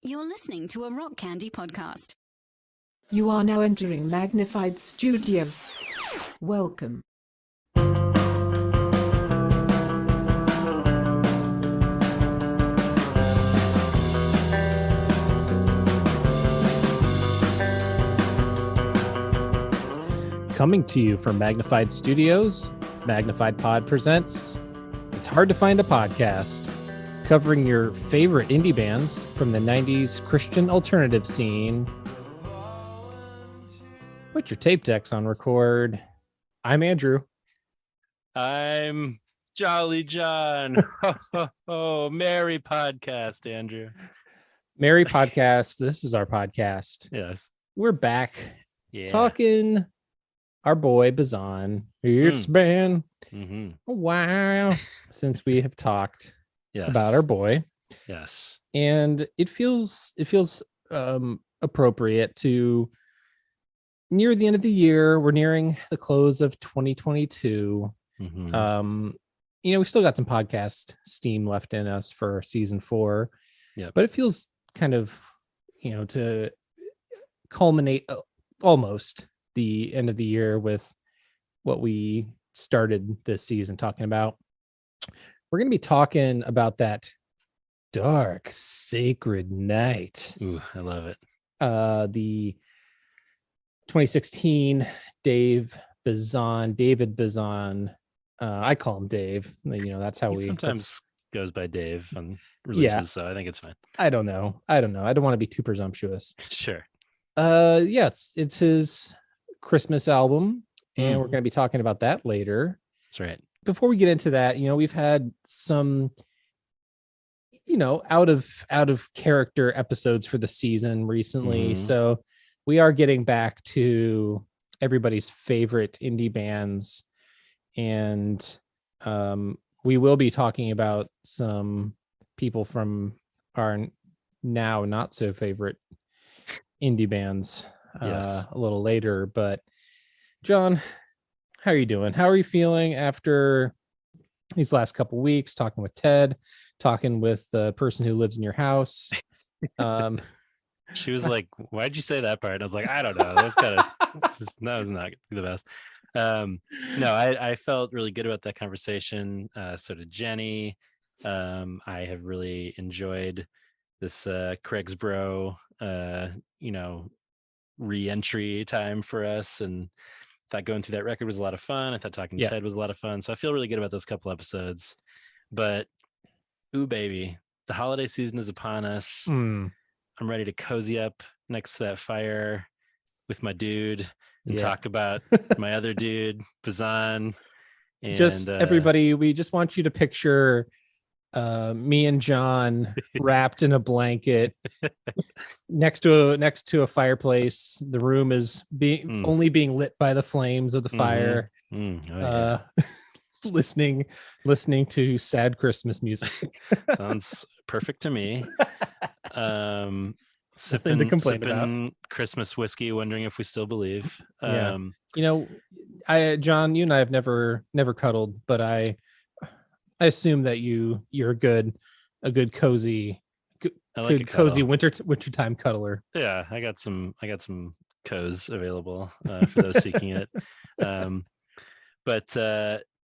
You're listening to a Rock Candy podcast. You are now entering Magnified Studios. Welcome. Coming to you from Magnified Studios, Magnified Pod presents It's Hard to Find a Podcast, covering your favorite indie bands from the 90s Christian alternative scene. Put your tape decks on record. I'm Andrew. I'm Jolly John. Oh, Merry podcast, Andrew. Merry podcast. This is our podcast. Yes. We're back Yeah. talking our boy Bazan. It's been a while since we have talked about our boy. Yes. And it feels appropriate to near the end of the year. We're nearing the close of 2022. We still got some podcast steam left in us for season 4. Yeah. But it feels kind of, to culminate almost the end of the year with what we started this season talking about. We're going to be talking about that dark, sacred night. Ooh, I love it. The 2016 David Bazan. I call him Dave. That's how He sometimes goes by Dave on releases, Yeah. so I think it's fine. I don't know. I don't want to be too presumptuous. Sure. It's his Christmas album, and we're going to be talking about that later. That's right. Before we get into that, we've had some, out of character episodes for the season recently. So we are getting back to everybody's favorite indie bands, and we will be talking about some people from our now not so favorite indie bands a little later. But John, how are you doing? How are you feeling after these last couple weeks, talking with Ted, talking with the person who lives in your house? She was like, "Why'd you say that part?" And I was like, "I don't know. That was not the best." No, I felt really good about that conversation. So did Jenny. I have really enjoyed this Craig's Bro, re-entry time for us, and thought going through that record was a lot of fun. I thought talking to Ted was a lot of fun. So I feel really good about those couple episodes. But ooh, baby, the holiday season is upon us. I'm ready to cozy up next to that fire with my dude and talk about my other dude, Bazan. And just everybody, we just want you to picture me and John wrapped in a blanket next to a fireplace. The room is only being lit by the flames of the fire. Listening to sad Christmas music. Sounds perfect to me. Nothing to complain about. Christmas whiskey, wondering if we still believe. John, you and I have never cuddled, but I assume that you're a good cozy wintertime cuddler. Yeah, I got some co's available for those seeking it. But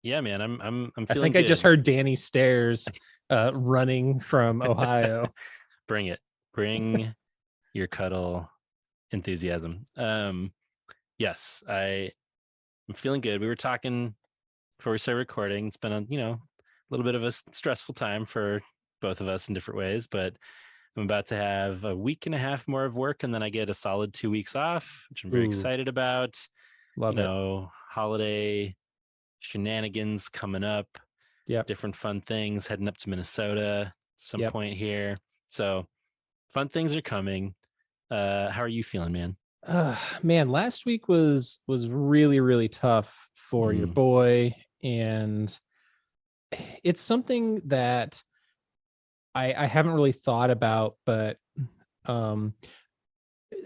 yeah, man, I'm feeling I think good. I just heard Danny Stairs running from Ohio. Bring it. Bring your cuddle enthusiasm. Yes, I'm feeling good. We were talking before we started recording. It's been a little bit of a stressful time for both of us in different ways, but I'm about to have a week and a half more of work, and then I get a solid 2 weeks off, which I'm very excited about. Love it. Holiday shenanigans coming up. Different fun things heading up to Minnesota at some point here. So fun things are coming. How are you feeling, man? Man, last week was really, really tough for your boy, and it's something that I haven't really thought about, but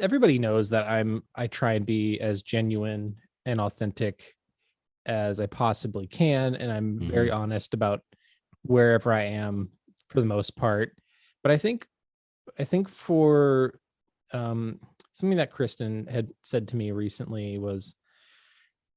everybody knows that I try and be as genuine and authentic as I possibly can, and I'm very honest about wherever I am for the most part. But I think I think for something that Kristen had said to me recently was,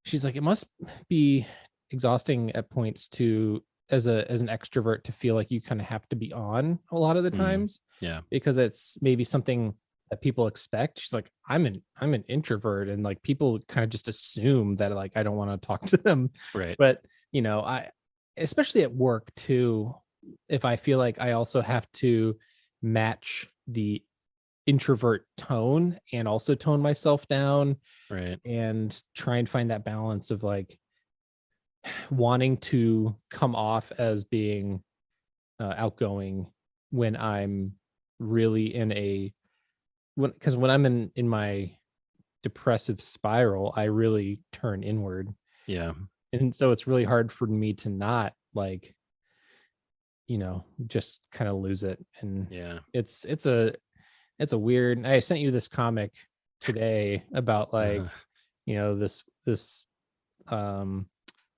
she's like, it must be exhausting at points to as an extrovert to feel like you kind of have to be on a lot of the times. Yeah. Because it's maybe something that people expect. She's like, I'm an introvert, and like people kind of just assume that like I don't want to talk to them. Right. But I especially at work too, if I feel like I also have to match the introvert tone and also tone myself down, Right. and try and find that balance of like wanting to come off as being outgoing when I'm really in a because when I'm in my depressive spiral, I really turn inward. Yeah. And so it's really hard for me to not like just kind of lose it. And Yeah. it's a weird. I sent you this comic today about like this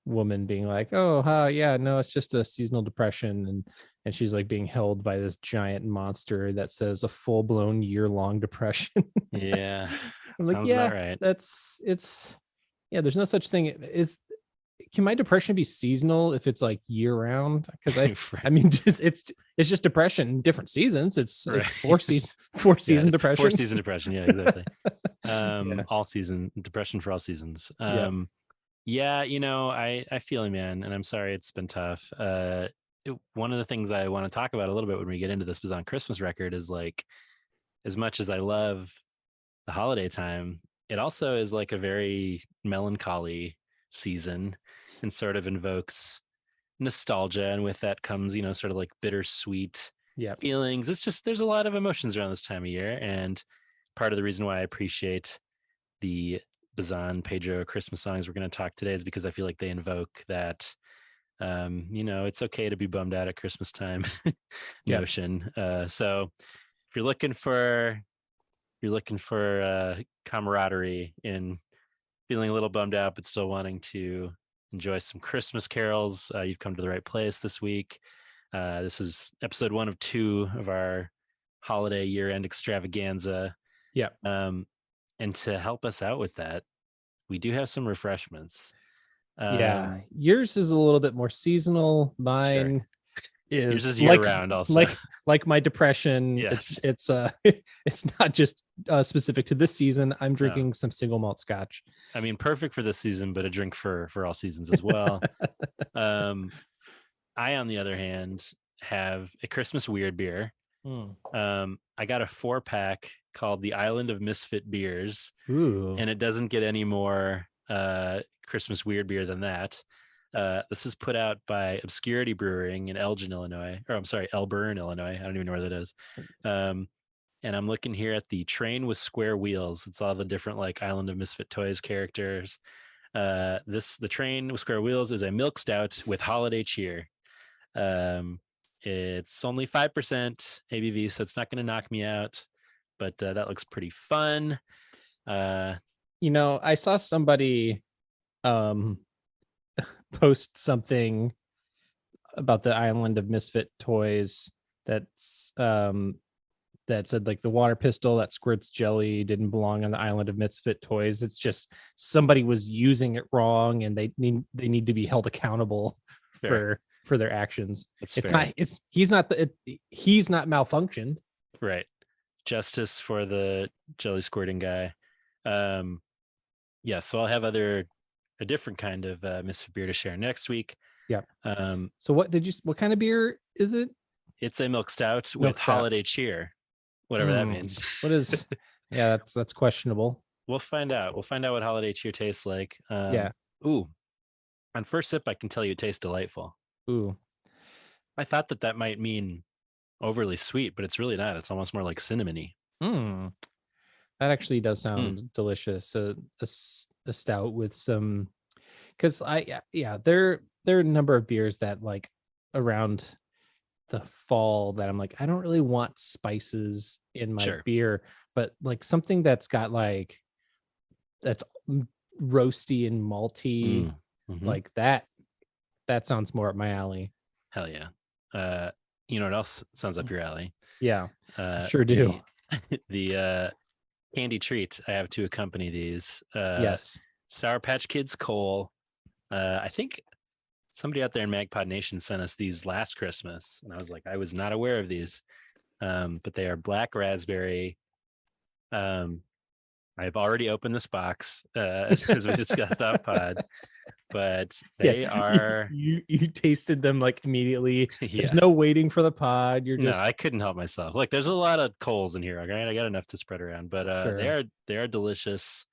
woman being like, oh yeah, no, it's just a seasonal depression, and she's like being held by this giant monster that says a full-blown year-long depression. Yeah. I'm like, Sounds yeah, about right. there's no such thing. Can my depression be seasonal if it's like year round? Because Right. I mean, just it's just depression in different seasons. It's Right. four season depression. 4-season depression. Yeah, exactly. Yeah. All season depression for all seasons. Yeah. Yeah, I feel you, man, and I'm sorry it's been tough. One of the things I want to talk about a little bit when we get into this Bazan Christmas record is like, as much as I love the holiday time, it also is like a very melancholy season and sort of invokes nostalgia, and with that comes sort of like bittersweet Yeah. feelings. It's just, there's a lot of emotions around this time of year, and part of the reason why I appreciate the Bazan Pedro Christmas songs we're going to talk today is because I feel like they invoke that it's okay to be bummed out at Christmas time notion. So if you're looking for camaraderie in feeling a little bummed out but still wanting to enjoy some Christmas carols, you've come to the right place this week. This is episode 1 of 2 of our holiday year-end extravaganza. Yeah. And to help us out with that, we do have some refreshments. Yeah. Yours is a little bit more seasonal. Mine is year round also. Like my depression. Yes. It's it's not just specific to this season. I'm drinking some single malt scotch. I mean, perfect for this season, but a drink for all seasons as well. I, on the other hand, have a Christmas weird beer. I got a 4-pack called the Island of Misfit Beers. Ooh. And it doesn't get any more Christmas weird beer than that. This is put out by Obscurity Brewing in Elgin, Illinois. Or I'm sorry, Elburn, Illinois. I don't even know where that is. And I'm looking here at the Train with Square Wheels. It's all the different like Island of Misfit Toys characters. The Train with Square Wheels is a milk stout with holiday cheer. It's only 5% ABV, so it's not going to knock me out, but that looks pretty fun. I saw somebody post something about the Island of Misfit Toys that's that said like the water pistol that squirts jelly didn't belong on the Island of Misfit Toys. It's just somebody was using it wrong, and they need to be held accountable for their actions. He's not malfunctioned. Right. Justice for the jelly squirting guy. So I'll have a different kind of Misfit beer to share next week. Yeah. So what kind of beer is it? It's a milk stout with holiday cheer, whatever that means. What is? Yeah, that's questionable. We'll find out. We'll find out what holiday cheer tastes like. Yeah. Ooh. On first sip, I can tell you it tastes delightful. Ooh. I thought that might mean overly sweet, but it's really not. It's almost more like cinnamony. That actually does sound delicious. A stout with some, because there are a number of beers that like around the fall that I'm like, I don't really want spices in my beer, but like something that's got like that's roasty and malty, like that sounds more up my alley. Hell yeah. You know what else sounds up your alley? Yeah, Uh, sure do. the candy treat I have to accompany these. Yes. Sour Patch Kids Coal. I think somebody out there in Magpod Nation sent us these last Christmas, and I was not aware of these. But they are black raspberry. I've already opened this box as we discussed off pod, but they are you tasted them like immediately. There's yeah. no waiting for the pod. You're No, just I couldn't help myself. Like there's a lot of coals in here, okay? I got enough to spread around, but sure. they are delicious.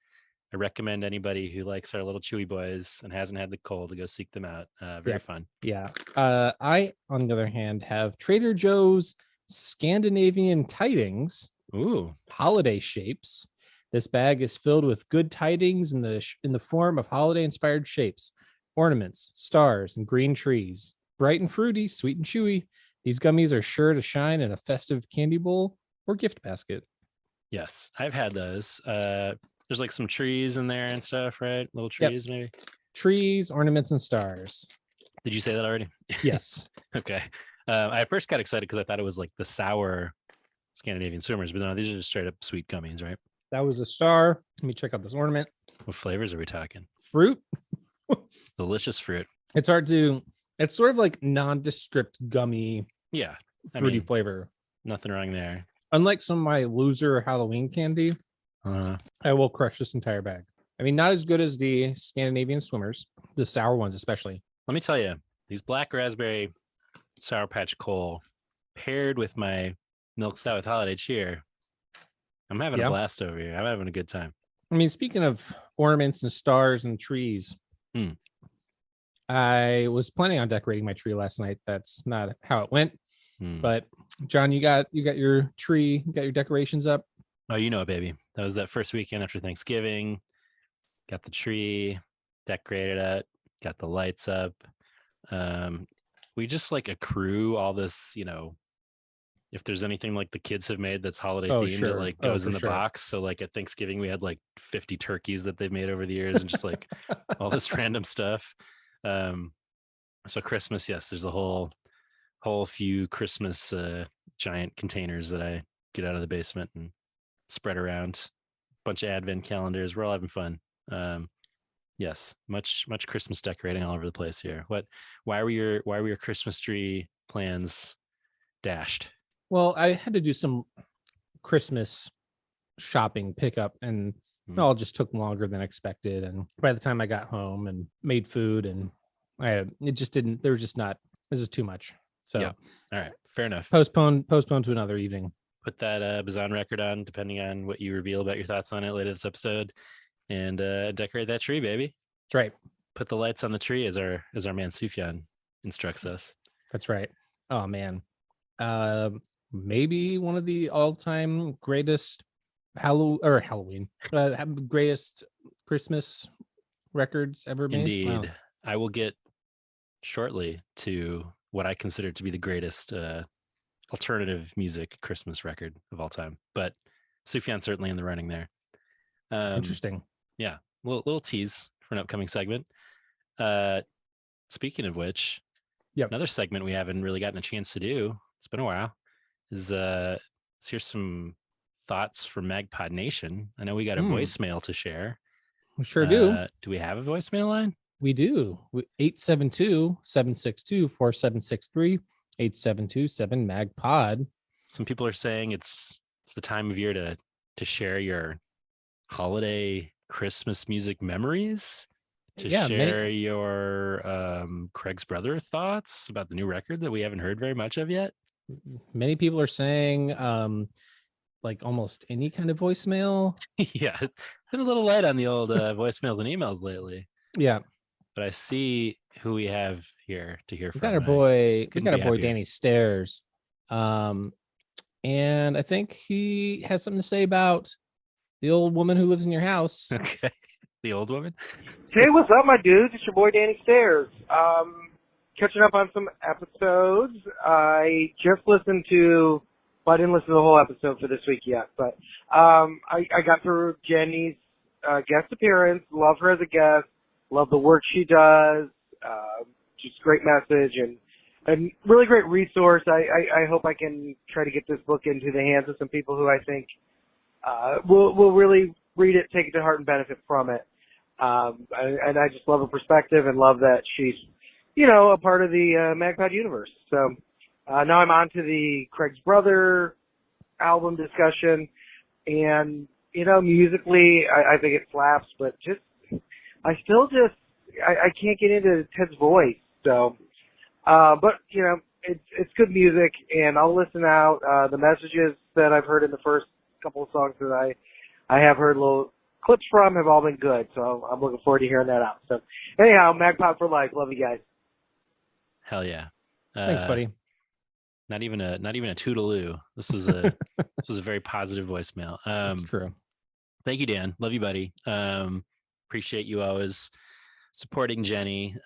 I recommend anybody who likes our little chewy boys and hasn't had the coal to go seek them out. Very fun. Yeah. I, on the other hand, have Trader Joe's Scandinavian Tidings Ooh, holiday shapes. This bag is filled with good tidings in the form of holiday inspired shapes, ornaments, stars, and green trees. Bright and fruity, sweet and chewy. These gummies are sure to shine in a festive candy bowl or gift basket. yes, I've had those. There's like some trees in there and stuff, right? Little trees, maybe. Trees, ornaments, and stars. Did you say that already? Yes. Okay. I first got excited because I thought it was like the sour Scandinavian swimmers, but no, these are just straight up sweet gummies, right? That was a star. Let me check out this ornament. What flavors are we talking? Fruit. Delicious fruit. It's sort of like nondescript gummy, Yeah. fruity flavor. Nothing wrong there. Unlike some of my loser Halloween candy, I will crush this entire bag. I mean, not as good as the Scandinavian swimmers, the sour ones especially. Let me tell you, these black raspberry Sour Patch Coal paired with my milk stout with holiday cheer, I'm having a blast over here. I'm having a good time. I mean, speaking of ornaments and stars and trees, I was planning on decorating my tree last night. That's not how it went. But John, you got your tree, you got your decorations up. Oh, you know it, baby. That was that first weekend after Thanksgiving. Got the tree decorated it, got the lights up. We just like accrue all this, if there's anything like the kids have made that's holiday themed, it like goes in the box. So like at Thanksgiving, we had like 50 turkeys that they've made over the years and just like all this random stuff. So Christmas, yes, there's a whole few Christmas giant containers that I get out of the basement and spread around. Bunch of advent calendars. We're all having fun. Yes, much Christmas decorating all over the place here. Why were your Christmas tree plans dashed? Well, I had to do some Christmas shopping pickup, and it all just took longer than expected. And by the time I got home and made food, and it just didn't. There was just not. This is too much. So, all right, fair enough. Postpone to another evening. Put that Bazan record on, depending on what you reveal about your thoughts on it later this episode, and decorate that tree, baby. That's right. Put the lights on the tree, as our man Sufjan instructs us. That's right. Oh man, maybe one of the all-time greatest Halloween, greatest Christmas records ever made. Indeed, Wow. I will get shortly to what I consider to be the greatest alternative music Christmas record of all time, but Sufjan's certainly in the running there. Interesting. Yeah, little tease for an upcoming segment. Speaking of which, another segment we haven't really gotten a chance to do, it's been a while, is let's hear some thoughts from Magpod Nation. I know we got a voicemail to share. We sure do. Do we have a voicemail line? We do. 872-762-4763, 872-7MAGPOD. Some people are saying it's the time of year to share your holiday Christmas music memories, to share your Craig's Brother thoughts about the new record that we haven't heard very much of yet. Many people are saying like almost any kind of voicemail. Yeah, it's been a little light on the old voicemails and emails lately. Yeah. But I see who we have here to hear from. We got our boy Danny Stairs. And I think he has something to say about the old woman who lives in your house. Okay. The old woman? Hey, what's up, my dudes? It's your boy Danny Stairs. Catching up on some episodes. I just listened to, well, I didn't listen to the whole episode for this week yet, but I got through Jenny's guest appearance. Love her as a guest. Love the work she does. Just great message. And a really great resource. I hope I can try to get this book into the hands of some people who I think will really read it, take it to heart, and benefit from it. And I just love her perspective and love that she's, a part of the Magpod universe. So now I'm on to the Craig's Brother album discussion. And, musically, I think it slaps, but I can't get into Ted's voice. So, but, it's good music, and I'll listen out. The messages that I've heard in the first couple of songs that I have heard little clips from have all been good, so I'm looking forward to hearing that out. So, anyhow, Magpod for life. Love you guys. Hell yeah. Thanks, buddy. Not even a toodaloo. This was a very positive voicemail. That's true. Thank you, Dan. Love you, buddy. Appreciate you always supporting Jenny,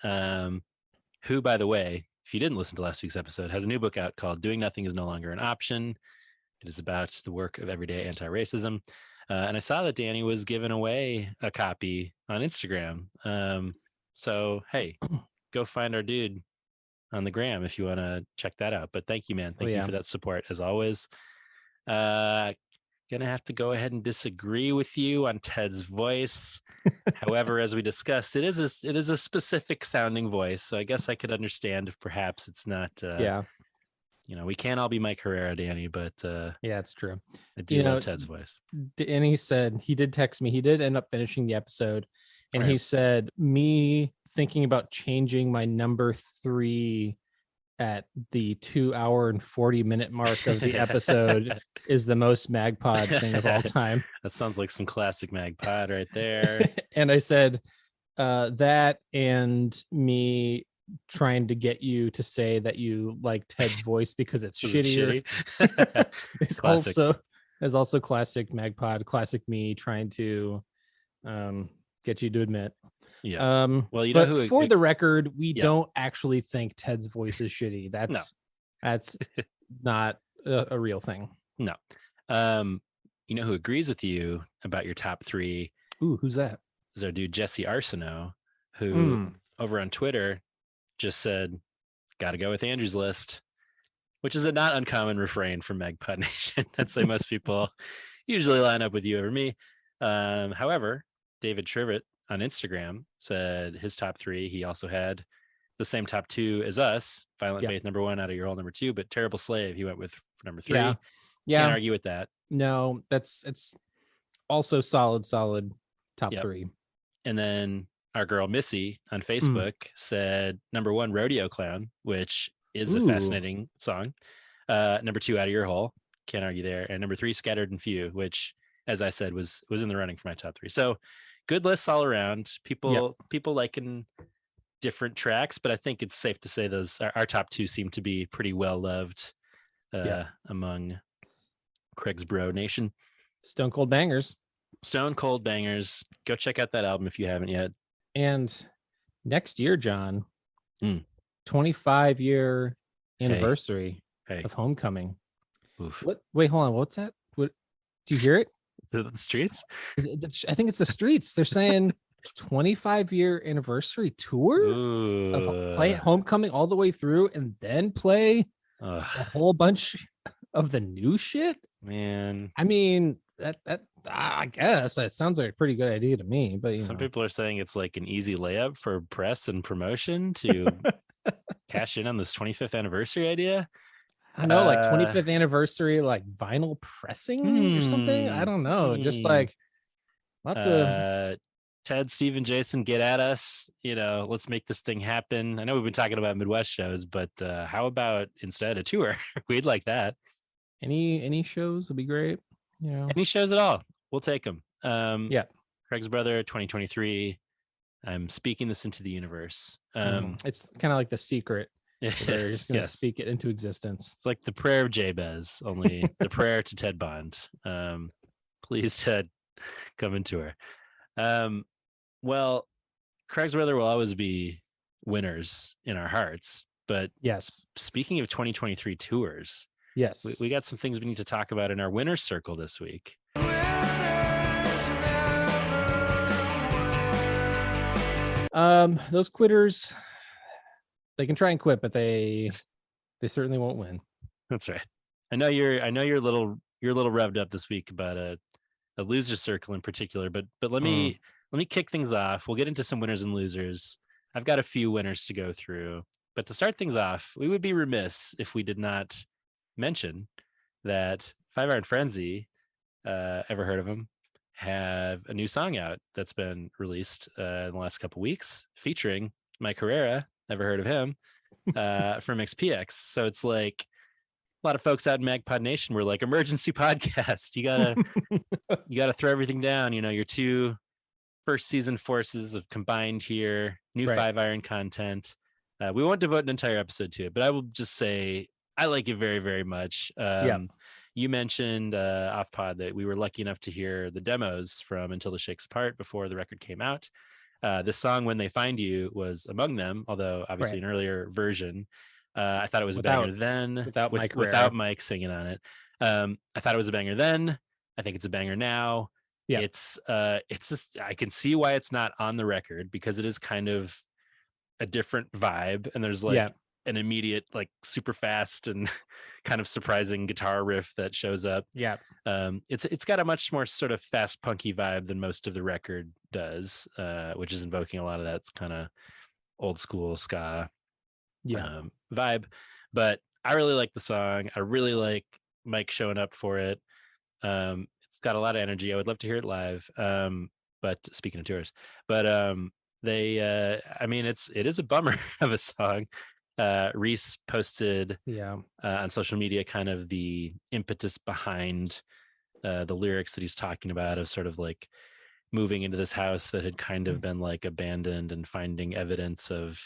who, by the way, if you didn't listen to last week's episode, has a new book out called Doing Nothing is No Longer an Option. It is about the work of everyday anti-racism. And I saw that Danny was giving away a copy on Instagram. So, hey, go find our dude on the gram if you want to check that out. But thank you, man. Thank you for that support as always. Gonna have to go ahead and disagree with you on Ted's voice. However, as we discussed, it is a specific sounding voice. So I guess I could understand if perhaps it's not. We can't all be Mike Herrera, Danny, but yeah, it's true. I do love Ted's voice. And he said he did text me. He did end up finishing the episode, and he said me thinking about changing my number 3 at the 2 hour and 40-minute mark of the episode is the most Magpod thing of all time. That sounds like some classic Magpod right there. And I said that and me trying to get you to say that you like Ted's voice because it's shittier. It's also classic Magpod, classic me trying to get you to admit. Yeah. Well, for the record, we don't actually think Ted's voice is shitty. That's not a real thing. No. Who agrees with you about your top 3? Ooh, who's that? Is our dude Jesse Arsenault, who over on Twitter just said, "Got to go with Andrew's list," which is a not uncommon refrain from Magpod Nation. I'd say most people usually line up with you over me. However, David Trivet on Instagram said his top 3. He also had the same top 2 as us. Violent Faith number 1, Out of Your Hole number 2, but Terrible Slave he went with for number 3. Yeah. Can't argue with that. No, it's also solid top 3. And then our girl Missy on Facebook said number 1, Rodeo Clown, which is a fascinating song. Number 2, Out of Your Hole. Can't argue there. And number 3, Scattered and Few, which, as I said, was in the running for my top 3. So good lists all around. People liking different tracks, but I think it's safe to say our top 2 seem to be pretty well loved among Craig's Bro Nation. Stone Cold Bangers. Go check out that album if you haven't yet. And next year, John, 25-year anniversary of Homecoming. Oof. What? Wait, hold on. What's that? What? Do you hear it? Is it the Streets? I think it's the Streets. They're saying 25-year anniversary tour of play Homecoming all the way through and then play a whole bunch of the new shit. Man, I mean, that I guess that sounds like a pretty good idea to me. But some people are saying it's like an easy layup for press and promotion to cash in on this 25th anniversary idea. I know, like 25th anniversary, like vinyl pressing or something. I don't know. Just like lots of Ted, Steve, and Jason, get at us. Let's make this thing happen. I know we've been talking about Midwest shows, but how about instead a tour? We'd like that. Any shows would be great. Any shows at all, we'll take them. Craig's Brother 2023. I'm speaking this into the universe. It's kind of like The Secret. They're just going to speak it into existence. It's like the prayer of Jabez, only the prayer to Ted Bond. Please, Ted, come and tour. Well, Craig's Brother will always be winners in our hearts. But yes, speaking of 2023 tours, yes, we got some things we need to talk about in our winner's circle this week. Those quitters They can try and quit, but they certainly won't win. That's right. I know you're a little revved up this week about a loser circle in particular, but let me kick things off. We'll get into some winners and losers. I've got a few winners to go through, but to start things off, we would be remiss if we did not mention that Five Iron Frenzy, ever heard of them, have a new song out that's been released in the last couple weeks, featuring Mike Herrera. Ever heard of him? From XPX. So it's like a lot of folks out in Magpod Nation were like, emergency podcast. You gotta throw everything down. You know, your two first season forces have combined here. New Five Iron content. We won't devote an entire episode to it, but I will just say I like it very, very much. You mentioned off pod that we were lucky enough to hear the demos from Until the Shakes Apart before the record came out. The song When They Find You was among them, although obviously an earlier version. I thought it was a banger then, without Mike singing on it. I thought it was a banger then. I think it's a banger now. Yeah, it's just, I can see why it's not on the record, because it is kind of a different vibe, and there's like an immediate, like, super fast and kind of surprising guitar riff that shows up. It's got a much more sort of fast punky vibe than most of the record does, which is invoking a lot of that's kind of old school ska vibe. But I really like the song. I really like Mike showing up for it. It's got a lot of energy. I would love to hear it live. But speaking of tours, but I mean, it is a bummer of a song. Reese posted on social media kind of the impetus behind the lyrics that he's talking about, of sort of like moving into this house that had kind of been like abandoned and finding evidence of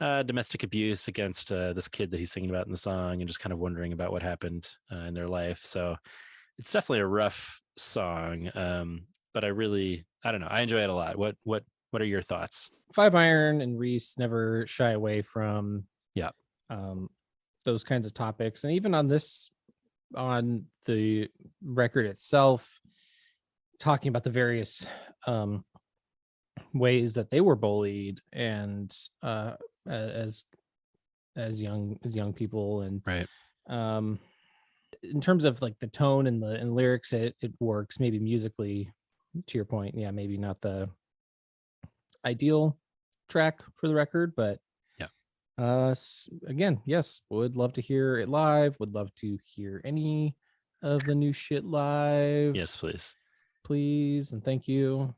domestic abuse against this kid that he's singing about in the song, and just kind of wondering about what happened in their life. So it's definitely a rough song, but I don't know, I enjoy it a lot. What are your thoughts? Five Iron and Reese never shy away from those kinds of topics, and even on the record itself, talking about the various ways that they were bullied, and as young people, and in terms of like the tone and the lyrics, it works. Maybe musically, to your point, maybe not the ideal track for the record, but again, yes, would love to hear it live. Would love to hear any of the new shit live. Yes, please, and thank you.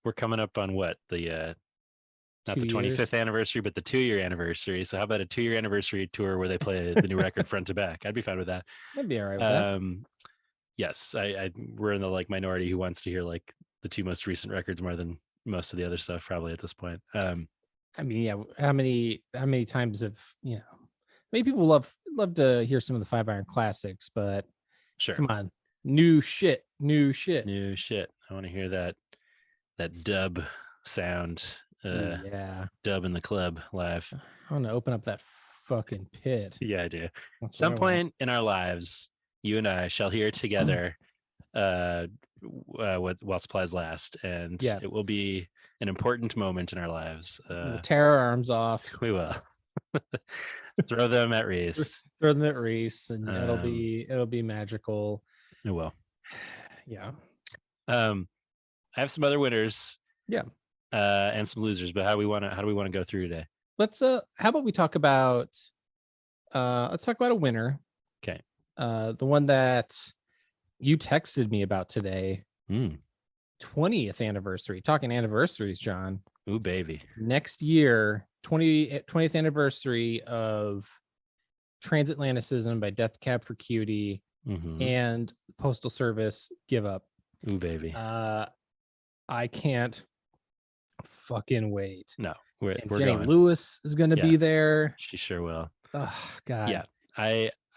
We're coming up on what, the not the 25th anniversary, but the 2-year anniversary. So how about a 2-year anniversary tour where they play the new record front to back? I'd be fine with that. I'd be all right with that. Yes, we're in the like minority who wants to hear like the 2 most recent records more than most of the other stuff probably at this point. I mean, how many times have maybe people love to hear some of the Five Iron classics, but sure, come on, new shit. I want to hear that dub sound. Dub in the club live. I want to open up that fucking pit. Yeah, I do. At some point in our lives, you and I shall hear together While Supplies Last, and it will be an important moment in our lives. We'll tear our arms off. We will. Throw them at Reese. And it'll be magical. It will. Yeah. I have some other winners. And some losers, but how do we want to go through today? Let's how about we talk about let's talk about a winner. Okay. The one that you texted me about today. 20th anniversary. Talking anniversaries, John. Ooh, baby. Next year, 20th anniversary of Transatlanticism by Death Cab for Cutie and Postal Service Give Up. Ooh, baby. I can't fucking wait. No, we're Jenny going. Lewis is going to be there. She sure will. Oh God. Yeah.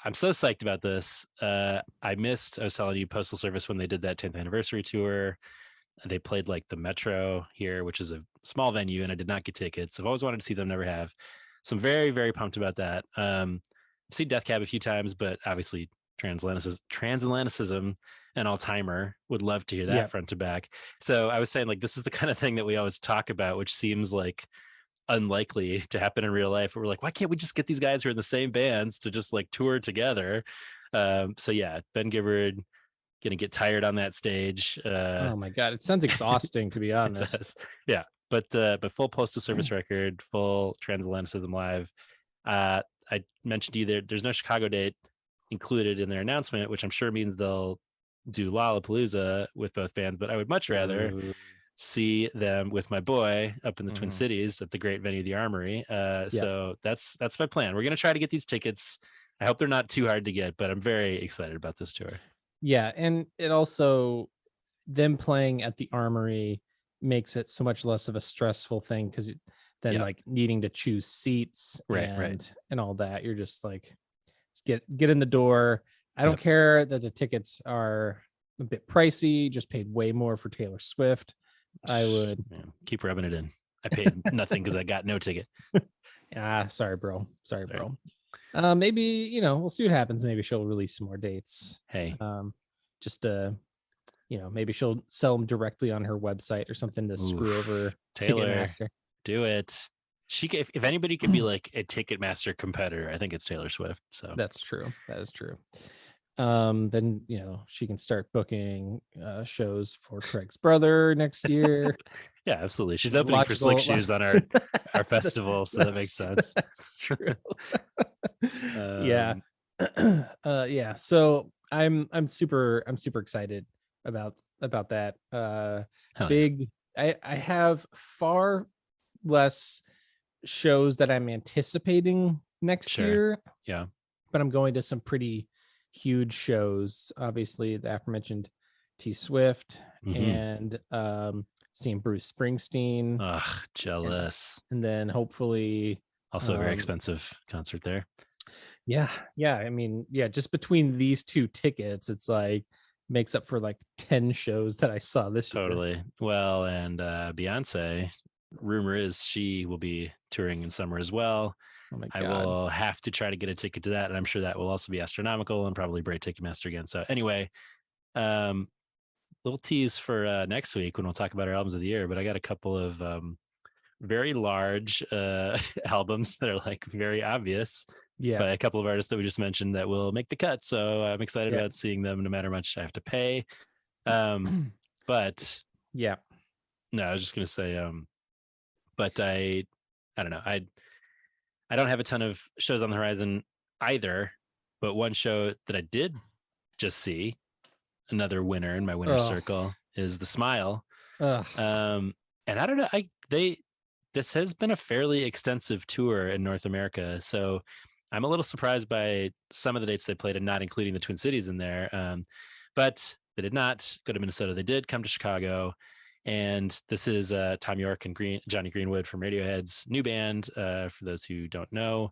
I'm so psyched about this. I was telling you, Postal Service, when they did that 10th anniversary tour, they played like the Metro here, which is a small venue, and I did not get tickets. I've always wanted to see them, never have. So I'm very, very pumped about that. I've seen Death Cab a few times, but obviously Transatlanticism and All Timer, would love to hear that front to back. So I was saying, like, this is the kind of thing that we always talk about, which seems like unlikely to happen in real life. We're like, why can't we just get these guys who are in the same bands to just like tour together? So yeah, Ben Gibbard gonna get tired on that stage. Oh my God, it sounds exhausting to be It honest. does. Yeah, but full Postal Service record, full Transatlanticism live. I mentioned to you there's no Chicago date included in their announcement, which I'm sure means they'll do Lollapalooza with both bands, but I would much rather see them with my boy up in the Twin Cities at the great venue, the Armory. So that's my plan. We're gonna try to get these tickets. I hope they're not too hard to get, but I'm very excited about this tour. Yeah, and it also, them playing at the Armory makes it so much less of a stressful thing because then like needing to choose seats and all that. You're just like, get in the door. I don't care that the tickets are a bit pricey. Just paid way more for Taylor Swift. I would keep rubbing it in. I paid nothing because I got no ticket. Sorry, bro. Maybe, we'll see what happens. Maybe she'll release some more dates. Hey, just maybe she'll sell them directly on her website or something to screw over Taylor. Ticketmaster. Do it. If anybody could be like a Ticketmaster competitor, I think it's Taylor Swift. So that's true. That is true. Then she can start booking shows for Craig's brother next year. Yeah, absolutely. She's opening for Slick Shoes on our festival, so that makes sense. That's true. Yeah. So I'm super excited about that. I have far less shows that I'm anticipating next year. Yeah. But I'm going to some pretty huge shows. Obviously, the aforementioned T Swift and seeing Bruce Springsteen. Ugh, jealous. And then hopefully also a very expensive concert there. Yeah. I mean, just between these two tickets, it's like makes up for like 10 shows that I saw this year. Totally. Well, and Beyonce, rumor is she will be touring in summer as well. Oh my God. I will have to try to get a ticket to that, and I'm sure that will also be astronomical and probably break Ticketmaster again. So anyway, little tease for next week when we'll talk about our albums of the year. But I got a couple of very large albums that are like very obvious by a couple of artists that we just mentioned that will make the cut. So I'm excited about seeing them no matter how much I have to pay. But no, I was just gonna say, but I don't know. I don't have a ton of shows on the horizon either, but one show that I did just see, another winner in my winner's circle, is The Smile. And I don't know, this has been a fairly extensive tour in North America, so I'm a little surprised by some of the dates they played and not including the Twin Cities in there. But they did not go to Minnesota. They did come to Chicago. And this is Tom York and Johnny Greenwood from Radiohead's new band. For those who don't know,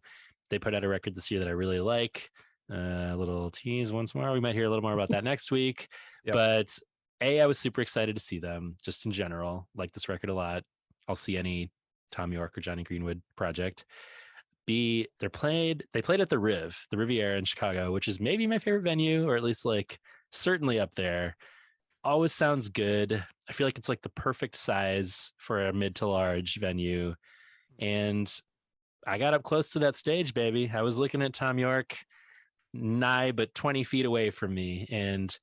they put out a record this year that I really like. A little tease once more. We might hear a little more about that next week. But I was super excited to see them just in general. Like this record a lot. I'll see any Tom York or Johnny Greenwood project. They played at the Riviera in Chicago, which is maybe my favorite venue, or at least like certainly up there. Always sounds good. I feel like it's like the perfect size for a mid to large venue. And I got up close to that stage, baby. I was looking at Tom York nigh but 20 feet away from me. And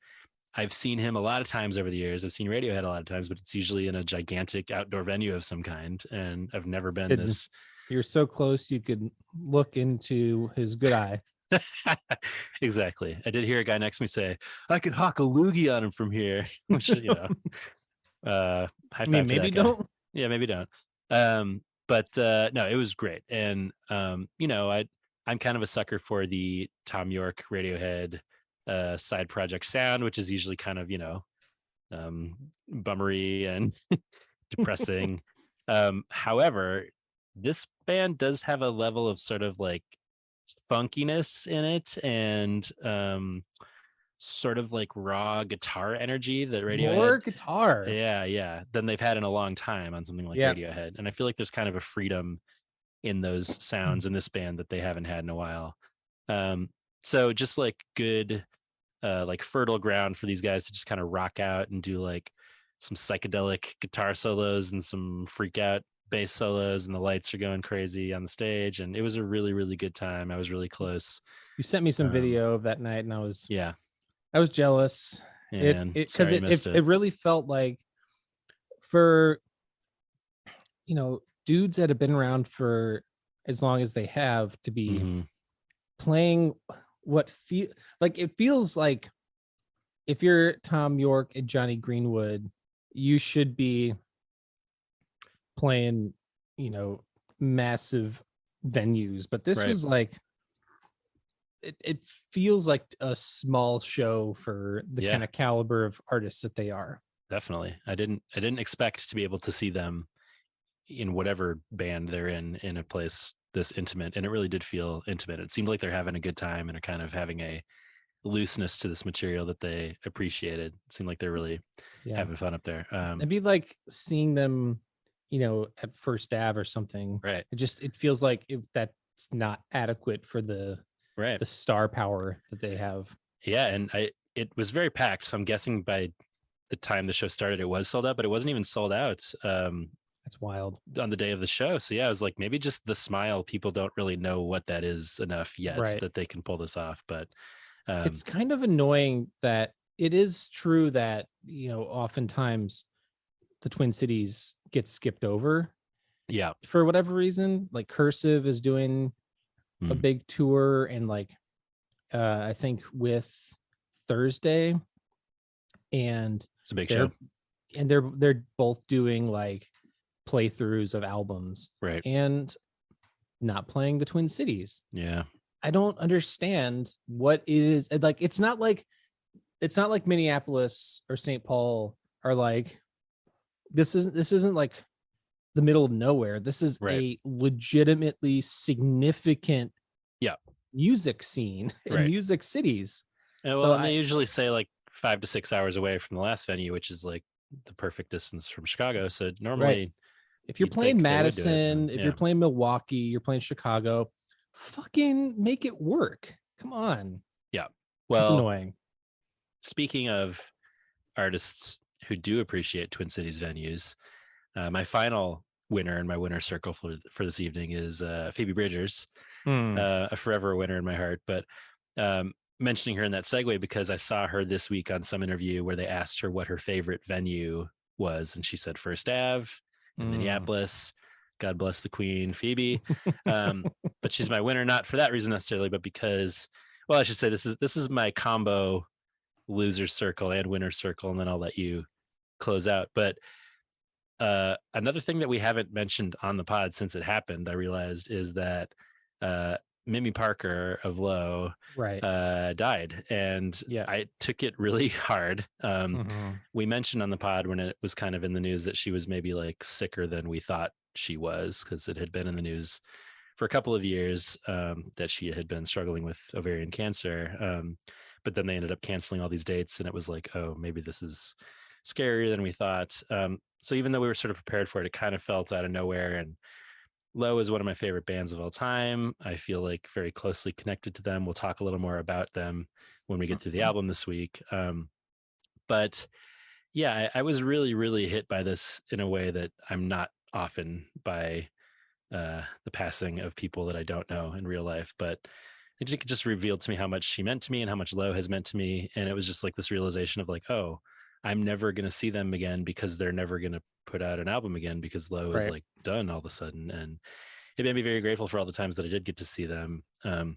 I've seen him a lot of times over the years. I've seen Radiohead a lot of times, but it's usually in a gigantic outdoor venue of some kind. And I've never been this. You're so close you could look into his good eye. Exactly. I did hear a guy next to me say, I could hawk a loogie on him from here, which, high five. Maybe don't. Yeah, maybe don't. But no, it was great. And, I'm kind of a sucker for the Tom York Radiohead side project sound, which is usually kind of, bummery and depressing. However, this band does have a level of sort of like funkiness in it and sort of like raw guitar energy that Radiohead. More guitar. Yeah. Than they've had in a long time on something like Radiohead. And I feel like there's kind of a freedom in those sounds in this band that they haven't had in a while. So just like good, like fertile ground for these guys to just kind of rock out and do like some psychedelic guitar solos and some freak out bass solos and the lights are going crazy on the stage, and it was a really, really good time. I was really close. You sent me some video of that night, and I was jealous. And Because sorry you missed it really felt like, for dudes that have been around for as long as they have, to be playing what it feels like, if you're Tom York and Johnny Greenwood, you should be playing massive venues, but this was like, it feels like a small show for the kind of caliber of artists that they are. Definitely. I didn't expect to be able to see them in whatever band they're in a place this intimate, and it really did feel intimate. It seemed like they're having a good time and are kind of having a looseness to this material that they appreciated. It seemed like they're really having fun up there. It'd be like seeing them at First Ave or something, right? It feels like that's not adequate for the star power that they have. And it was very packed, so I'm guessing by the time the show started it was sold out, but it wasn't even sold out. That's wild. On the day of the show. So I was like, maybe just the smile, people don't really know what that is enough yet that they can pull this off. But it's kind of annoying that it is true that oftentimes the Twin Cities gets skipped over for whatever reason. Like Cursive is doing a big tour, and I think with Thursday, and it's a big show, and they're both doing like playthroughs of albums, and not playing the Twin Cities. I don't understand what it is. Like, it's not like Minneapolis or St. Paul are like, this isn't like the middle of nowhere. This is a legitimately significant music scene in music cities. And well, they usually say like 5 to 6 hours away from the last venue, which is like the perfect distance from Chicago. So normally, if you're playing Madison, if you're playing Milwaukee, you're playing Chicago, fucking make it work. Come on. Well, it's annoying. Speaking of artists who do appreciate Twin Cities venues, my final winner in my winner circle for this evening is Phoebe Bridgers, a forever winner in my heart. But mentioning her in that segue because I saw her this week on some interview where they asked her what her favorite venue was, and she said First Ave in Minneapolis. God bless the Queen, Phoebe. But she's my winner, not for that reason necessarily, but because, well, I should say this is my combo loser circle and winner circle, and then I'll let you close out. But another thing that we haven't mentioned on the pod since it happened, I realized, is that Mimi Parker of Low died, and I took it really hard. We mentioned on the pod when it was kind of in the news that she was maybe like sicker than we thought she was, because it had been in the news for a couple of years that she had been struggling with ovarian cancer. But then they ended up canceling all these dates, and it was like, oh, maybe this is scarier than we thought. So even though we were sort of prepared for it, it kind of felt out of nowhere. And Low is one of my favorite bands of all time. I feel like very closely connected to them. We'll talk a little more about them when we get through the album this week. But yeah, I was really, really hit by this in a way that I'm not often by the passing of people that I don't know in real life. But it just revealed to me how much she meant to me and how much Low has meant to me. And it was just like this realization of like, oh, I'm never going to see them again because they're never going to put out an album again because Low is like done all of a sudden. And it made me very grateful for all the times that I did get to see them, and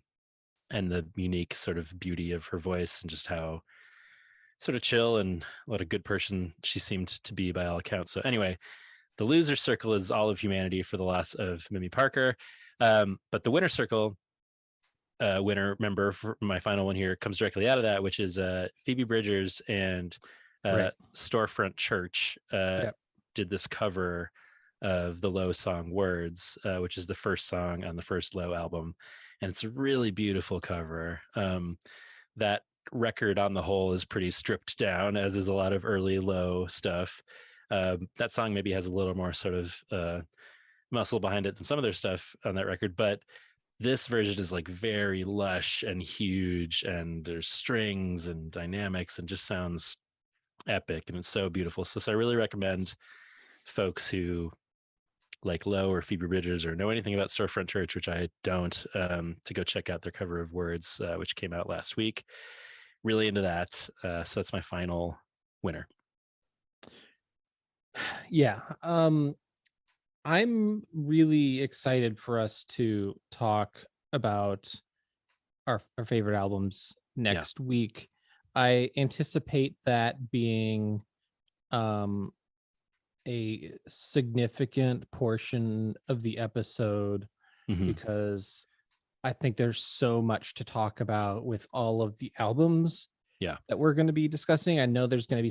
the unique sort of beauty of her voice and just how sort of chill and what a good person she seemed to be by all accounts. So anyway, the loser circle is all of humanity for the loss of Mimi Parker. But the winner circle, winner member for my final one here, comes directly out of that, which is Phoebe Bridgers and Storefront Church did this cover of the Low song Words, which is the first song on the first Low album, and it's a really beautiful cover. That record on the whole is pretty stripped down, as is a lot of early Low stuff. That song maybe has a little more sort of muscle behind it than some of their stuff on that record, but this version is like very lush and huge, and there's strings and dynamics and just sounds epic, and it's so beautiful. So I really recommend folks who like Low or Phoebe Bridgers or know anything about Storefront Church, which I don't, to go check out their cover of Words, which came out last week. Really into that. So that's my final winner. Yeah. I'm really excited for us to talk about our favorite albums next week. I anticipate that being a significant portion of the episode because I think there's so much to talk about with all of the albums that we're going to be discussing. I know there's going to be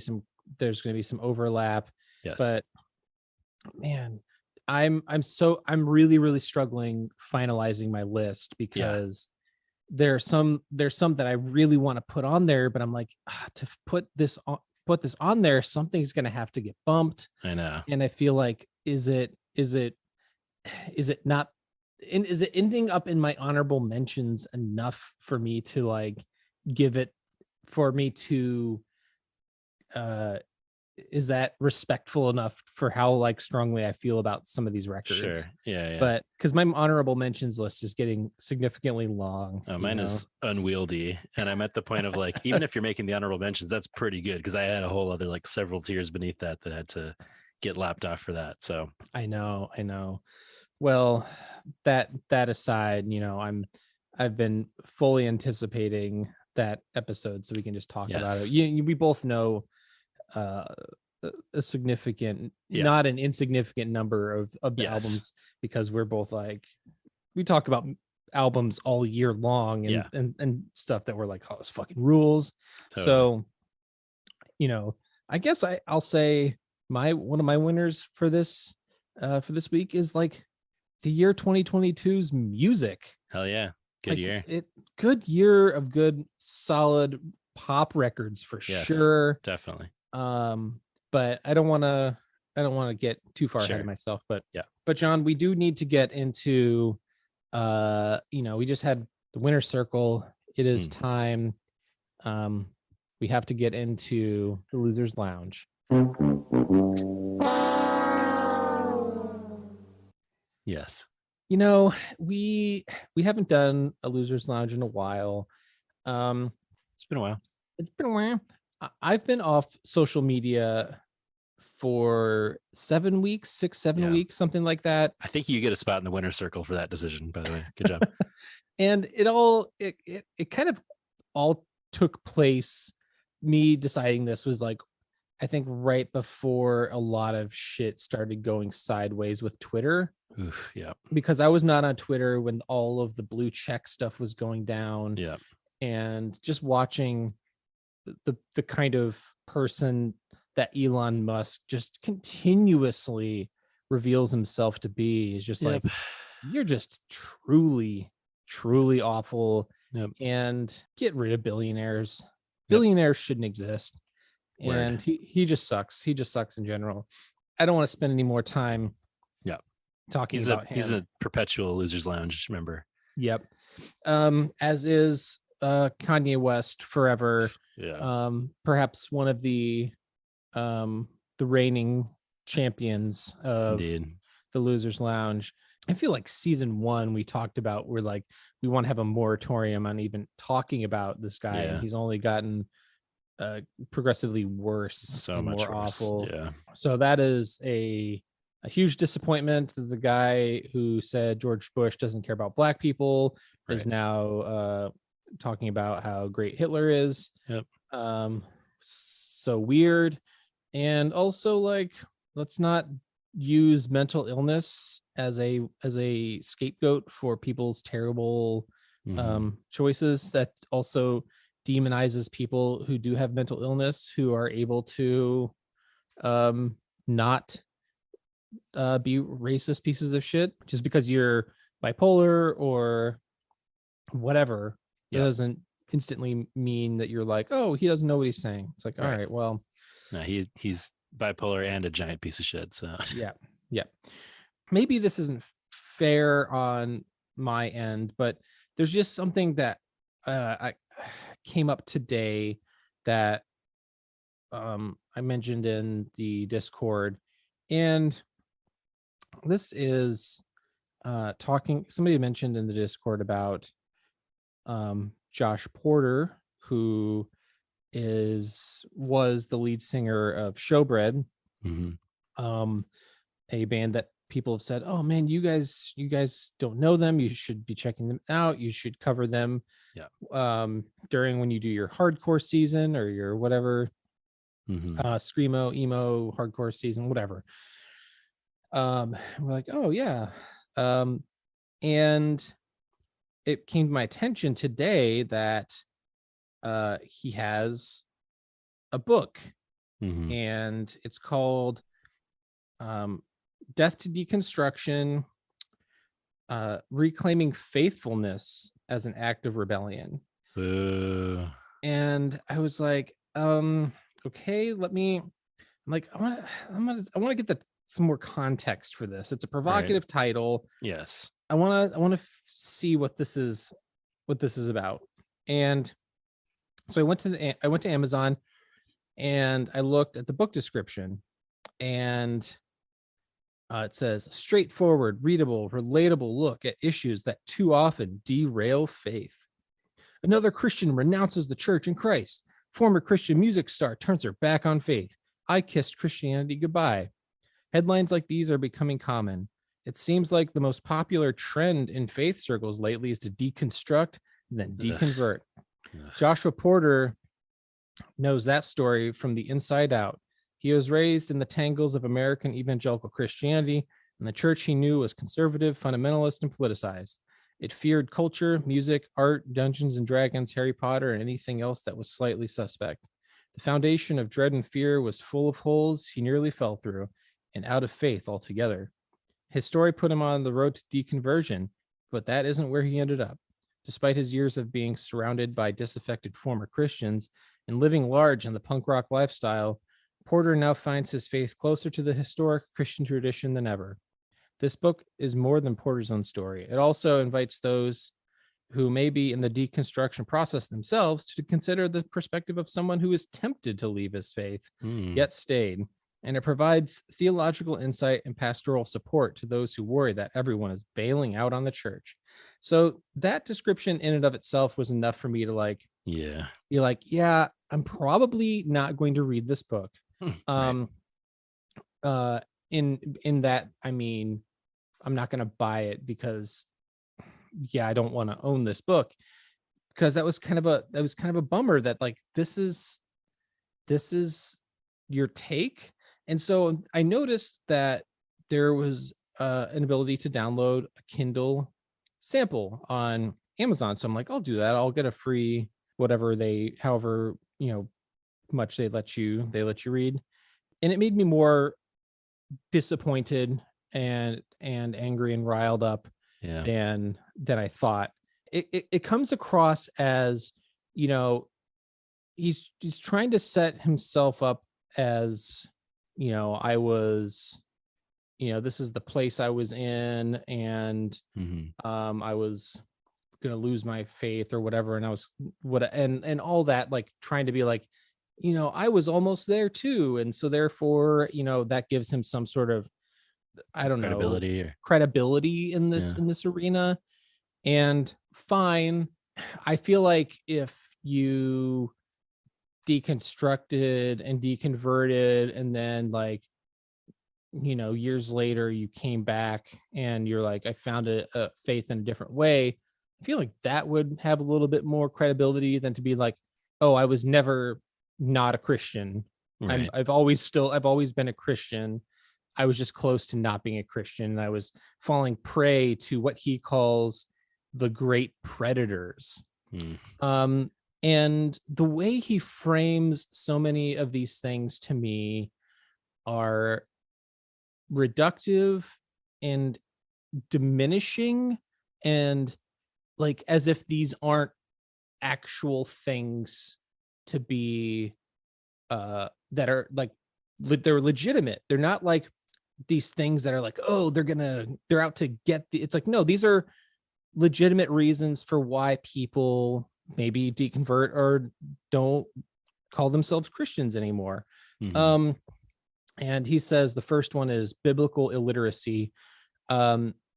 some overlap, but man, I'm really struggling finalizing my list because there's some that I really want to put on there, but I'm like, to put this on there, something's going to have to get bumped. I know. And I feel like, is it not, and is it ending up in my honorable mentions enough for me to like give it, for me to, is that respectful enough for how like strongly I feel about some of these records? Sure. Yeah. But because my honorable mentions list is getting significantly long. Mine is unwieldy. And I'm at the point of like, even if you're making the honorable mentions, that's pretty good. Because I had a whole other like several tiers beneath that had to get lapped off for that. So I know. Well, that aside, I've been fully anticipating that episode so we can just talk about it. We both know a significant, not an insignificant number of the albums, because we're both like, we talk about albums all year long and stuff that we're like, oh, this fucking rules. Totally. So, I guess I'll say one of my winners for this week is like the year 2022's music. Hell yeah. Good year. Good year of good, solid pop records for sure. Definitely. But I don't want to get too far ahead of myself, but John, we do need to get into, we just had the winner's circle. It is time. We have to get into the loser's lounge. Yes. We haven't done a loser's lounge in a while. It's been a while. I've been off social media for 7 weeks, 7 weeks, something like that. I think you get a spot in the winner's circle for that decision, by the way. Good job. And it kind of all took place. Me deciding this was like, I think right before a lot of shit started going sideways with Twitter. Oof, yeah. Because I was not on Twitter when all of the blue check stuff was going down. Yeah. And just watching the kind of person that Elon Musk just continuously reveals himself to be is just like, you're just truly awful. And get rid of billionaires. Billionaires shouldn't exist. And he just sucks. He just sucks in general. I don't want to spend any more time talking about him. He's a perpetual loser's lounge member. Yep. As is Kanye West forever. Yeah. Perhaps one of the reigning champions of the Losers Lounge. I feel like season 1 we talked about, we're like, we want to have a moratorium on even talking about this guy, and he's only gotten progressively worse, so and much more worse. awful. Yeah. So that is a huge disappointment. The guy who said George Bush doesn't care about black people is now talking about how great Hitler is. So weird. And also, like, let's not use mental illness as a scapegoat for people's terrible choices. That also demonizes people who do have mental illness, who are able to not be racist pieces of shit. Just because you're bipolar or whatever doesn't instantly mean that you're like, oh, he doesn't know what he's saying. It's like, all right, well, no, he's bipolar and a giant piece of shit. So yeah. Maybe this isn't fair on my end, but there's just something that I came up today that I mentioned in the Discord, and this is talking. Somebody mentioned in the Discord about Josh Porter, who was the lead singer of Showbread, a band that people have said, oh man, you guys don't know them, you should be checking them out, you should cover them during when you do your hardcore season or your whatever, screamo, emo, hardcore season, whatever. We're like, oh yeah. And it came to my attention today that he has a book, and it's called Death to Deconstruction, Reclaiming Faithfulness as an Act of Rebellion. And I was like, okay, I want to get some more context for this. It's a provocative title. Yes. I want to see what this is about. And so I went to Amazon and I looked at the book description, and it says straightforward, readable, relatable look at issues that too often derail faith. Another Christian renounces the church and Christ. Former Christian music star turns her back on faith. I kissed Christianity goodbye. Headlines like these are becoming common. It seems like the most popular trend in faith circles lately is to deconstruct and then deconvert. Joshua Porter knows that story from the inside out. He was raised in the tangles of American evangelical Christianity, and the church he knew was conservative, fundamentalist, and politicized. It feared culture, music, art, Dungeons and Dragons, Harry Potter, and anything else that was slightly suspect. The foundation of dread and fear was full of holes he nearly fell through, and out of faith altogether. His story put him on the road to deconversion, but that isn't where he ended up. Despite his years of being surrounded by disaffected former Christians and living large in the punk rock lifestyle, Porter now finds his faith closer to the historic Christian tradition than ever. This book is more than Porter's own story. It also invites those who may be in the deconstruction process themselves to consider the perspective of someone who is tempted to leave his faith, yet stayed. And it provides theological insight and pastoral support to those who worry that everyone is bailing out on the church. So that description in and of itself was enough for me to be like, yeah, I'm probably not going to read this book. In that, I mean, I'm not going to buy it because I don't want to own this book, because that was kind of a bummer that like, this is your take. And so I noticed that there was an ability to download a Kindle sample on Amazon. So I'm like, I'll do that. I'll get a free however much they let you read. And it made me more disappointed and angry and riled up than I thought. It comes across as, he's trying to set himself up as, I was, this is the place I was in, and I was gonna lose my faith or whatever, and I was and all that, like trying to be like, I was almost there too, and so therefore, that gives him some sort of, I don't know, credibility in this arena. And fine, I feel like if you deconstructed and deconverted and then like, years later you came back and you're like, I found a faith in a different way, I feel like that would have a little bit more credibility than to be like, oh, I was never not a Christian. Right. I've always been a Christian. I was just close to not being a Christian, and I was falling prey to what he calls the great predators. And the way he frames so many of these things to me are reductive and diminishing, and like as if these aren't actual things to be that are like they're legitimate. They're not like these things that are like, oh, they're out to get it's like, no, these are legitimate reasons for why people maybe deconvert or don't call themselves Christians anymore. And he says the first one is biblical illiteracy,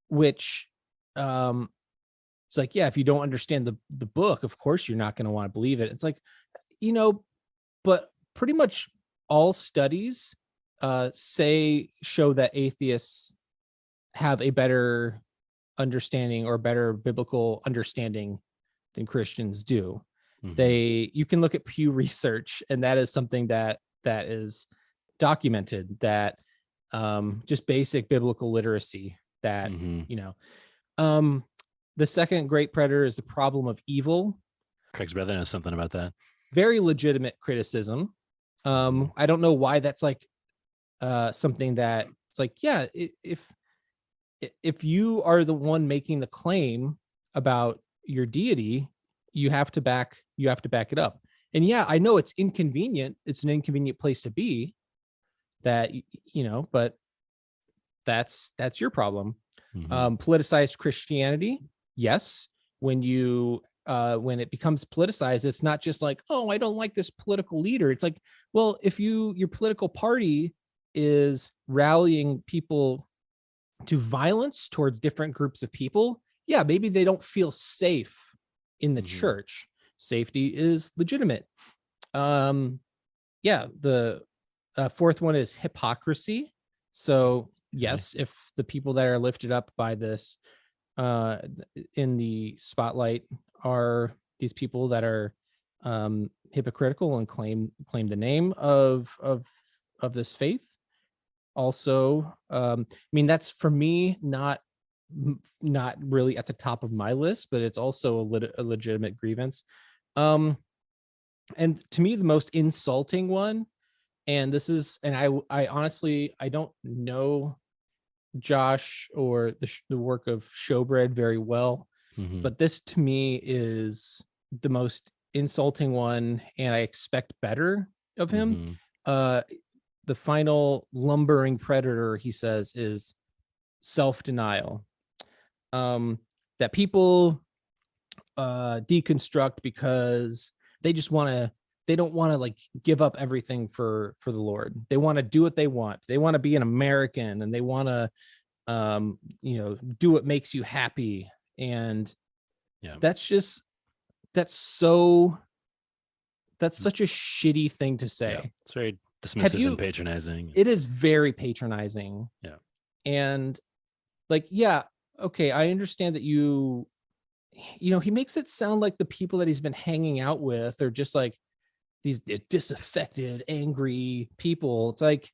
which it's like, yeah, if you don't understand the book, of course you're not going to want to believe it. It's like, but pretty much all studies show that atheists have a better understanding or better biblical understanding than Christians do. Mhm. You can look at Pew Research, and that is something that is documented, that just basic biblical literacy, that Mhm. the second great predator is the problem of evil. Craig's brother knows something about that. Very legitimate criticism. I don't know why that's like something that it's like, yeah, if you are the one making the claim about your deity, you have to back it up. And yeah, I know it's inconvenient. It's an inconvenient place to be, that, but that's your problem. Politicized Christianity. Yes. When it becomes politicized, it's not just like, oh, I don't like this political leader. It's like, well, if your political party is rallying people to violence towards different groups of people, yeah, maybe they don't feel safe in the church. Safety is legitimate. Yeah, the fourth one is hypocrisy. So yes, if the people that are lifted up by this in the spotlight are these people that are hypocritical and claim the name of this faith. Also, I mean, that's for me not really at the top of my list, but it's also a legitimate grievance. And to me, the most insulting one, and this is, and I honestly, I don't know Josh or the work of Showbread very well, but this to me is the most insulting one, and I expect better of him. The final lumbering predator, he says, is self-denial. That people deconstruct because they don't want to like give up everything for the Lord. They want to do what they want. They want to be an American, and they want to do what makes you happy. And that's such a shitty thing to say. Yeah, it's very dismissive and patronizing. It is very patronizing. Yeah. And like, yeah, okay, I understand that he makes it sound like the people that he's been hanging out with are just like these disaffected, angry people. It's like,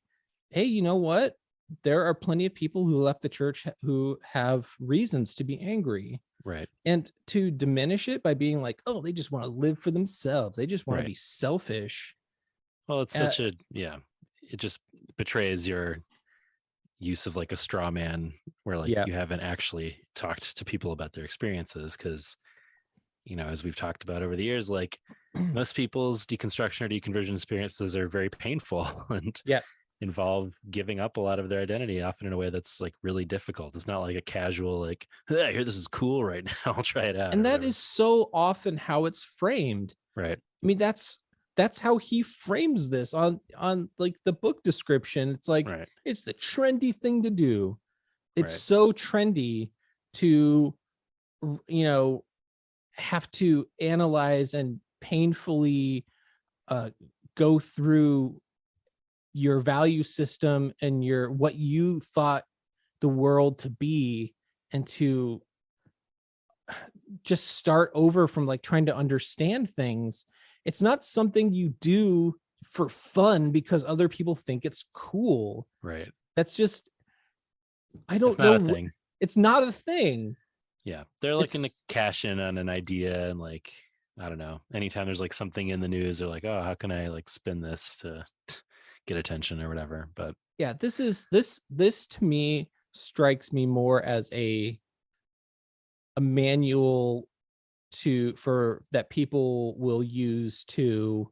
hey, you know what? There are plenty of people who left the church who have reasons to be angry. Right. And to diminish it by being like, oh, they just want to live for themselves. They just want to be selfish. Well, it's it just betrays your use of like a straw man, where like you haven't actually talked to people about their experiences. Because, as we've talked about over the years, like most people's deconstruction or deconversion experiences are very painful and involve giving up a lot of their identity, often in a way that's like really difficult. It's not like a casual, like, hey, I hear this is cool right now, I'll try it out. And that is so often how it's framed. Right. I mean, that's how he frames this on like the book description. It's like, it's the trendy thing to do. It's so trendy to, have to analyze and painfully go through your value system and what you thought the world to be, and to just start over from like trying to understand things. It's not something you do for fun because other people think it's cool. Right. That's just, I don't know. It's not a thing. Yeah. They're looking to cash in on an idea, and like, I don't know, anytime there's like something in the news, they're like, oh, how can I like spin this to get attention or whatever. But yeah, this to me strikes me more as a manual for that people will use to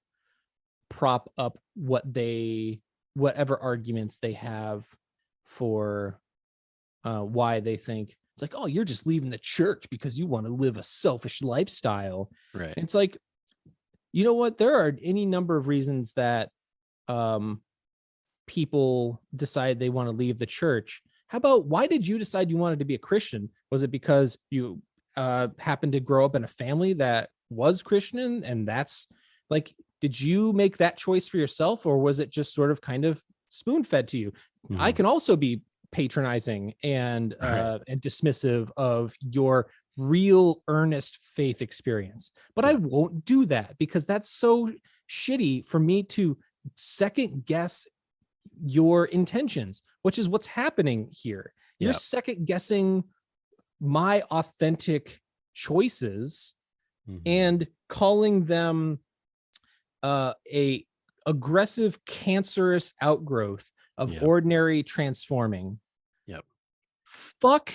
prop up whatever arguments they have for why they think it's like, oh, you're just leaving the church because you want to live a selfish lifestyle. Right. And it's like, you know what? There are any number of reasons that people decide they want to leave the church. how about, why did you decide you wanted to be a Christian? Was it because you happened to grow up in a family that was Christian, and that's like, did you make that choice for yourself, or was it just sort of kind of spoon fed to you? I can also be patronizing and dismissive of your real earnest faith experience, but I won't do that, because that's so shitty for me to second guess your intentions, which is what's happening here. You're second guessing my authentic choices and calling them a aggressive, cancerous outgrowth of ordinary transforming. Fuck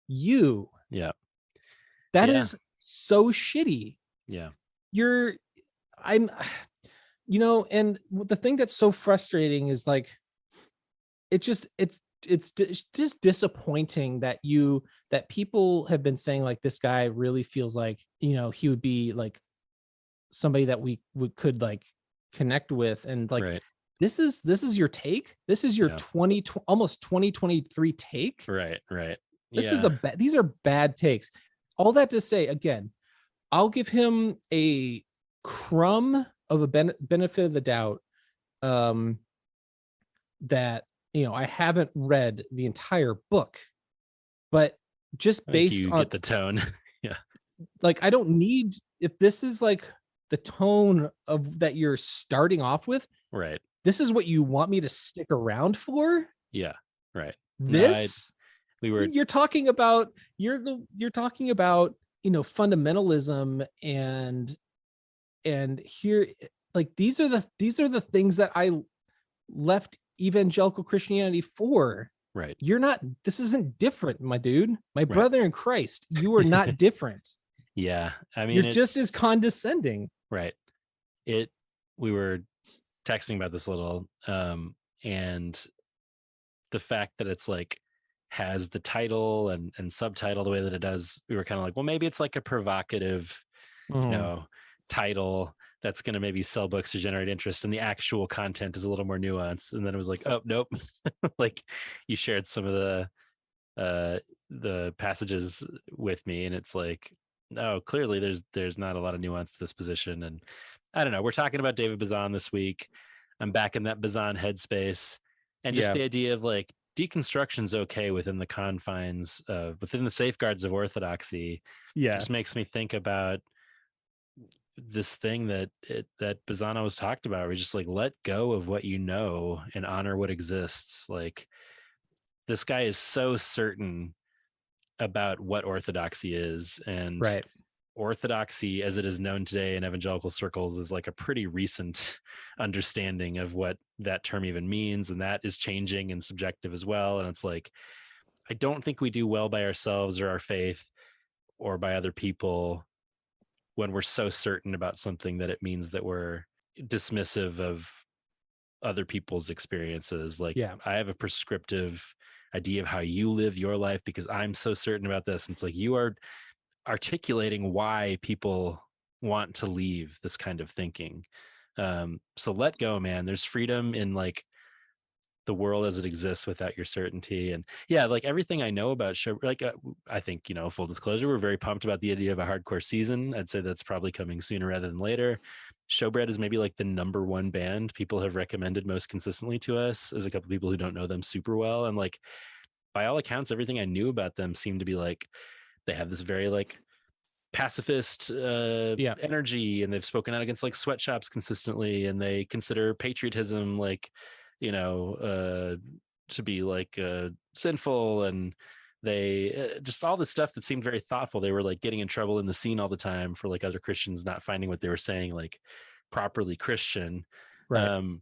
you. That is so shitty. I'm, and the thing that's so frustrating is like, it's just disappointing that people have been saying like, this guy really feels like, he would be like somebody that we could like connect with, and like, this is your take. This is your almost 2023 take. This is these are bad takes. All that to say, again, I'll give him a crumb of a benefit of the doubt, that I haven't read the entire book, but just based on, get the tone. Like, I don't need, if this is like the tone of that you're starting off with, this is what you want me to stick around for. This, you're talking about fundamentalism, and here, like, these are the things that I left evangelical Christianity for. You're not, this isn't different, my dude, my brother in Christ. You are not different. I mean, you're just as condescending. We were texting about this a little, and the fact that it's like has the title and subtitle the way that it does, we were kind of like, well, maybe it's like a provocative title that's going to maybe sell books or generate interest, and the actual content is a little more nuanced. And then it was like, oh nope. Like, you shared some of the passages with me, and it's like, oh, clearly there's not a lot of nuance to this position. And I don't know, we're talking about David Bazan this week. I'm back in that Bazan headspace, and just the idea of like, deconstruction's okay within the confines of, within the safeguards of orthodoxy. Just makes me think about this thing that Bazan always talked about, where just like, let go of what you know and honor what exists. Like, this guy is so certain about what orthodoxy is, and orthodoxy as it is known today in evangelical circles is like a pretty recent understanding of what that term even means, and that is changing and subjective as well. And it's like, I don't think we do well by ourselves or our faith or by other people when we're so certain about something that it means that we're dismissive of other people's experiences. Like, I have a prescriptive idea of how you live your life because I'm so certain about this. And it's like, you are articulating why people want to leave this kind of thinking. So let go, man. There's freedom in like the world as it exists without your certainty. And like, everything I know about show, like, I think, full disclosure, we're very pumped about the idea of a hardcore season. I'd say that's probably coming sooner rather than later. Showbread is maybe like the number one band people have recommended most consistently to us, as a couple of people who don't know them super well. And like, by all accounts, everything I knew about them seemed to be like, they have this very like pacifist energy, and they've spoken out against like sweatshops consistently, and they consider patriotism like, to be like sinful, and they just all this stuff that seemed very thoughtful. They were like getting in trouble in the scene all the time for like other Christians not finding what they were saying like properly Christian. And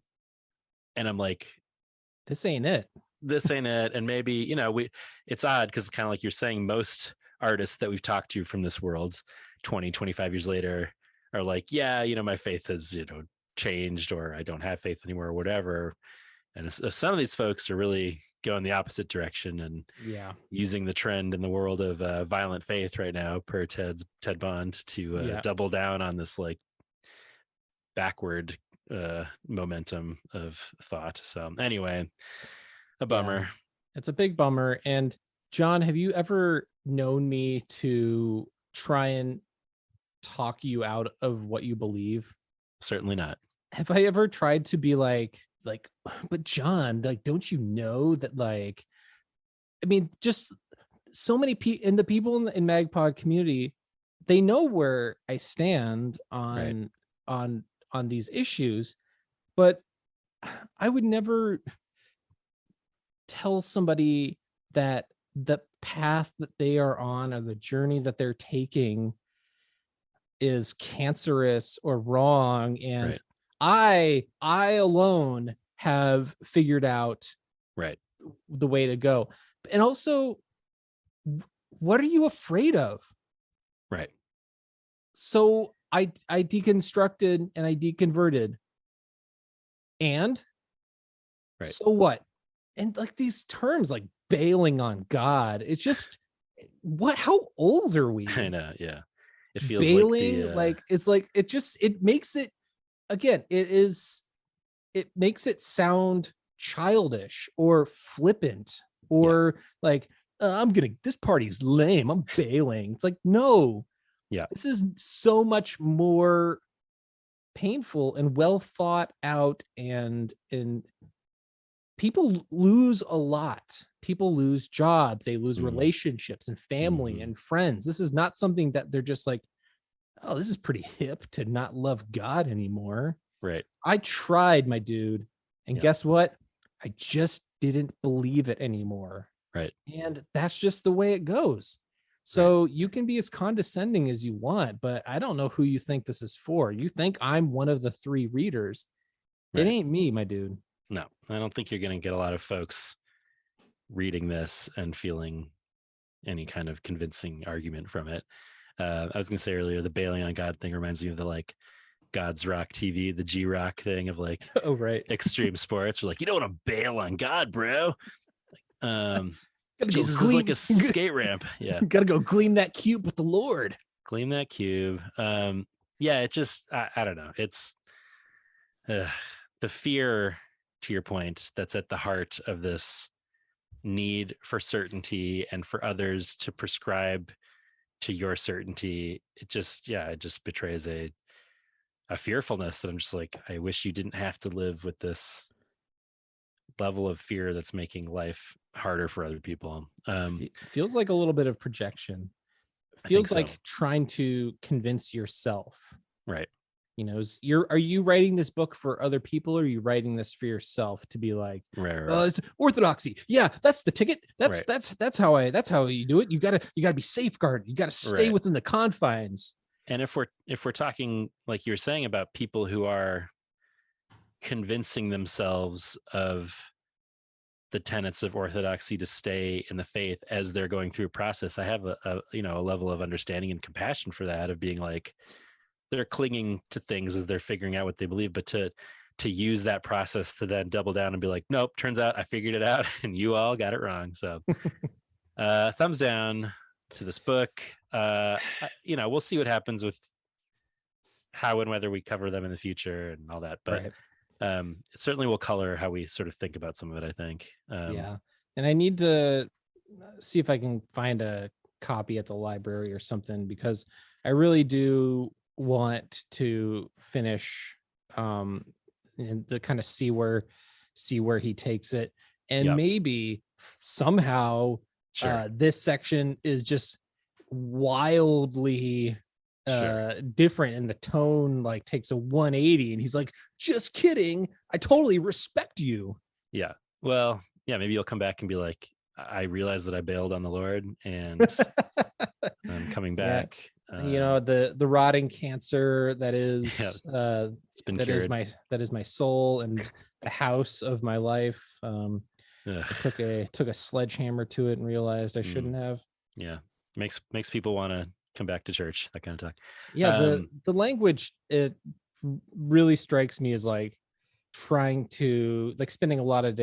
I'm like, this ain't it. And maybe, it's odd because kind of like you're saying, most artists that we've talked to from this world 20-25 years later are like, my faith has changed, or I don't have faith anymore, or whatever. And some of these folks are really going the opposite direction and using the trend in the world of violent faith right now, per Ted Bond, to double down on this like backward momentum of thought. So anyway, a bummer. It's a big bummer. And John, have you ever known me to try and talk you out of what you believe? Certainly not. Have I ever tried to be like, but John, like, don't you know that, like, I mean, just so many people, and the people in Magpod community, they know where I stand on these issues, but I would never tell somebody that the path that they are on or the journey that they're taking is cancerous or wrong. And I alone have figured out the way to go. And also, what are you afraid of? Right. So I deconstructed and I deconverted. And so what? And like these terms like bailing on God, it's just how old are we? I know, yeah. It feels bailing, like it's like it makes it, again, it makes it sound childish or flippant or like this party's lame, I'm bailing. It's like, no, this is so much more painful and well thought out, and people lose a lot. People lose jobs, they lose relationships and family and friends. This is not something that they're just like, oh, this is pretty hip to not love God anymore. Right. I tried, my dude, and guess what? I just didn't believe it anymore. Right. And that's just the way it goes. So you can be as condescending as you want, but I don't know who you think this is for. You think I'm one of the 3 readers. It ain't me, my dude. No, I don't think you're going to get a lot of folks reading this and feeling any kind of convincing argument from it. I was going to say earlier, the bailing on God thing reminds me of the like God's Rock TV, the G-Rock thing of like, oh, right, extreme sports. We're like, you don't want to bail on God, bro. Jesus is like a skate ramp. Yeah, gotta go gleam that cube with the Lord. Gleam that cube. Yeah, it just I don't know. It's the fear, to your point, that's at the heart of this need for certainty and for others to prescribe to your certainty. It just betrays a fearfulness that I'm just like, I wish you didn't have to live with this level of fear that's making life harder for other people. Feels like a little bit of projection. Feels like so. Trying to convince yourself. Right. You know, are you writing this book for other people, or are you writing this for yourself to be like, it's orthodoxy? Yeah, that's the ticket. That's how you do it. You gotta be safeguarded. You gotta stay within the confines. And if we're talking, like you were saying, about people who are convincing themselves of the tenets of orthodoxy to stay in the faith as they're going through a process, I have a level of understanding and compassion for that, of being like, they're clinging to things as they're figuring out what they believe, but to use that process to then double down and be like, nope, turns out I figured it out and you all got it wrong. So thumbs down to this book. We'll see what happens with how and whether we cover them in the future and all that, but it certainly will color how we sort of think about some of it, I think. And I need to see if I can find a copy at the library or something, because I really do want to finish and to kind of see where he takes it, and maybe somehow this section is just wildly different, and the tone like takes a 180, and he's like, just kidding, I totally respect you. Maybe you'll come back and be like, I realized that I bailed on the Lord and I'm coming back. The rotting cancer that is it's been cured. That is my soul and the house of my life. I took a sledgehammer to it and realized I shouldn't have. Makes people want to come back to church, that kind of talk. The language, it really strikes me as like trying to, like, spending a lot of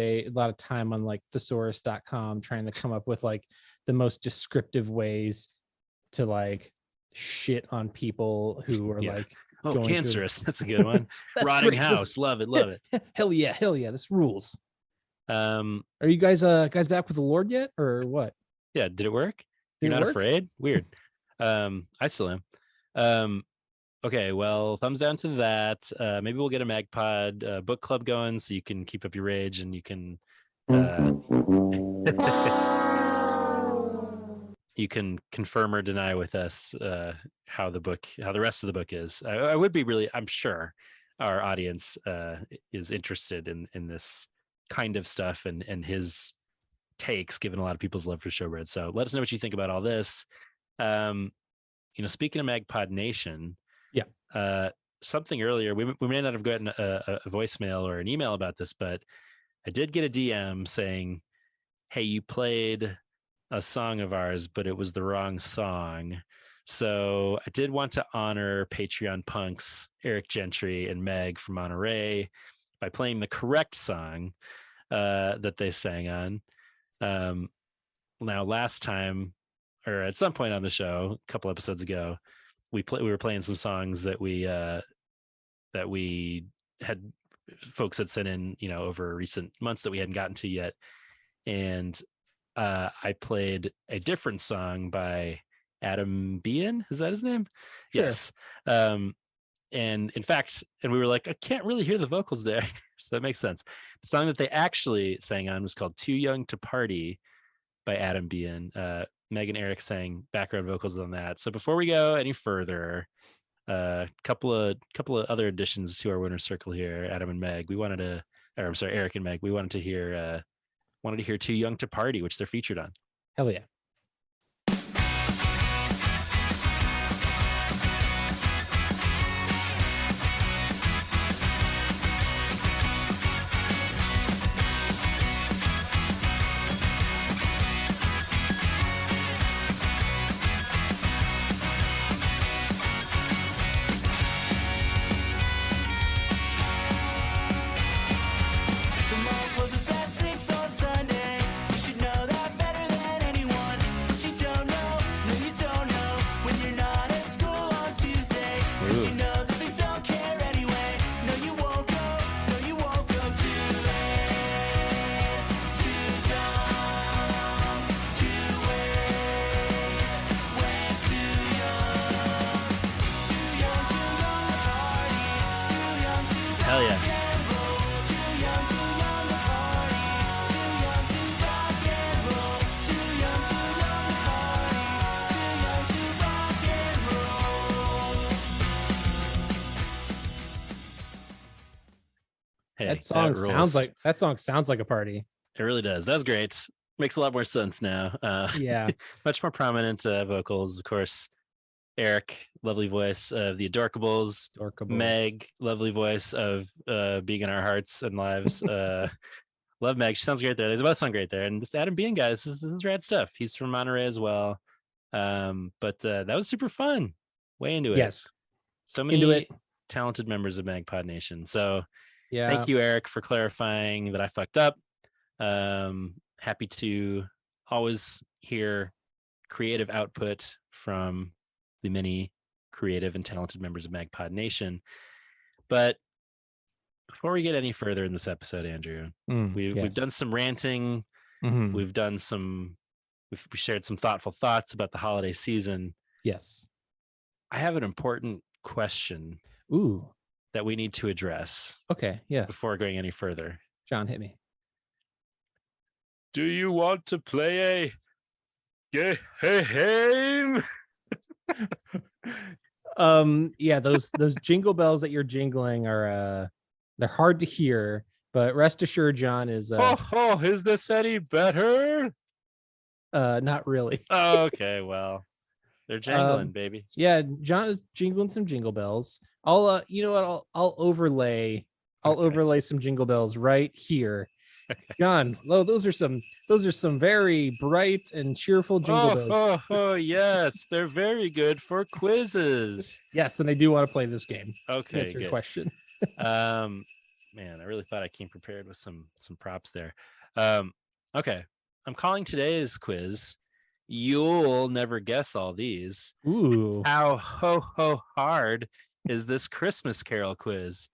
time on like thesaurus.com trying to come up with like the most descriptive ways to like shit on people who are like going cancerous. That's a good one. Rotting great. House. Love it. Hell yeah, this rules. Are you guys back with the Lord yet, or what? Yeah, did it work? Did You're it not work? afraid? Weird. I still am. Okay, well, thumbs down to that. Maybe we'll get a Magpod book club going so you can keep up your rage and you can you can confirm or deny with us how the rest of the book is. I would be really, I'm sure our audience is interested in this kind of stuff and his takes, given a lot of people's love for Showbread. So let us know what you think about all this. Speaking of Magpod Nation, something earlier, we may not have gotten a voicemail or an email about this, but I did get a DM saying, hey, you played a song of ours, but it was the wrong song. So I did want to honor Patreon punks Eric Gentry and Meg from Monterey by playing the correct song that they sang on. Now, last time, or at some point on the show, a couple episodes ago, we were playing some songs that we had folks had sent in, over recent months that we hadn't gotten to yet, and I played a different song by Adam Bean. Is that his name? Sure. Yes. And in fact, and we were like, I can't really hear the vocals there. So that makes sense. The song that they actually sang on was called Too Young to Party by Adam Bean. Meg and Eric sang background vocals on that. So before we go any further, a couple of other additions to our winner circle here, Adam and Meg. Eric and Meg. We wanted to hear Too Young to Party, which they're featured on. Hell yeah. Hell yeah. Hey, that song sounds like a party. It really does. That's great. Makes a lot more sense now. Yeah. Much more prominent vocals, of course. Eric, lovely voice of the Adorkables. Meg, lovely voice of Being in Our Hearts and Lives. Love Meg. She sounds great there. They both sound great there. And this Adam Bean guy, this is rad stuff. He's from Monterey as well. But that was super fun. Way into it. Yes. So many talented members of Magpod Nation. So thank you, Eric, for clarifying that I fucked up. Happy to always hear creative output from the many creative and talented members of Magpod Nation. But before we get any further in this episode, Andrew, we've done some ranting. Mm-hmm. We've shared some thoughtful thoughts about the holiday season. Yes. I have an important question that we need to address. Okay. Yeah. Before going any further. John, hit me. Do you want to play a game? Yeah, those jingle bells that you're jingling are they're hard to hear, but rest assured, John is is this any better? Not really. Oh, okay, well, they're jingling, baby. Yeah, John is jingling some jingle bells. I'll you know what, I'll overlay some jingle bells right here. John, those are some very bright and cheerful jingle bells. Oh, yes, they're very good for quizzes. Yes, and I do want to play this game. Okay, that's your question. Man, I really thought I came prepared with some props there. Okay, I'm calling today's quiz. You'll never guess all these. Ooh, how hard is this Christmas Carol quiz?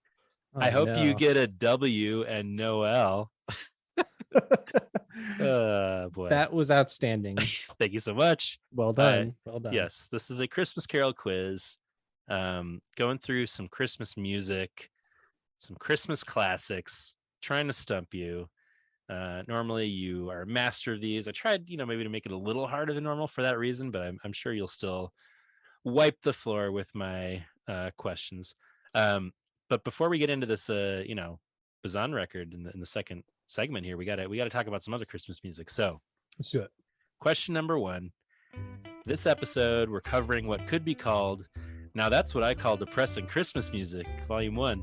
I hope you get a W and no L. Boy. That was outstanding. Thank you so much. Well done. Well done. Yes, this is a Christmas Carol quiz. Going through some Christmas music, some Christmas classics, trying to stump you. Normally you are a master of these. I tried, maybe to make it a little harder than normal for that reason, but I'm sure you'll still wipe the floor with my questions. But before we get into this, Bazan record in the second segment here, we gotta talk about some other Christmas music. So let's do it. Question number 1. This episode, we're covering what could be called, now that's what I call depressing Christmas music, Volume 1.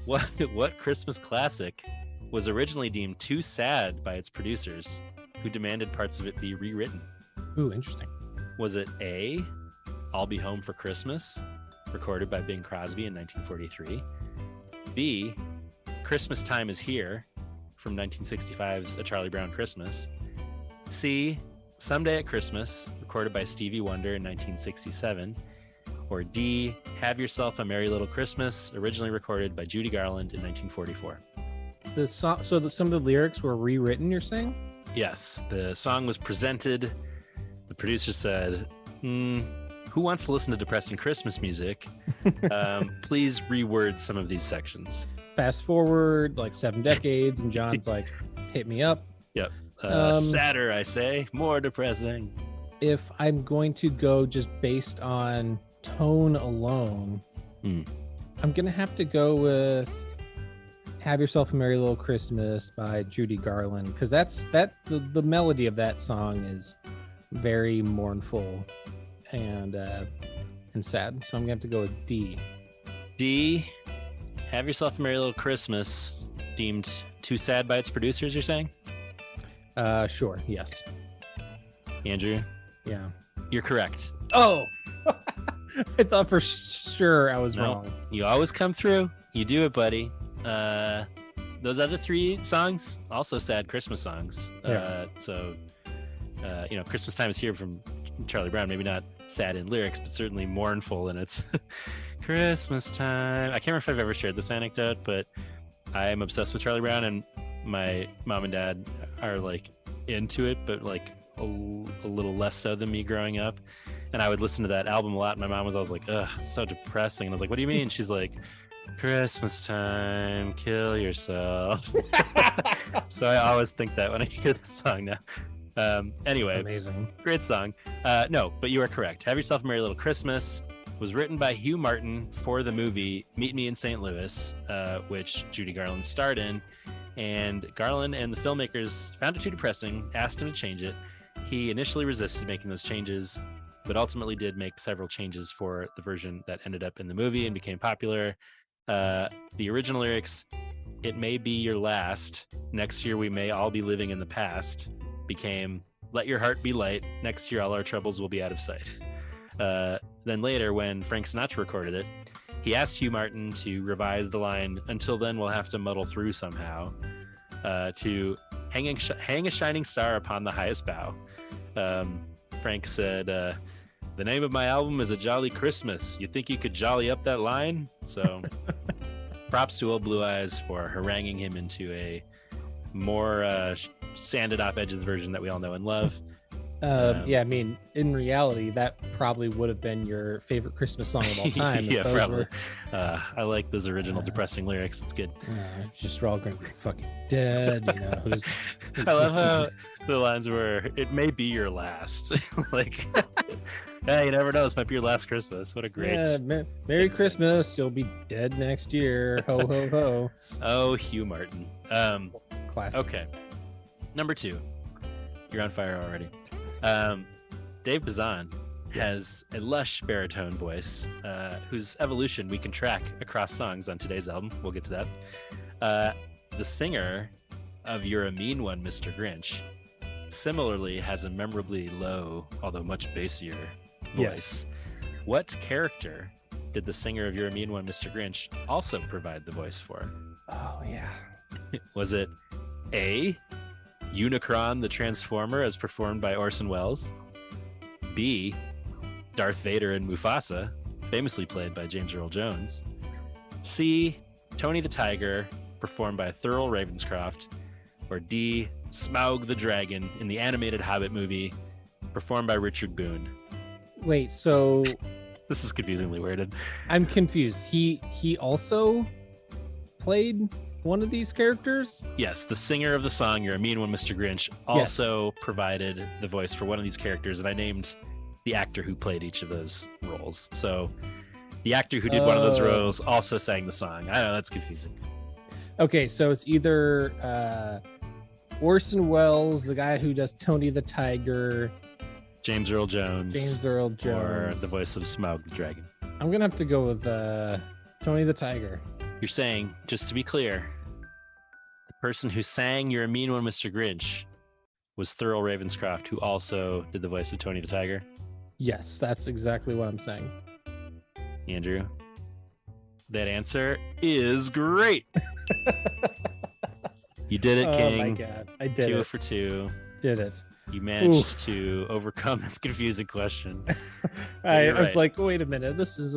What Christmas classic was originally deemed too sad by its producers, who demanded parts of it be rewritten? Ooh, interesting. Was it A, I'll Be Home for Christmas, recorded by Bing Crosby in 1943? B, Christmas Time Is Here, from 1965's A Charlie Brown Christmas? C, Someday at Christmas, recorded by Stevie Wonder in 1967? Or D, Have Yourself a Merry Little Christmas, originally recorded by Judy Garland in 1944? The song, some of the lyrics were rewritten, you're saying? Yes, the song was presented. The producer said, who wants to listen to depressing Christmas music? Please reword some of these sections. Fast forward like 7 decades, and John's like, hit me up. Yep. Sadder, I say, more depressing. If I'm going to go just based on tone alone, I'm going to have to go with Have Yourself a Merry Little Christmas by Judy Garland, because the melody of that song is very mournful and sad. So I'm going to have to go with D. D, Have Yourself a Merry Little Christmas, deemed too sad by its producers, you're saying? Sure, yes. Andrew? Yeah. You're correct. Oh! I thought for sure I was wrong. You always come through. You do it, buddy. Those other 3 songs, also sad Christmas songs. Yeah. Christmas Time Is Here from Charlie Brown, maybe not sad in lyrics, but certainly mournful in its Christmas time. I can't remember if I've ever shared this anecdote, but I am obsessed with Charlie Brown, and my mom and dad are like into it, but like a little less so than me growing up. And I would listen to that album a lot, and my mom was always like, ugh, it's so depressing. And I was like, what do you mean? She's like, Christmas time, kill yourself. So I always think that when I hear this song now. Anyway, amazing, great song. No, but you are correct. Have Yourself a Merry Little Christmas was written by Hugh Martin for the movie Meet Me in St. Louis, which Judy Garland starred in. And Garland and the filmmakers found it too depressing, asked him to change it. He initially resisted making those changes, but ultimately did make several changes for the version that ended up in the movie and became popular. The original lyrics, "It may be your last, next year we may all be living in the past," became "Let your heart be light, next year all our troubles will be out of sight." Then later, when Frank Sinatra recorded it, he asked Hugh Martin to revise the line, "Until then we'll have to muddle through somehow," to hang a shining star upon the highest bough. Frank said, "The name of my album is A Jolly Christmas. You think you could jolly up that line?" So props to Old Blue Eyes for haranguing him into a more sanded off edges version that we all know and love. Yeah, I mean, in reality, that probably would have been your favorite Christmas song of all time. Yeah, probably. I like those original depressing lyrics. It's good. Just we're all going to be fucking dead. I love how the lines were, "It may be your last." Like, hey, you never know. This might be your last Christmas. What a great. Merry Christmas. You'll be dead next year. Ho, ho, ho. Oh, Hugh Martin. Classic. Okay. Number 2. You're on fire already. Dave Bazan has a lush baritone voice, whose evolution we can track across songs on today's album. We'll get to that. The singer of You're a Mean One, Mr. Grinch, similarly has a memorably low, although much bassier voice. Yes. What character did the singer of You're a Mean One, Mr. Grinch also provide the voice for? Oh, yeah. Was it A, Unicron the Transformer as performed by Orson Welles? B, Darth Vader and Mufasa, famously played by James Earl Jones? C, Tony the Tiger, performed by Thurl Ravenscroft? or D, Smaug the Dragon in the animated Hobbit movie, performed by Richard Boone? Wait, so This is confusingly worded. I'm confused. He also played one of these characters? Yes, the singer of the song "You're a Mean One, Mr. Grinch" also provided the voice for one of these characters, and I named the actor who played each of those roles. So the actor who did one of those roles also sang the song. I know, that's confusing. Okay, so it's either Orson Welles, the guy who does Tony the Tiger, James Earl Jones, or the voice of Smaug the Dragon. I'm gonna have to go with Tony the Tiger. You're saying, just to be clear, the person who sang "You're a Mean One, Mr. Grinch" was Thurl Ravenscroft, who also did the voice of Tony the Tiger? Yes, that's exactly what I'm saying. Andrew, that answer is great. You did it, King. Oh my god, I did 2 it. for 2. Did it. You managed to overcome this confusing question. I was right. like, wait a minute, this is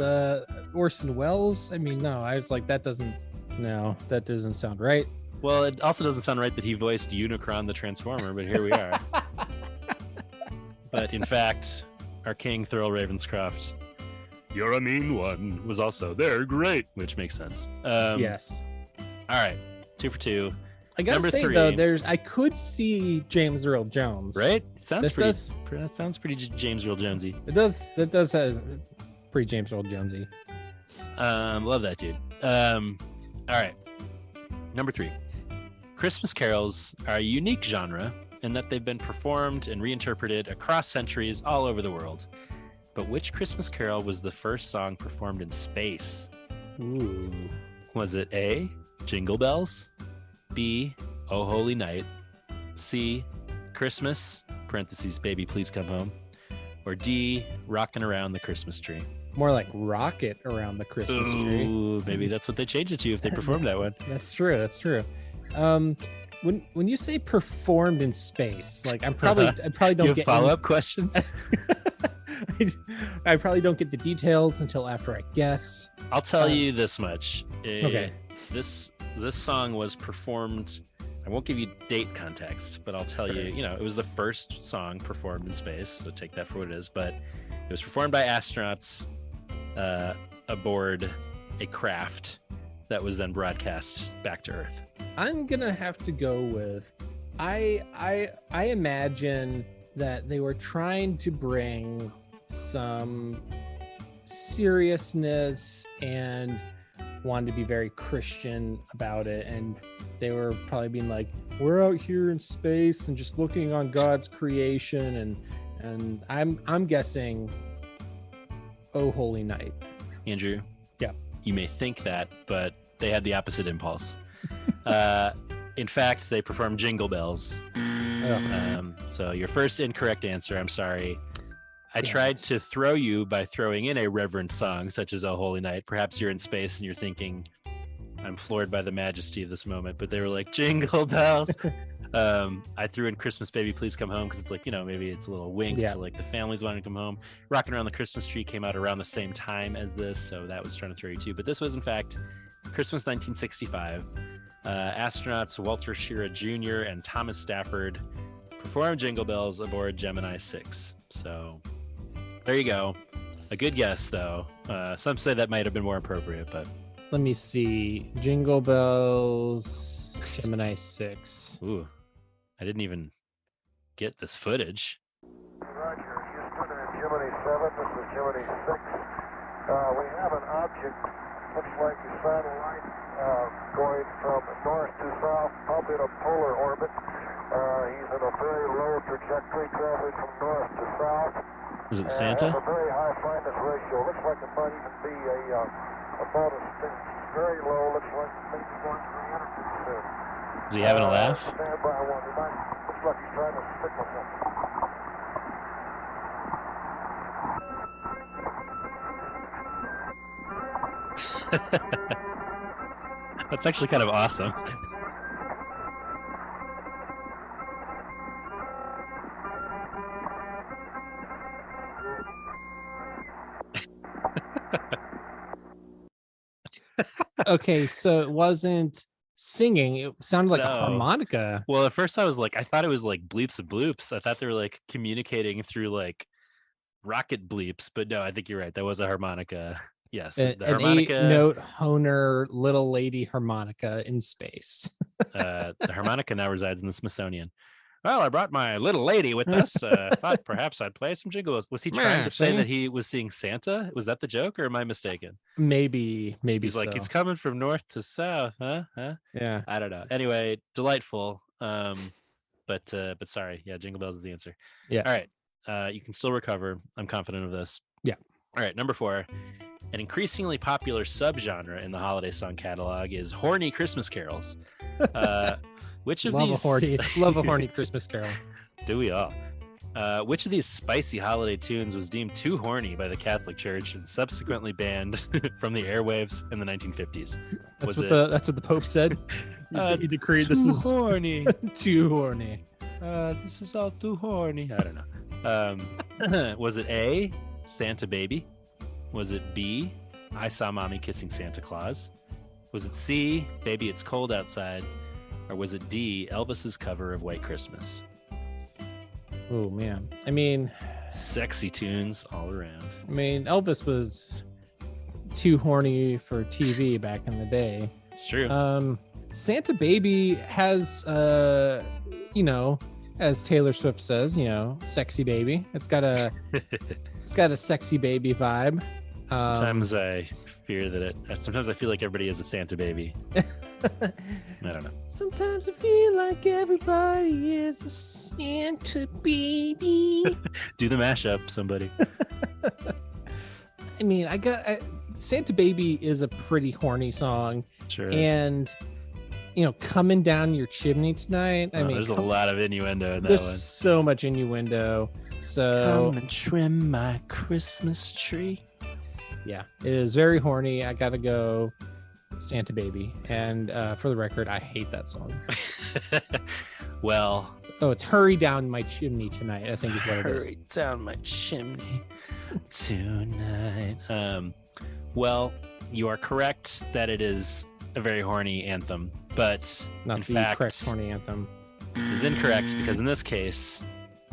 Orson Welles? I mean, no, I was like, that doesn't sound right. Well, it also doesn't sound right that he voiced Unicron the Transformer, but here we are. But in fact, our king, Thurl Ravenscroft, "You're a Mean One," was also "They're great," which makes sense. Yes. All right, 2 for 2. I gotta Number say 3. though, I could see James Earl Jones. Right? Sounds This pretty. That sounds pretty James Earl Jonesy. It does. That does has pretty James Earl Jonesy. Love that dude. All right, number 3. Christmas carols are a unique genre in that they've been performed and reinterpreted across centuries all over the world. But which Christmas carol was the first song performed in space? Ooh. Was it A, Jingle Bells, B, Oh Holy Night, C, Christmas, parentheses, Baby Please Come Home, or D, Rockin' Around the Christmas Tree? More like Rocket Around the Christmas Tree. Ooh, maybe that's what they changed it to if they performed that one. That's true. That's true. When you say performed in space, like I probably don't You have get follow-up questions? I probably don't get the details until after I guess. I'll tell you this much. Okay. This song was performed. I won't give you date context, but I'll tell you, it was the first song performed in space, so take that for what it is. But it was performed by astronauts aboard a craft that was then broadcast back to Earth. I'm gonna have to go with I imagine that they were trying to bring some seriousness and wanted to be very Christian about it, and they were probably being like, we're out here in space and just looking on God's creation, and I'm guessing Oh Holy Night. Andrew? Yeah. You may think that, but they had the opposite impulse. In fact, they performed Jingle Bells. So your first incorrect answer, I'm sorry. I tried to throw you by throwing in a reverent song such as Oh Holy Night. Perhaps you're in space and you're thinking, I'm floored by the majesty of this moment, but they were like, Jingle Bells. I threw in Christmas Baby Please Come Home because it's like, maybe it's a little wink to like the families wanting to come home. Rockin' Around the Christmas Tree came out around the same time as this, so that was trying to throw you too. But this was in fact Christmas 1965. Astronauts Walter Schirra Jr. and Thomas Stafford performed Jingle Bells aboard Gemini 6. So there you go. A good guess, though. Some say that might have been more appropriate, but Let me see. Jingle Bells, Gemini 6. ooh, I didn't even get this footage. Roger, Houston and Gemini 7. This is Gemini 6. We have an object, looks like a satellite, going from north to south, up in a polar orbit. He's in a very low trajectory, traveling from north to south. Is it Santa? Has a very high fineness ratio. Looks like it might even be about a very low. Looks like maybe going 300%. Is he having a laugh? Stand by one. Looks like he's trying to signal something. That's actually kind of awesome. Okay, so it wasn't singing. It sounded like a No. harmonica. Well, at first I thought it was like bleeps and bloops. I thought they were like communicating through like rocket bleeps, but no, I think you're right. That was a harmonica. Yes, An the harmonica. 8-note Hohner little lady harmonica in space. The harmonica now resides in the Smithsonian. Well, I brought my little lady with us. Thought perhaps I'd play some jingle bells. Was he trying to say that he was seeing Santa? Was that the joke, or am I mistaken? Maybe He's like, so. he's coming from north to south, huh? Yeah. I don't know. Anyway, delightful. But sorry. Yeah, jingle bells is the answer. Yeah. All right. You can still recover. I'm confident of this. Yeah. All right. Number 4. An increasingly popular subgenre in the holiday song catalog is horny Christmas carols. Which of love these love a horny Christmas carol? Do we all? Which of these spicy holiday tunes was deemed too horny by the Catholic Church and subsequently banned from the airwaves in the 1950s? That's what the Pope said. He decreed this is horny. too horny. This is all too horny. I don't know. Was it A, Santa Baby? Was it B, I Saw Mommy Kissing Santa Claus? Was it C, Baby It's Cold Outside? Or was it D, Elvis's cover of White Christmas? Oh man, I mean, sexy tunes all around. I mean, Elvis was too horny for TV back in the day. It's true. Santa Baby has, as Taylor Swift says, sexy baby. It's got a sexy baby vibe. Sometimes I fear that sometimes I feel like everybody is a Santa baby. I don't know. Sometimes I feel like everybody is a Santa baby. Do the mashup, somebody. I mean, Santa Baby is a pretty horny song. Sure. And coming down your chimney tonight. I mean, there's a lot of innuendo in that there's one. so much innuendo. So come and trim my Christmas tree. Yeah, it is very horny. I gotta go Santa Baby. And for the record, I hate that song. Well, it's Hurry Down My Chimney Tonight, I think is what it is. Hurry down my chimney tonight. Well, you are correct that it is a very horny anthem, but not in the fact, correct horny anthem. Is incorrect because in this case,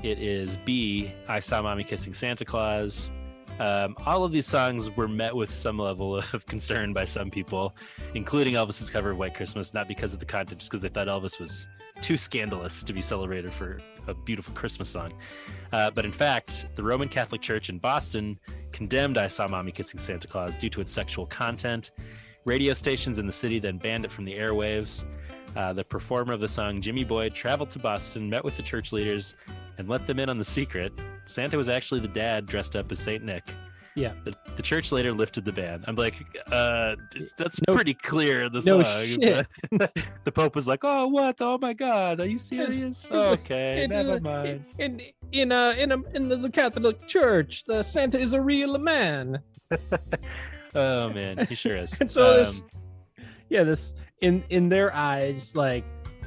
it is B, I Saw Mommy Kissing Santa Claus. All of these songs were met with some level of concern by some people, including Elvis's cover of White Christmas, not because of the content, just because they thought Elvis was too scandalous to be celebrated for a beautiful Christmas song. But in fact, the Roman Catholic Church in Boston condemned I Saw Mommy Kissing Santa Claus due to its sexual content. Radio stations in the city then banned it from the airwaves. The performer of the song, Jimmy Boyd, traveled to Boston, met with the church leaders, and let them in on the secret. Santa was actually the dad dressed up as Saint Nick. Yeah. The church later lifted the ban. I'm like, that's pretty clear in the no song. Shit. The Pope was like, oh, what? Oh my God. Are you serious? Okay, never mind. In the Catholic Church, the Santa is a real man. Oh man, he sure is. And so this in their eyes, like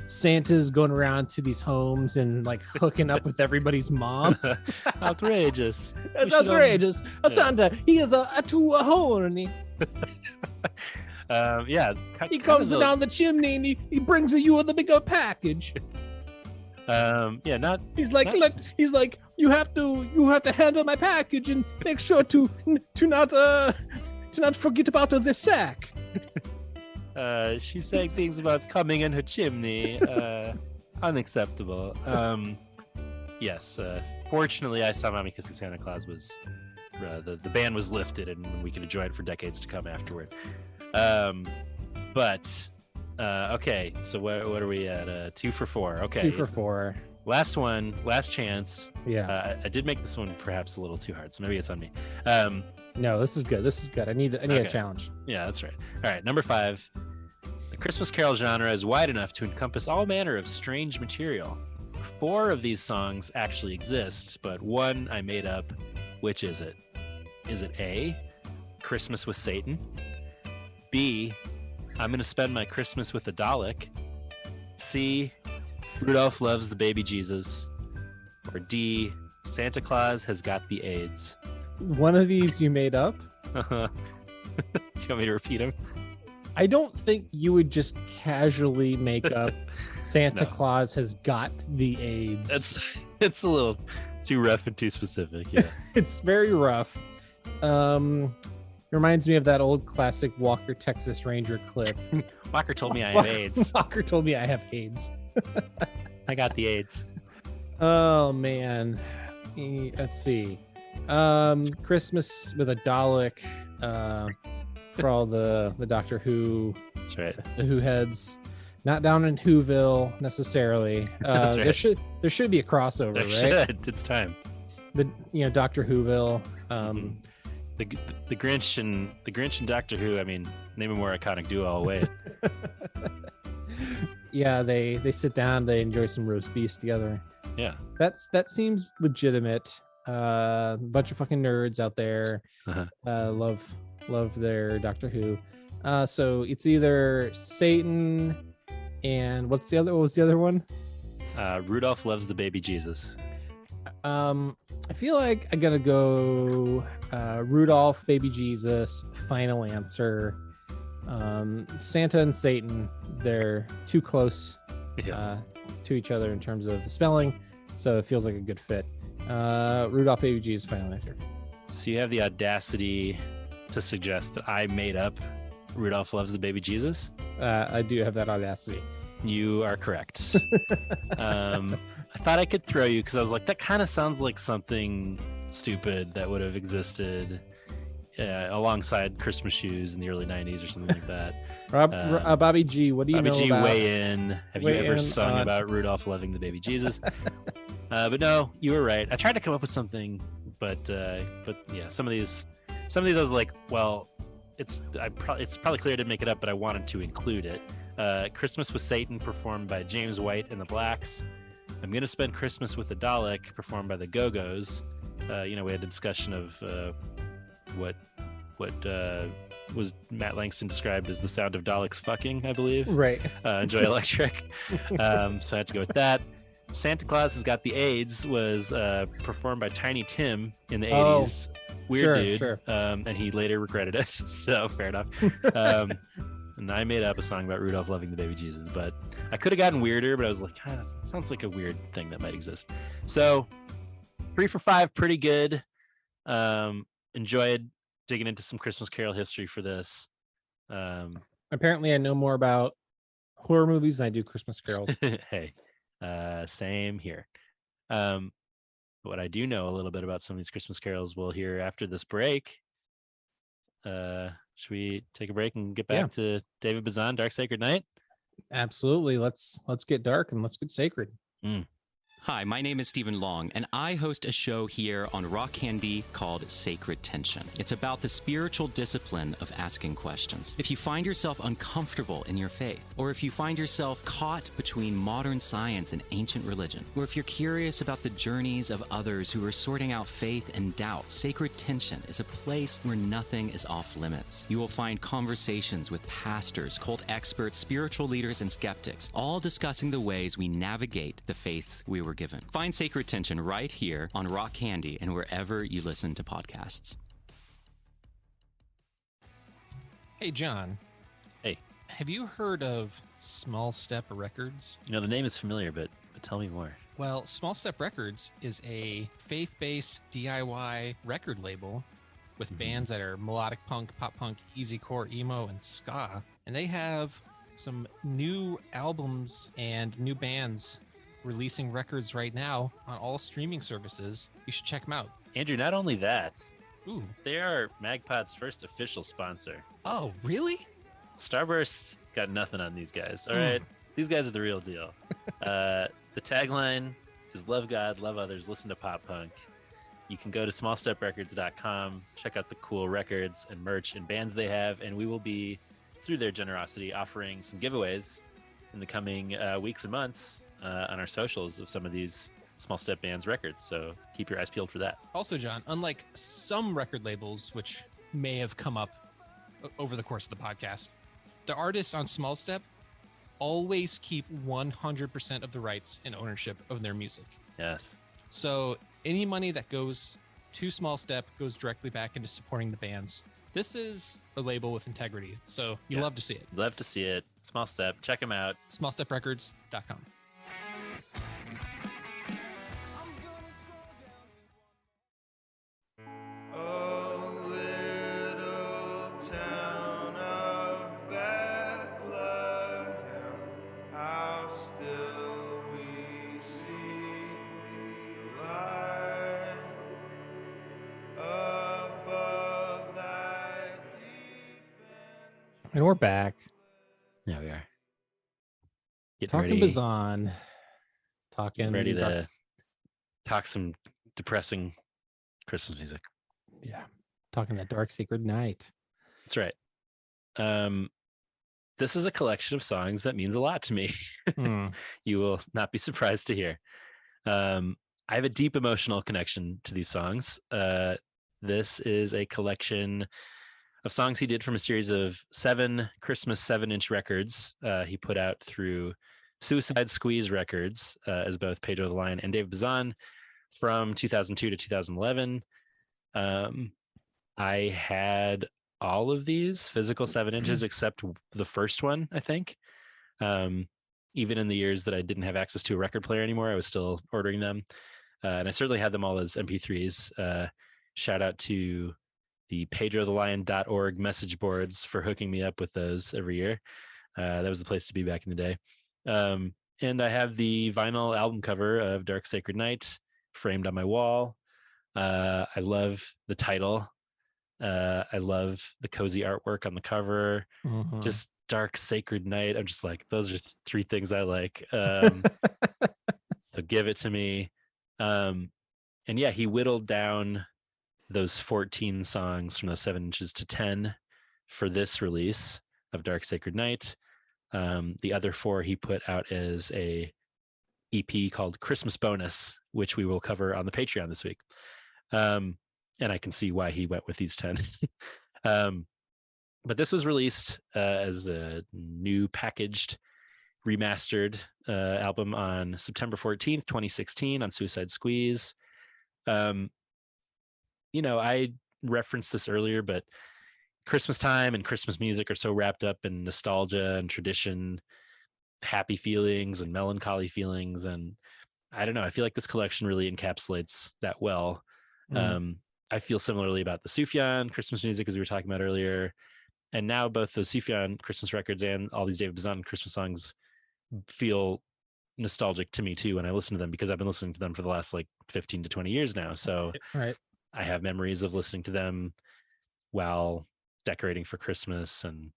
Santa's going around to these homes and like hooking up with everybody's mom. Outrageous. That's outrageous. Santa, he is a too horny. Yeah. He comes down the chimney and he brings you the bigger package. Yeah, not. He's like, he's like, you have to handle my package and make sure to not forget about the sack. She's saying things about coming in her chimney. Unacceptable. Yes. Fortunately, I Saw Mommy Kissing Santa Claus was the ban was lifted, and we could enjoy it for decades to come afterward. But okay. So what are we at? 2 for 4. Okay. 2 for 4. Last one. Last chance. Yeah. I did make this one perhaps a little too hard, so maybe it's on me. No, this is good. I need a challenge. Yeah, that's right. All right, number 5. The Christmas carol genre is wide enough to encompass all manner of strange material. 4 of these songs actually exist, but one I made up. Which is it? Is it A, Christmas with Satan? B, I'm gonna spend my Christmas with a Dalek? C, Rudolph loves the baby Jesus? Or D, Santa Claus has got the AIDS? One of these you made up? Do you want me to repeat them? I don't think you would just casually make up Santa No. Claus has got the AIDS. It's a little too rough and too specific. Yeah. It's very rough. Reminds me of that old classic Walker Texas Ranger clip. Walker told me I have AIDS. Walker told me I have AIDS. I got the AIDS. Oh man. Let's see. Christmas with a Dalek. For all the Doctor Who. That's right. The Who heads. Not down in Whoville necessarily. That's right. There should be a crossover, right? Should. It's time. Doctor Whoville. The Grinch and Doctor Who. I mean, name a more iconic duo. I'll wait. Yeah, they sit down. They enjoy some roast beef together. Yeah, that seems legitimate. Bunch of fucking nerds out there. Love their Doctor Who. So it's either Satan and what was the other one? Rudolph Loves the Baby Jesus. I feel like I gotta go Rudolph, Baby Jesus, final answer. Santa and Satan, they're too close to each other in terms of the spelling, so it feels like a good fit. Rudolph, Baby Jesus, final answer. So you have the audacity to suggest that I made up Rudolph Loves the Baby Jesus? I do have that audacity. You are correct. I thought I could throw you because I was like, that kind of sounds like something stupid that would have existed alongside Christmas shoes in the early 90s or something like that. Bobby G, what do you know Bobby G, about? weigh in. Have you ever sung on... about Rudolph loving the baby Jesus? But no, you were right. I tried to come up with something, but yeah, some of these I was like, well, it's probably clear to make it up, but I wanted to include it. Christmas with Satan, performed by James White and the Blacks. I'm Gonna Spend Christmas with the Dalek, performed by the Go-Go's. We had a discussion of what was Matt Langston described as the sound of Daleks fucking, I believe. Right. Enjoy Electric. So I had to go with that. Santa Claus Has Got the AIDS was performed by Tiny Tim in the 80s. Weird dude. Sure. And he later regretted it, so fair enough. And I made up a song about Rudolph loving the baby Jesus, but I could have gotten weirder, but I was like, it sounds like a weird thing that might exist. So 3 for 5, pretty good. Enjoyed digging into some Christmas Carol history for this. Apparently I know more about horror movies than I do Christmas carols. Hey, same here. What I do know a little bit about some of these Christmas carols we'll hear after this break. Should we take a break and get back to David Bazan, Dark Sacred Night? Absolutely. Let's get dark and let's get sacred. Hi, my name is Stephen Long, and I host a show here on Rock Candy called Sacred Tension. It's about the spiritual discipline of asking questions. If you find yourself uncomfortable in your faith, or if you find yourself caught between modern science and ancient religion, or if you're curious about the journeys of others who are sorting out faith and doubt, Sacred Tension is a place where nothing is off limits. You will find conversations with pastors, cult experts, spiritual leaders, and skeptics, all discussing the ways we navigate the faiths we were given. Find Sacred Tension right here on Rock Candy and wherever you listen to podcasts. Hey, John. Hey. Have you heard of Small Step Records? The name is familiar, but tell me more. Well, Small Step Records is a faith-based DIY record label with bands that are melodic punk, pop punk, easycore, emo, and ska. And they have some new albums and new bands releasing records right now on all streaming services. You should check them out. Andrew, not only that, Ooh. They are MagPod's first official sponsor. Oh, really? Starburst got nothing on these guys. All right. These guys are the real deal. The tagline is love God, love others, listen to pop punk. You can go to smallsteprecords.com, check out the cool records and merch and bands they have, and we will be, through their generosity, offering some giveaways in the coming weeks and months on our socials of some of these Small Step Bands records. So keep your eyes peeled for that. Also, John, unlike some record labels, which may have come up over the course of the podcast, the artists on Small Step always keep 100% of the rights and ownership of their music. Yes. So any money that goes to Small Step goes directly back into supporting the bands This is a label with integrity, so you Yeah. love to see it. Love to see it. Small Step. Check them out. Smallsteprecords.com. And we're back Yeah, we are. Getting talking ready, Bazan, talking getting ready dark- to talk some depressing Christmas music. yeah, talking that Dark Sacred Night. That's right. This is a collection of songs that means a lot to me. Hmm. You will not be surprised to hear. I have a deep emotional connection to these songs. This is a collection of songs he did from a series of 7 Christmas 7-inch records he put out through Suicide Squeeze Records as both Pedro the Lion and Dave Bazan from 2002 to 2011. I had all of these physical 7 inches except the first one, I think. Even in the years that I didn't have access to a record player anymore, I was still ordering them. And I certainly had them all as MP3s. Shout out to the pedrothelion.org message boards for hooking me up with those every year. That was the place to be back in the day. And I have the vinyl album cover of Dark Sacred Night framed on my wall. I love the title. I love the cozy artwork on the cover. Mhm. Just Dark Sacred Night. I'm just like, those are 3 things I like. So give it to me. And yeah, he whittled down those 14 songs from those 7 inches to 10 for this release of Dark Sacred Night. The other 4 he put out as a EP called Christmas Bonus, which we will cover on the Patreon this week. And I can see why he went with these 10. But this was released as a new packaged, remastered album on September 14th, 2016 on Suicide Squeeze. I referenced this earlier, but Christmas time and Christmas music are so wrapped up in nostalgia and tradition, happy feelings and melancholy feelings. And I don't know, I feel like this collection really encapsulates that well. I feel similarly about the Sufjan Christmas music, as we were talking about earlier. And now both the Sufjan Christmas records and all these David Bazan Christmas songs feel nostalgic to me too when I listen to them, because I've been listening to them for the last like 15 to 20 years now. So Right. I have memories of listening to them while decorating for Christmas and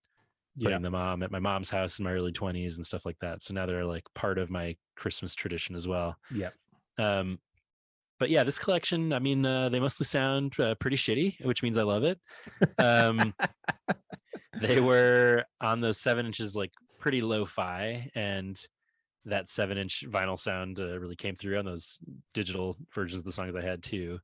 putting them on at my mom's house in my early 20s and stuff like that. So now they're like part of my Christmas tradition as well. Yep. But yeah, this collection, I mean, they mostly sound pretty shitty, which means I love it. They were on those 7 inches, like pretty lo-fi, and that 7-inch vinyl sound really came through on those digital versions of the songs I had too.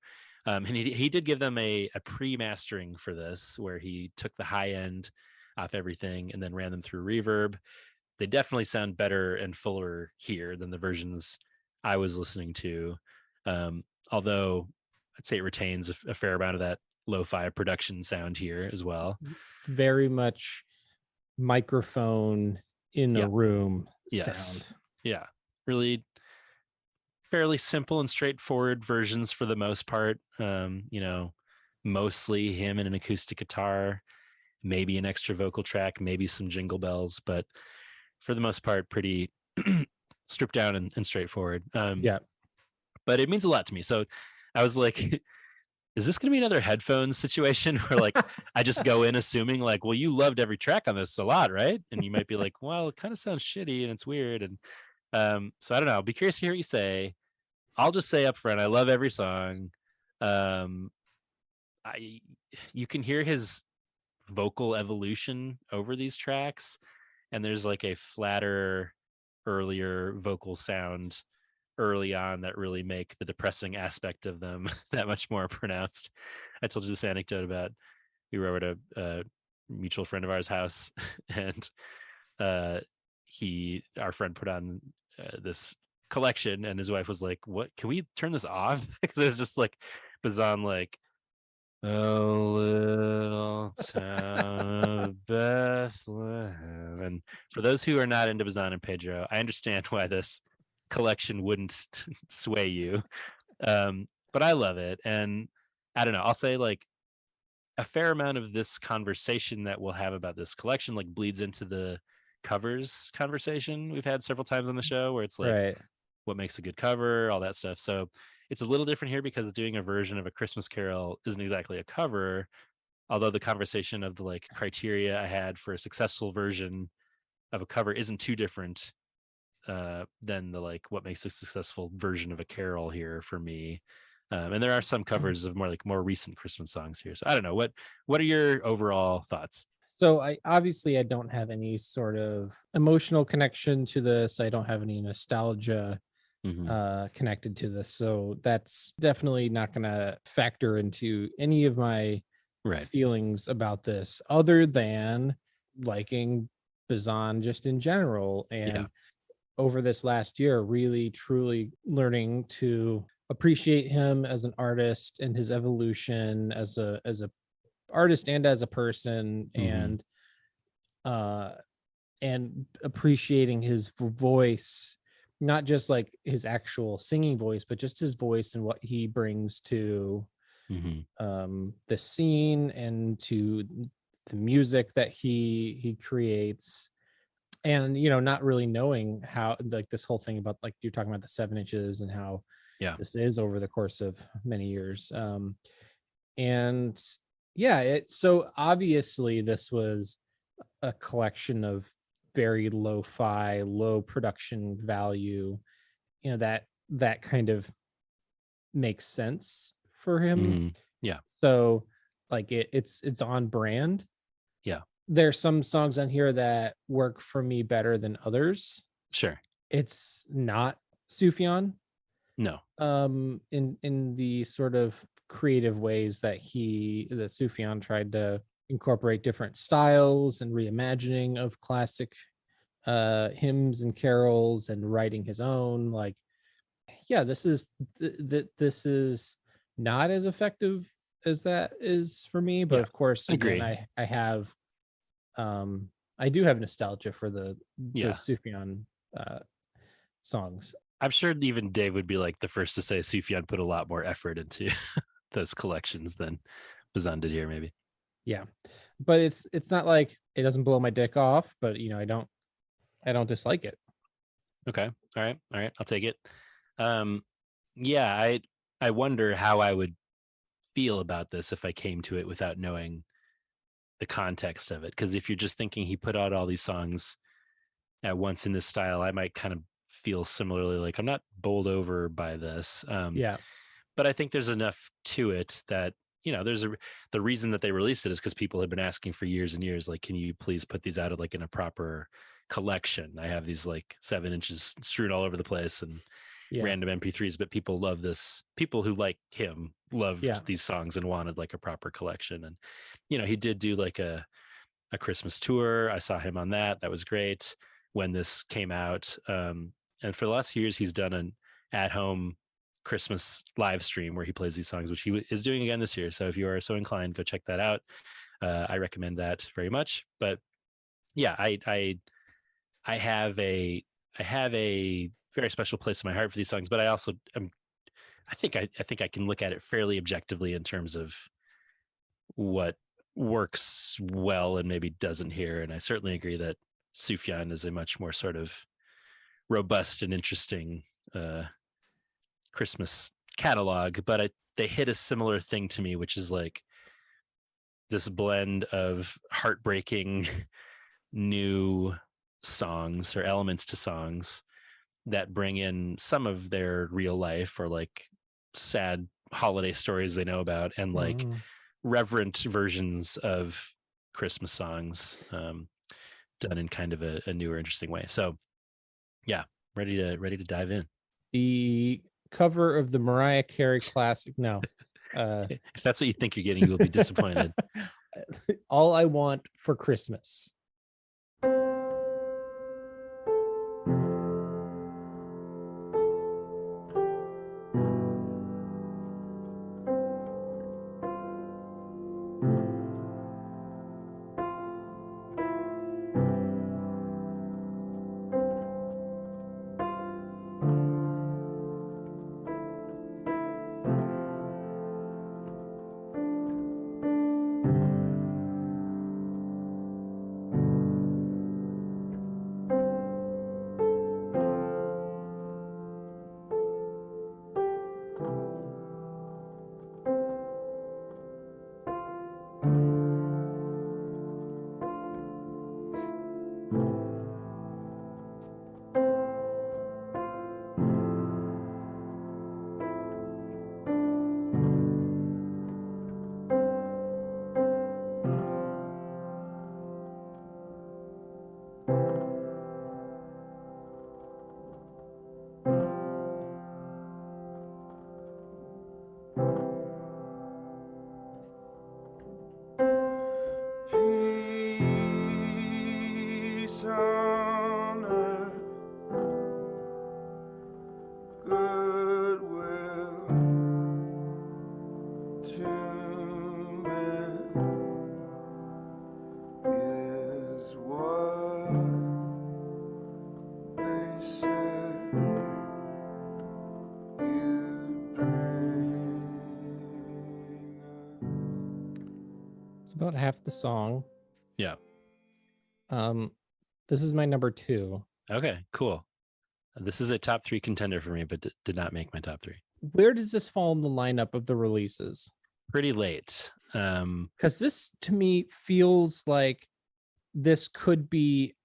And he did give them a pre-mastering for this, where he took the high end off everything and then ran them through reverb. They definitely sound better and fuller here than the versions I was listening to. Although I'd say it retains a fair amount of that lo-fi production sound here as well. Very much microphone in a room sound. Yeah. Really fairly simple and straightforward versions for the most part. Mostly him and an acoustic guitar, maybe an extra vocal track, maybe some jingle bells, but for the most part, pretty stripped down and straightforward. But it means a lot to me. So I was like, is this going to be another headphones situation where like I just go in assuming like, well, you loved every track on this a lot, right? And you might be like, well, it kind of sounds shitty and it's weird. And so I don't know. I'll be curious to hear what you say. I'll just say up front, I love every song. You can hear his vocal evolution over these tracks, and there's like a flatter, earlier vocal sound early on that really make the depressing aspect of them that much more pronounced. I told you this anecdote about we were at a mutual friend of ours house, and our friend put on this collection, and his wife was like, what, can we turn this off? Because it was just like Bazan, like Oh, little town of Bethlehem. And for those who are not into Bazan and Pedro, I understand why this collection wouldn't sway you. But I love it. And I don't know, I'll say like a fair amount of this conversation that we'll have about this collection like bleeds into the covers conversation we've had several times on the show, where it's like Right. what makes a good cover, all that stuff. So it's a little different here because doing a version of A Christmas Carol isn't exactly a cover, although the conversation of the like criteria I had for a successful version of a cover isn't too different than the like what makes a successful version of a carol here for me. And there are some covers of more recent Christmas songs here. So I don't know, what are your overall thoughts? So I don't have any sort of emotional connection to this. I don't have any nostalgia connected to this. So that's definitely not going to factor into any of my feelings about this, other than liking Bazan just in general. And over this last year, really truly learning to appreciate him as an artist and his evolution as a artist and as a person, and appreciating his voice, not just like his actual singing voice, but just his voice and what he brings to the scene and to the music that he creates. And not really knowing how, like, this whole thing about, like, you're talking about the 7 inches and how this is over the course of many years. And so obviously this was a collection of very lo-fi, low production value, that kind of makes sense for him. So like it's on brand. There's some songs on here that work for me better than others. Sure. It's not Sufjan. No. In the sort of creative ways that Sufjan tried to incorporate different styles and reimagining of classic hymns and carols and writing his own. Like, this is this is not as effective as that is for me. But of course, again, I have I do have nostalgia for the Sufjan songs. I'm sure even Dave would be like the first to say Sufjan put a lot more effort into those collections than Bazan did here, maybe. Yeah, but it's not like it doesn't blow my dick off, but I don't dislike it. Okay. All right. I'll take it. I wonder how I would feel about this if I came to it without knowing the context of it. Because if you're just thinking he put out all these songs at once in this style, I might kind of feel similarly, like I'm not bowled over by this. But I think there's enough to it that the reason that they released it is because people have been asking for years and years, like, can you please put these out like in a proper collection? I have these like 7 inches strewn all over the place and random MP3s, but people love this. People who like him loved these songs and wanted like a proper collection. And he did do like a Christmas tour. I saw him on that. That was great when this came out. And for the last few years, he's done an at-home Christmas live stream where he plays these songs, which he is doing again this year. So if you are so inclined, go check that out. I recommend that very much. But I have a very special place in my heart for these songs. But I also I think I can look at it fairly objectively in terms of what works well and maybe doesn't here. And I certainly agree that Sufjan is a much more sort of robust and interesting Christmas catalog, but they hit a similar thing to me, which is like this blend of heartbreaking new songs or elements to songs that bring in some of their real life or like sad holiday stories they know about, and like reverent versions of Christmas songs done in kind of a newer, interesting way. So ready to dive in. The cover of the Mariah Carey classic. No. If that's what you think you're getting, you will be disappointed. All I Want for Christmas. goodwill to men is what they said you'd bring us. It's about half the song. Yeah. This is my number 2. Okay, cool. This is a top 3 contender for me, but did not make my top 3. Where does this fall in the lineup of the releases? Pretty late. Because this to me feels like this could be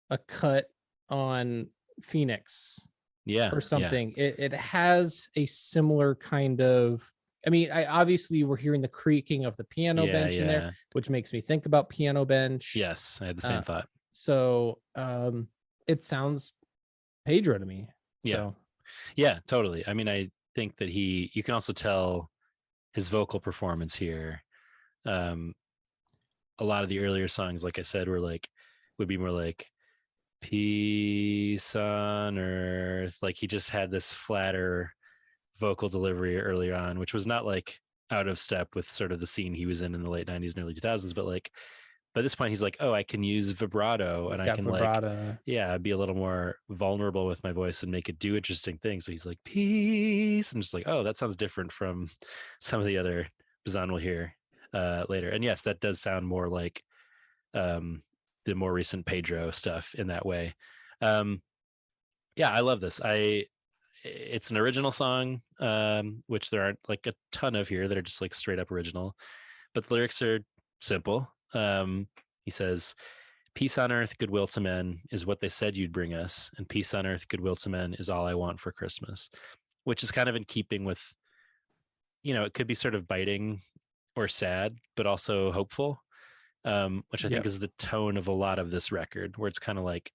a cut on Phoenix. Yeah. Or something. Yeah. It has a similar kind of, I mean, obviously we're hearing the creaking of the piano bench in there, which makes me think about Piano Bench. Yes, I had the same thought. So it sounds Pedro to me. Yeah. So. Yeah, totally. I mean, I think that you can also tell his vocal performance here. A lot of the earlier songs, like I said, would be more like peace on earth. Like he just had this flatter vocal delivery earlier on, which was not like out of step with sort of the scene he was in the late 90s and early 2000s, but like by this point he's like, oh, I can use vibrato and I can vibrato. Like be a little more vulnerable with my voice and make it do interesting things. So he's like peace, and just like, oh, that sounds different from some of the other Bazan we'll hear later. And yes, that does sound more like the more recent Pedro stuff in that way. I love this. It's an original song, which there aren't like a ton of here that are just like straight up original, but the lyrics are simple. He says, peace on earth, goodwill to men is what they said you'd bring us, and peace on earth, goodwill to men is all I want for Christmas, which is kind of in keeping with, it could be sort of biting or sad, but also hopeful, which I think is the tone of a lot of this record, where it's kind of like,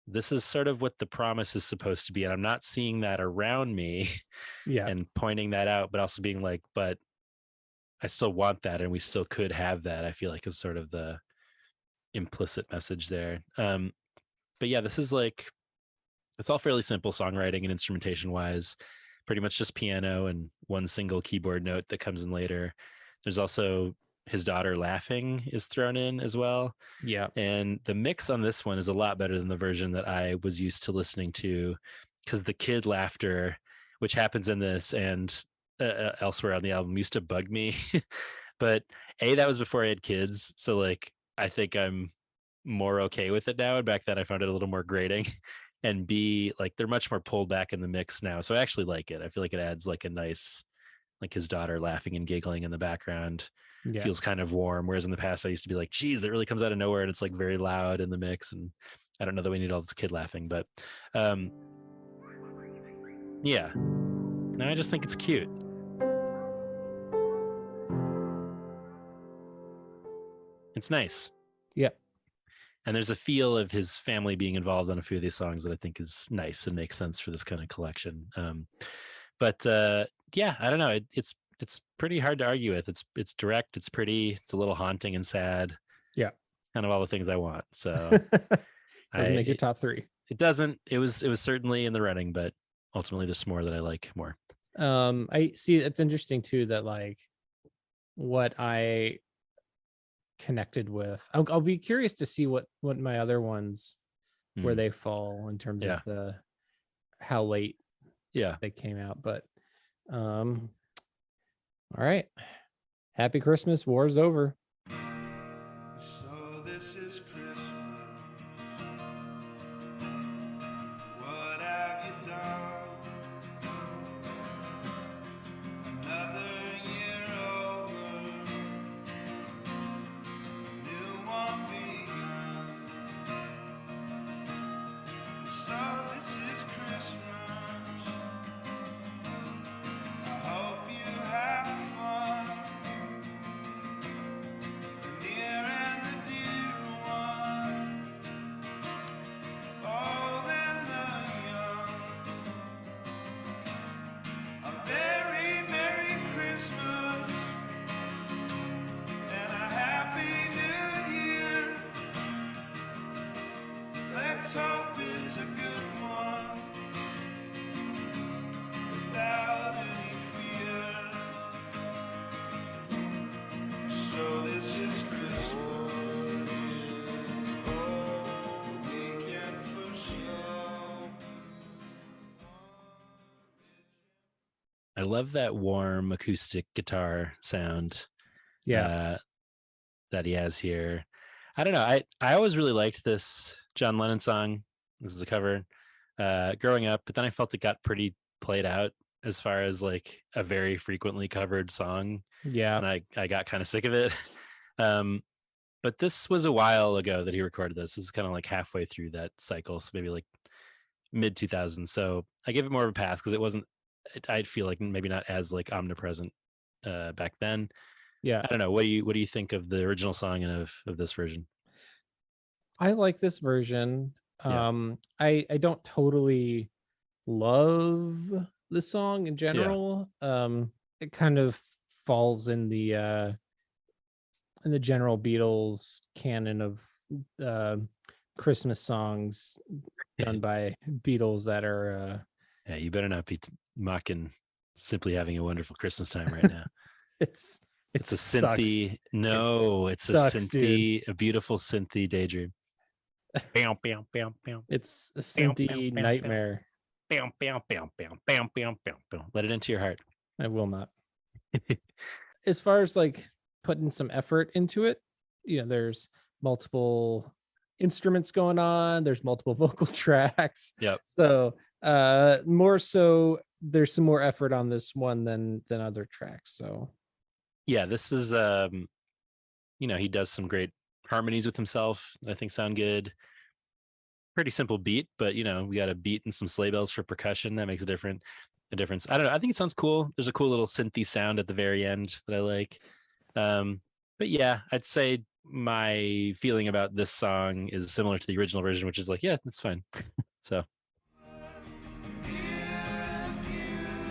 this is sort of what the promise is supposed to be. And I'm not seeing that around me and pointing that out, but also being like, but I still want that. And we still could have that, I feel like, is sort of the implicit message there. But yeah, this is like, it's all fairly simple songwriting and instrumentation wise, pretty much just piano and one single keyboard note that comes in later. There's also his daughter laughing is thrown in as well. Yeah. And the mix on this one is a lot better than the version that I was used to listening to, because the kid laughter, which happens in this and elsewhere on the album, used to bug me. But that was before I had kids. So like, I think I'm more okay with it now. And back then I found it a little more grating. And B, like they're much more pulled back in the mix now. So I actually like it. I feel like it adds like a nice, like his daughter laughing and giggling in the background. Feels kind of warm, whereas in the past I used to be like, geez, that really comes out of nowhere and it's like very loud in the mix, and I don't know that we need all this kid laughing, but no, I just think it's cute. It's nice. And there's a feel of his family being involved on a few of these songs that I think is nice and makes sense for this kind of collection. But I don't know, it's pretty hard to argue with. It's direct, it's pretty, it's a little haunting and sad. Yeah. It's kind of all the things I want. So doesn't make your top 3. It doesn't. It was certainly in the running, but ultimately there's more that I like more. I see. It's interesting too that like what I connected with. I'll be curious to see what my other ones where they fall in terms of the how late they came out. But all right. Happy Christmas. War's over. So this is Christmas. What have you done? Another year over. New one begun. So this is Christmas. I hope you have fun. I love that warm acoustic guitar sound. Yeah. That he has here. I don't know. I always really liked this John Lennon song. This is a cover growing up, but then I felt it got pretty played out as far as like a very frequently covered song, Yeah. and I got kind of sick of it. But this was a while ago that he recorded this. This is kind of like halfway through that cycle, so maybe like mid 2000s. So I gave it more of a pass because it wasn't. I'd feel like maybe not as like omnipresent back then. Yeah. I don't know. What do you think of the original song and of this version? I like this version. Yeah. I don't totally love the song in general. It kind of falls in the general Beatles canon of Christmas songs done by Beatles that are Yeah, you better not be mocking Simply Having a Wonderful Christmas Time right now. it's a synthy. No, it's sucks, a synthy, a beautiful synthy daydream. Bam, bam, bam, bam. It's a synthy nightmare. Bam, bam, bam, bam, bam, bam, bam, bam. Let it into your heart. I will not. As far as like putting some effort into it, there's multiple instruments going on, there's multiple vocal tracks. Yep. So more so there's some more effort on this one than other tracks. So yeah, this is he does some great harmonies with himself that I think sound good. Pretty simple beat, but we got a beat and some sleigh bells for percussion. That makes a difference. I don't know. I think it sounds cool. There's a cool little synthy sound at the very end that I like. But yeah, I'd say my feeling about this song is similar to the original version, which is like, yeah, that's fine. So,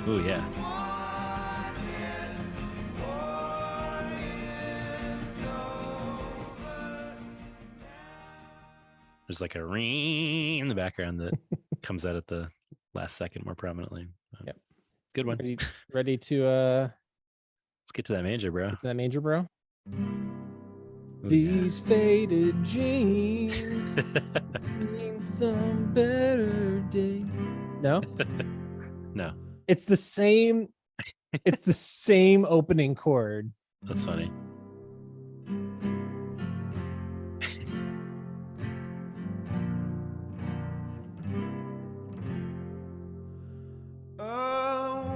oh yeah. There's like a ring in the background that comes out at the last second more prominently. Yep. Good one. Ready to let's get to that major, bro. Ooh, these faded jeans mean some better days. No? No. It's the same opening chord. That's funny.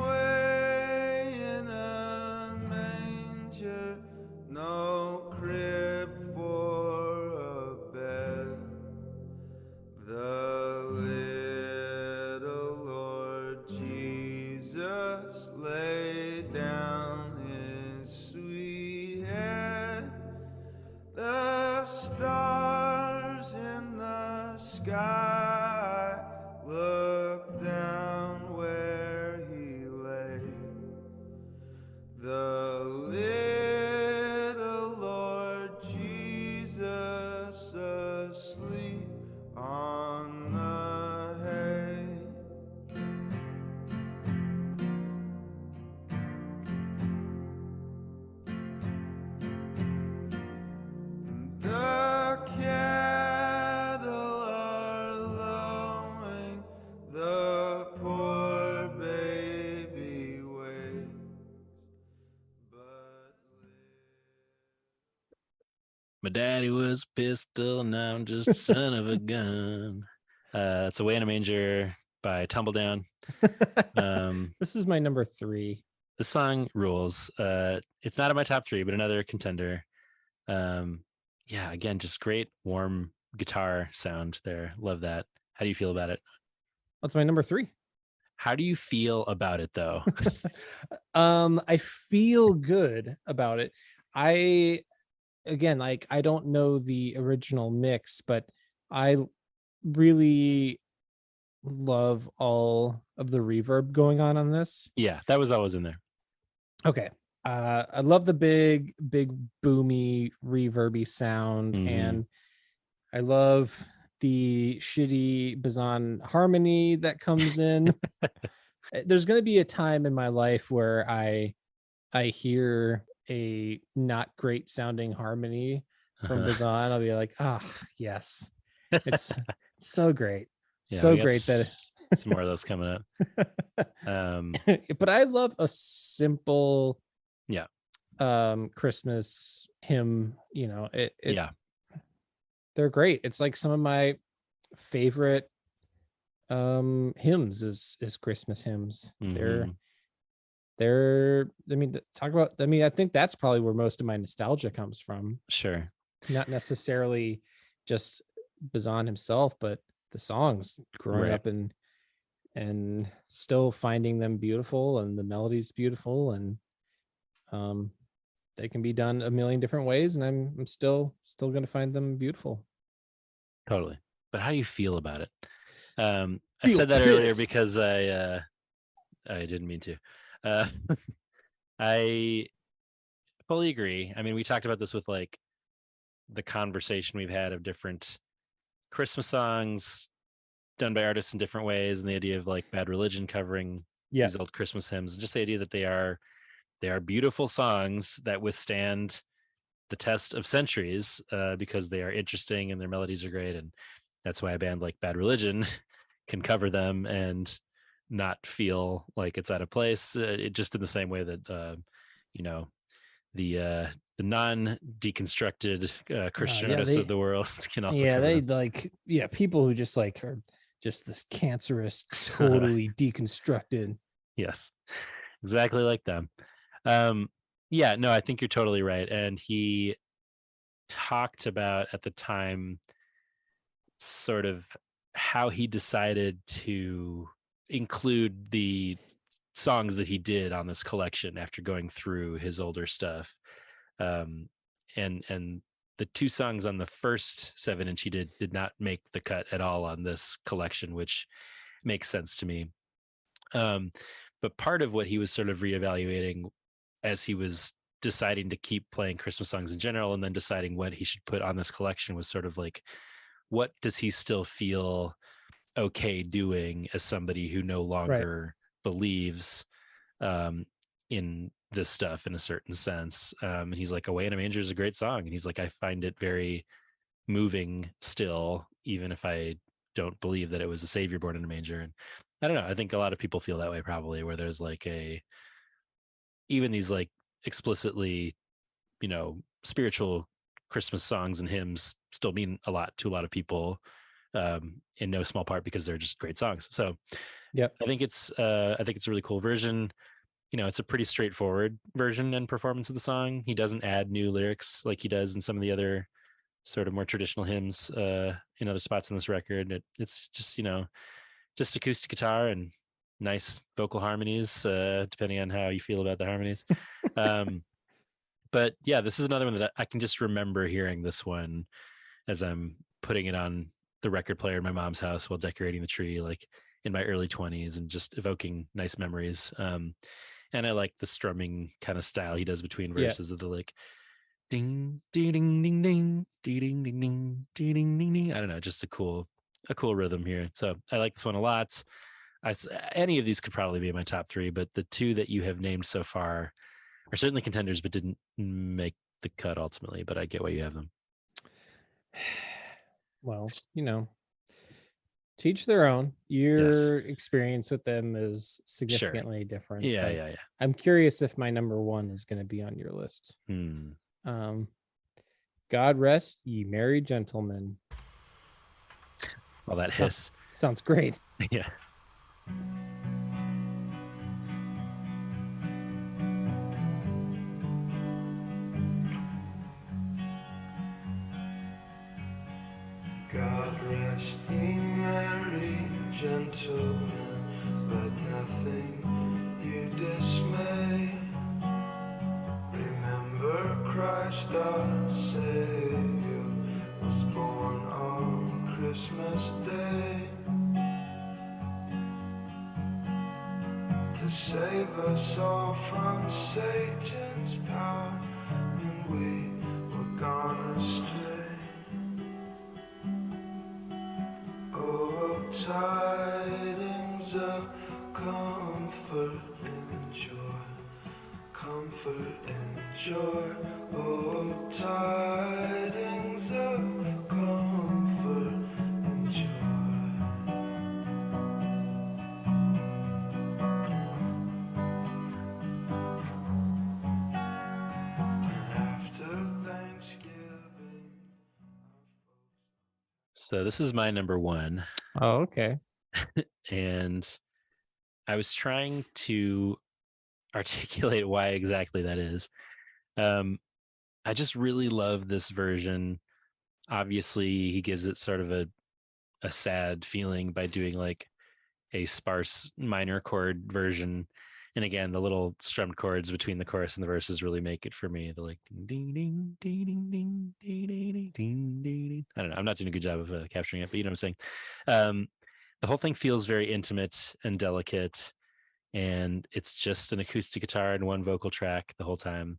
Away in a manger, no crib for a bed. The little Lord Jesus laid down his sweet head. The stars in the sky looked down where he lay. The little Lord Jesus asleep on the hay. The cattle are lowing, the poor baby waits, but My daddy was a pistol, and I'm just a son of a gun. It's Away in a Manger by Tumbledown. This is my number 3. The song rules. It's not in my top 3, but another contender. Yeah, again, just great warm guitar sound there. Love that. How do you feel about it? That's my number 3. How do you feel about it though? I feel good about it. I don't know the original mix, but I really love all of the reverb going on this. Yeah, that was always in there. Okay. I love the big boomy reverby sound, and I love the shitty Bazan harmony that comes in. There's going to be a time in my life where I hear a not great sounding harmony from Bazan. I'll be like, yes, it's so great. Yeah, So great that some more of those coming up. But I love a simple, Christmas hymn. You know, they're great. It's like some of my favorite hymns is Christmas hymns. Mm-hmm. They're I mean, I think that's probably where most of my nostalgia comes from. Sure. Not necessarily just Bazan himself, but the songs growing up and still finding them beautiful, and the melody's beautiful, and they can be done a million different ways, and I'm still going to find them beautiful. Totally. But how do you feel about it? I said that earlier because I didn't mean to. I fully agree. I mean, we talked about this with like the conversation we've had of different Christmas songs done by artists in different ways, and the idea of like Bad Religion covering these old Christmas hymns, and just the idea that they are beautiful songs that withstand the test of centuries because they are interesting and their melodies are great, and that's why a band like Bad Religion can cover them and not feel like it's out of place. It just in the same way that the non-deconstructed Christian artists of the world can also cover them. People who just like are just this cancerous, totally deconstructed. Yes, exactly like them. I think you're totally right. And he talked about at the time sort of how he decided to include the songs that he did on this collection after going through his older stuff. And the two songs on the first 7-inch he did not make the cut at all on this collection, which makes sense to me. But part of what he was sort of reevaluating as he was deciding to keep playing Christmas songs in general, and then deciding what he should put on this collection, was sort of like, what does he still feel okay doing as somebody who no longer believes in this stuff in a certain sense. And he's like, Away in a Manger is a great song. And he's like, I find it very moving still, even if I don't believe that it was a savior born in a manger. And I don't know, I think a lot of people feel that way probably, where there's like even these like explicitly, spiritual Christmas songs and hymns still mean a lot to a lot of people, in no small part because they're just great songs. So I think it's a really cool version. It's a pretty straightforward version and performance of the song. He doesn't add new lyrics like he does in some of the other sort of more traditional hymns in other spots in this record. It's just, just acoustic guitar and nice vocal harmonies, depending on how you feel about the harmonies. But yeah, this is another one that I can just remember hearing this one as I'm putting it on the record player in my mom's house while decorating the tree, like in my early 20s, and just evoking nice memories. And I like the strumming kind of style he does between verses of the like ding ding ding ding ding ding ding ding ding ding ding ding. I don't know, just a cool rhythm here. So I like this one a lot. Any of these could probably be in my top 3, but the two that you have named so far are certainly contenders, but didn't make the cut ultimately. But I get why you have them. Well, to each their own. Your experience with them is significantly different. Yeah. I'm curious if my number 1 is going to be on your list. God Rest Ye Merry Gentlemen. Well, that hiss sounds great. Yeah. God rest ye merry gentlemen, let nothing you dismay. Remember Christ our Savior was born on Christmas Day to save us all from Satan's power when we were gone astray. Oh, tidings of comfort and joy, comfort and joy. Oh, tidings of comfort and joy. So this is my number one. Oh, okay. And I was trying to articulate why exactly that is. I just really love this version. Obviously, he gives it sort of a sad feeling by doing like a sparse minor chord version. And again, the little strummed chords between the chorus and the verses really make it for me. The like ding ding ding ding ding ding ding ding ding. I don't know. I'm not doing a good job of capturing it, but you know what I'm saying. The whole thing feels very intimate and delicate, and it's just an acoustic guitar and one vocal track the whole time.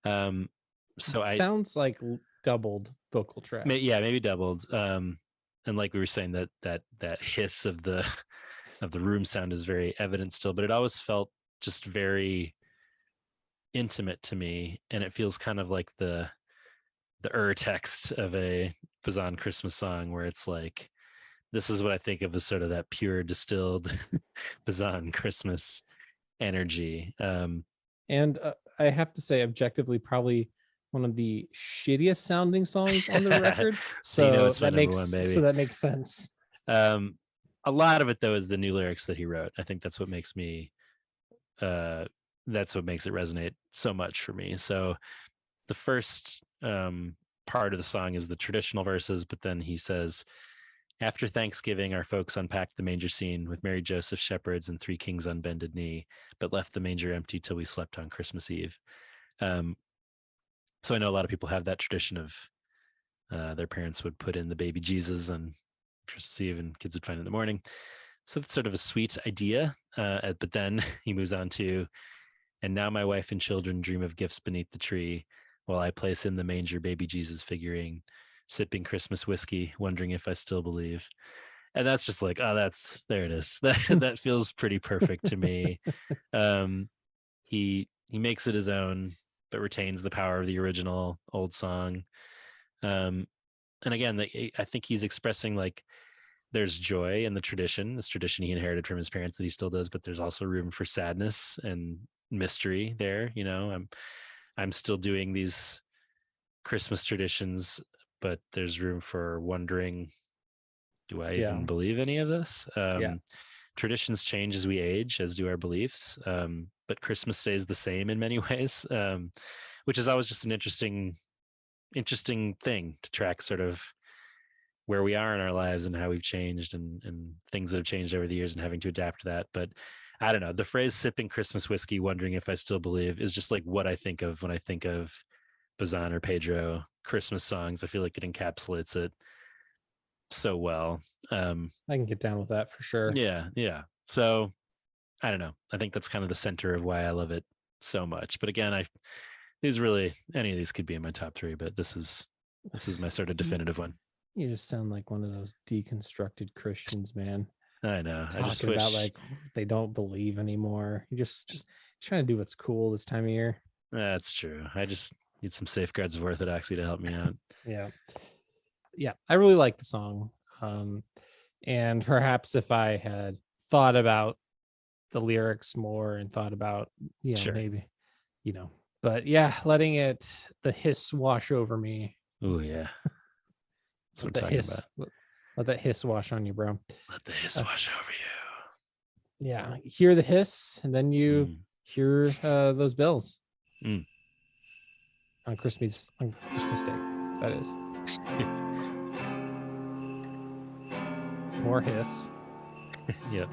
So I sounds like doubled vocal tracks. maybe doubled. And like we were saying, that hiss of the room sound is very evident still, but it always felt just very intimate to me, and it feels kind of like the text of a Bazan Christmas song, where it's like, this is what I think of as sort of that pure distilled Bazan Christmas energy. And I have to say, objectively, probably one of the shittiest sounding songs on the record. So you know it's my number one, baby. So that makes sense. A lot of it though is the new lyrics that he wrote. I think that's what makes me that's what makes it resonate so much for me. So the first part of the song is the traditional verses, but then he says, after Thanksgiving, our folks unpacked the manger scene with Mary, Joseph, shepherds, and 3 kings on bended knee, but left the manger empty till we slept on Christmas Eve. So I know a lot of people have that tradition of their parents would put in the baby Jesus on Christmas Eve and kids would find it in the morning. So it's sort of a sweet idea. But then he moves on to, and now my wife and children dream of gifts beneath the tree while I place in the manger baby Jesus figurine, sipping Christmas whiskey, wondering if I still believe. And that's just like, oh, there it is. That feels pretty perfect to me. He makes it his own, but retains the power of the original old song. And again, I think he's expressing like there's joy in the tradition, this tradition he inherited from his parents that he still does, but there's also room for sadness and mystery there. You know, I'm still doing these Christmas traditions, but there's room for wondering, do I even believe any of this? Traditions change as we age, as do our beliefs. But Christmas stays the same in many ways, which is always just an interesting thing to track, sort of where we are in our lives and how we've changed and things that have changed over the years and having to adapt to that. But I don't know, the phrase sipping Christmas whiskey, wondering if I still believe is just like what I think of when I think of Bazan or Pedro Christmas songs. I feel like it encapsulates it so well. I can get down with that for sure. Yeah. So I don't know. I think that's kind of the center of why I love it so much. But again, any of these could be in my top 3, but this is my sort of definitive one. You just sound like one of those deconstructed Christians, man. I know. Talking I just wish about like they don't believe anymore. You just trying to do what's cool this time of year. That's true. I just need some safeguards of orthodoxy to help me out. Yeah. I really like the song. And perhaps if I had thought about the lyrics more and thought about, maybe, but yeah, letting the hiss wash over me. Oh yeah. That's what I'm talking about. Let that hiss wash on you, bro. Let the hiss wash over you. Yeah. Hear the hiss and then you hear those bells. On Christmas Day, that is. More hiss. Yep.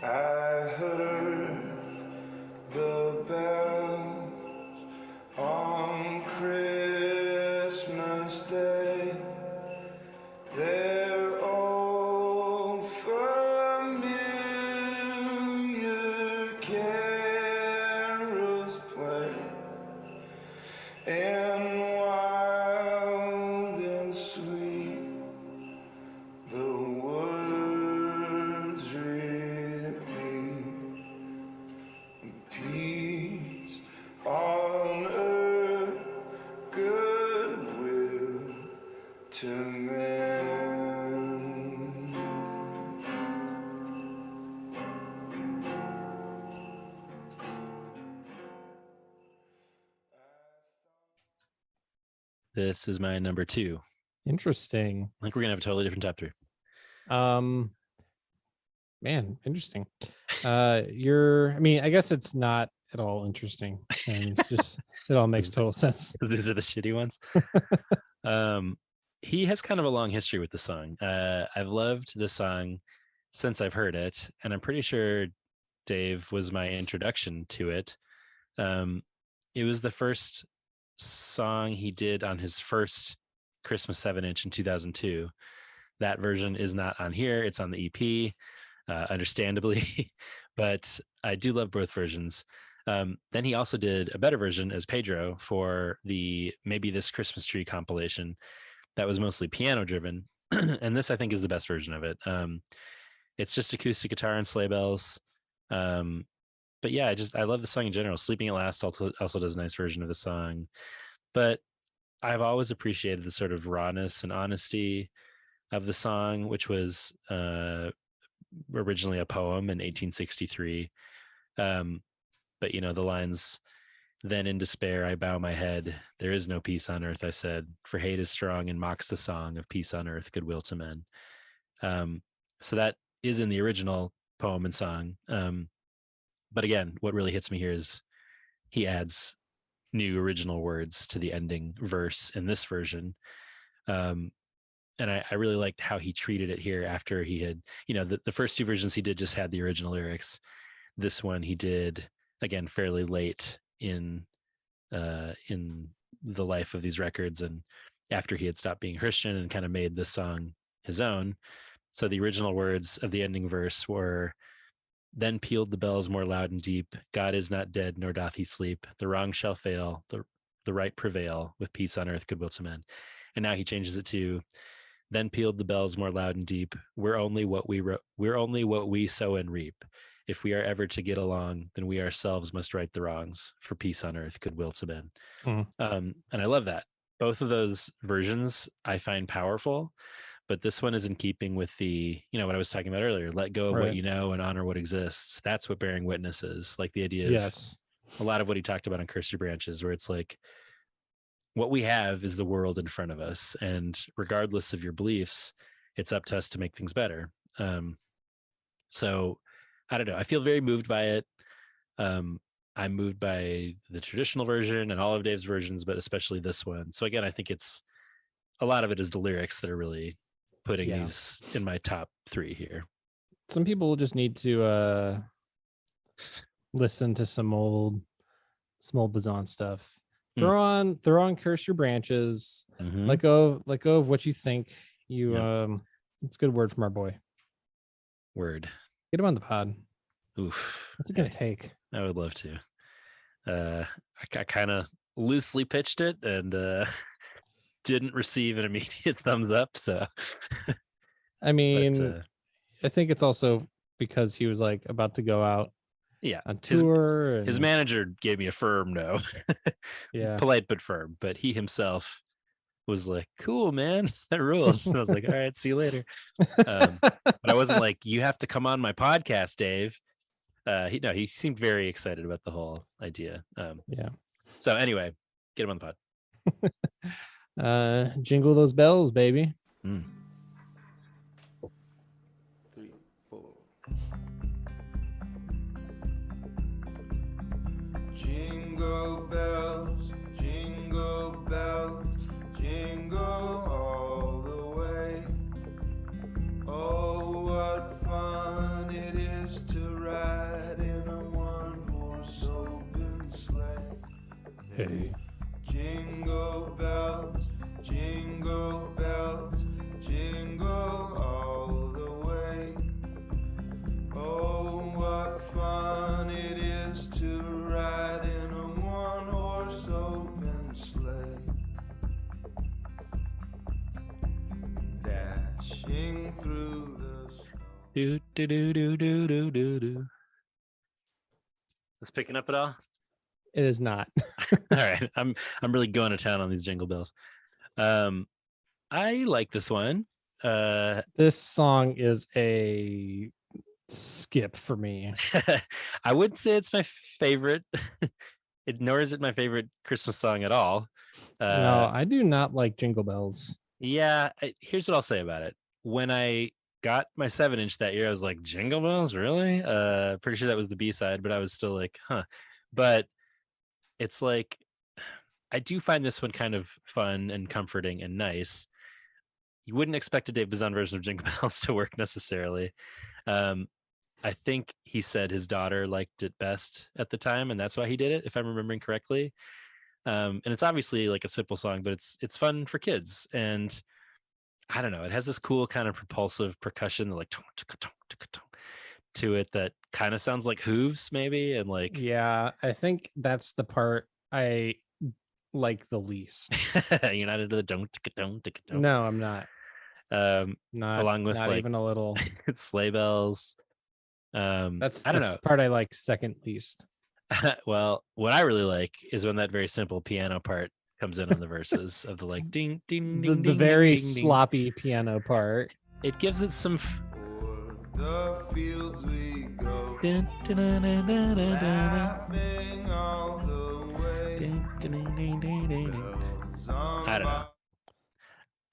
I heard the bells on Christmas Day. Their old familiar carols play, and wild and sweet the words repeat. Peace This is my number 2. Interesting. I think we're gonna have a totally different top 3. Man, interesting. I guess it's not at all interesting, and just it all makes total sense. These are the shitty ones. He has kind of a long history with the song. I've loved this song since I've heard it, and I'm pretty sure Dave was my introduction to it. It was the first song he did on his first Christmas 7-inch in 2002. That version is not on here. It's on the EP, understandably, but I do love both versions. Then he also did a better version as Pedro for the Maybe This Christmas Tree compilation that was mostly piano driven. And this, I think, is the best version of it. It's just acoustic guitar and sleigh bells. But yeah, I love the song in general. Sleeping at Last also does a nice version of the song. But I've always appreciated the sort of rawness and honesty of the song, which was originally a poem in 1863. But the lines, "Then in despair I bow my head, there is no peace on earth, I said, for hate is strong and mocks the song of peace on earth, goodwill to men." So that is in the original poem and song. But again, what really hits me here is he adds new original words to the ending verse in this version. And I really liked how he treated it here after he had, the first 2 versions he did just had the original lyrics. This one he did, again, fairly late in the life of these records, and after he had stopped being Christian and kind of made this song his own. So the original words of the ending verse were, "Then pealed the bells more loud and deep. God is not dead, nor doth he sleep. The wrong shall fail, the right prevail, with peace on earth, goodwill to men." And now he changes it to, "Then pealed the bells more loud and deep. We're only what we sow and reap. If we are ever to get along, then we ourselves must right the wrongs. For peace on earth, goodwill to men." And I love that. Both of those versions I find powerful, but this one is in keeping with the, what I was talking about earlier. Let go of what you know and honor what exists. That's what bearing witness is. Like the idea of a lot of what he talked about on Curse Your Branches, where it's like, what we have is the world in front of us, and regardless of your beliefs, it's up to us to make things better. So I don't know. I feel very moved by it. I'm moved by the traditional version and all of Dave's versions, but especially this one. So again, I think a lot of it is the lyrics that are really putting these in my top 3 here. Some people just need to listen to some old Bazan stuff. Throw on Curse Your Branches. Mm-hmm. Let go of what you think. It's a good word from our boy. Word. Get him on the pod. Oof. What's it gonna take? I would love to. I kind of loosely pitched it and didn't receive an immediate thumbs up. So, I mean, I think it's also because he was like about to go out, on tour. His manager gave me a firm no. Polite but firm. But he himself was like, "Cool, man, that rules." And I was like, "All right, see you later." But I wasn't like, "You have to come on my podcast, Dave." He seemed very excited about the whole idea. So anyway, get him on the pod. Jingle those bells, baby. 3, 4. Jingle bells, jingle bells, jingle all the way. Oh, what fun it is to ride in a one-horse open sleigh. Hey. Jingle bells, jingle bells, jingle all the way. Oh, what fun it is to ride in a one-horse open sleigh. Dashing through the snow. Do. It's picking up at all? It is not. All right. I'm really going to town on these jingle bells. I like this one. This song is a skip for me. I wouldn't say it's my favorite. nor is it my favorite Christmas song at all. No, I do not like Jingle Bells. Yeah, here's what I'll say about it. When I got my 7-inch that year, I was like, Jingle Bells, really? Pretty sure that was the B-side, but I was still like, huh. But it's like, I do find this one kind of fun and comforting and nice. You wouldn't expect a Dave Bazan version of Jingle Bells to work necessarily. I think he said his daughter liked it best at the time, and that's why he did it, if I'm remembering correctly. And it's obviously like a simple song, but it's fun for kids. And I don't know, it has this cool kind of propulsive percussion, like to it that kind of sounds like hooves, maybe. And like, yeah, I think that's the part I like the least. you're not into the don't. No, I'm not. Not Along with not like even a little. sleigh bells. That's I don't the know. part I like second least. Well, what I really like is when that very simple piano part comes in on the verses of the like ding ding ding The ding, very ding, ding. sloppy piano part. It gives it some The fields we go, dun, dun, dun, dun, dun, dun, dun. laughing all the way. Dun, dun, dun, dun, dun, dun, dun. Bells on I don't know.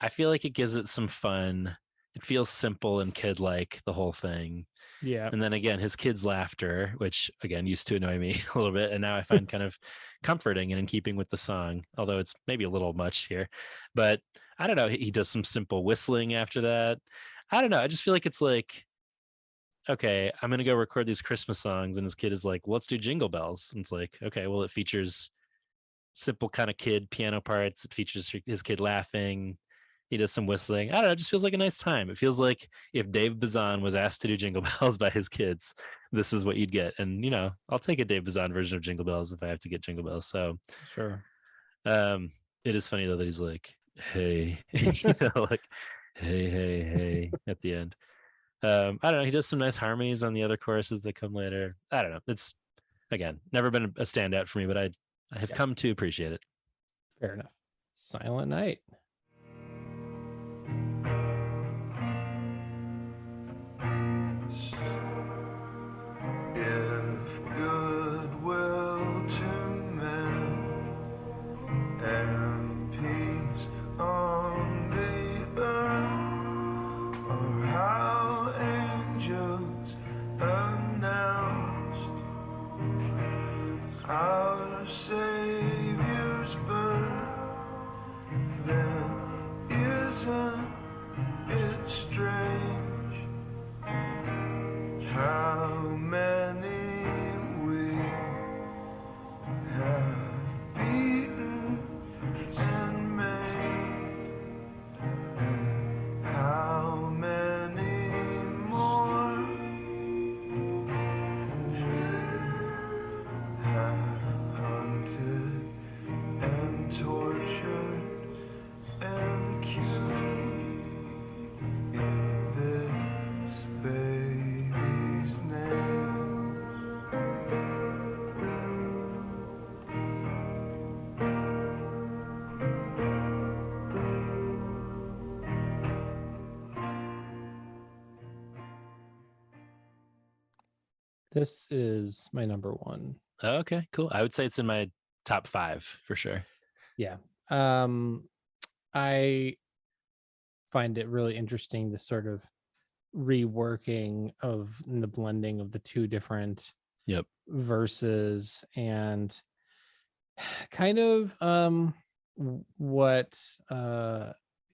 I feel like it gives it some fun. It feels simple and kid-like, the whole thing. Yeah. And then again, his kids' laughter, which again used to annoy me a little bit, and now I find kind of comforting and in keeping with the song, although it's maybe a little much here. But I don't know. He does some simple whistling after that. I don't know. I just feel like it's like, okay, I'm gonna go record these Christmas songs, and his kid is like, let's do Jingle Bells. And it's like, okay, well, it features simple kind of kid piano parts. It features his kid laughing. He does some whistling. I don't know. It just feels like a nice time. It feels like if Dave Bazan was asked to do Jingle Bells by his kids, this is what you'd get. And I'll take a Dave Bazan version of Jingle Bells if I have to get Jingle Bells. So Sure. it is funny though that he's like, hey, like, hey at the end. I don't know. He does some nice harmonies on the other choruses that come later. I don't know. It's again never been a standout for me, but I have come to appreciate it. Fair enough. Silent Night. If goodwill to men and peace on the earth are how angels announced our Savior's birth, then isn't it strange how many we have beaten and made, and how many more we have hunted and tortured and killed in this baby's name. This is my number one. Okay, cool. I would say it's in my top 5 for sure. Yeah. I find it really interesting, the sort of reworking of and the blending of the two different verses, and kind of what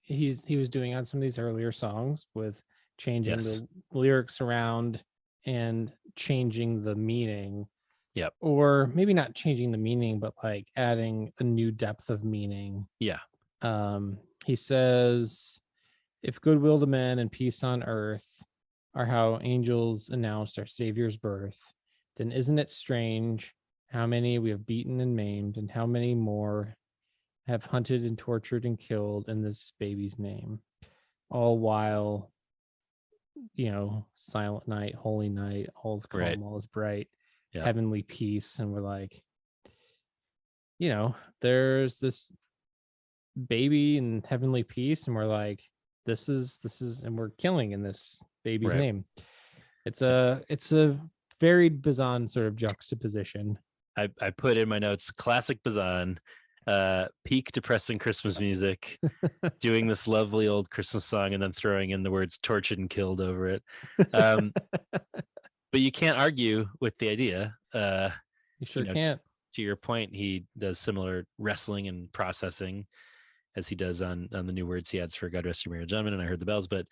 he was doing on some of these earlier songs with changing the lyrics around and changing the meaning. Or maybe not changing the meaning, but like adding a new depth of meaning. He says, if goodwill to men and peace on earth are how angels announced our Savior's birth, then isn't it strange how many we have beaten and maimed, and how many more have hunted and tortured and killed in this baby's name, all while, silent night, holy night, all is calm, all is bright, heavenly peace. And we're like, there's this baby in heavenly peace, and we're like, this is and we're killing in this baby's name. It's a very Bazan sort of juxtaposition. I put in my notes classic Bazan, peak depressing Christmas music, doing this lovely old Christmas song and then throwing in the words tortured and killed over it. But you can't argue with the idea. You sure can't. To your point, he does similar wrestling and processing as he does on the new words he adds for God Rest Your Merry Gentlemen and I Heard the Bells. But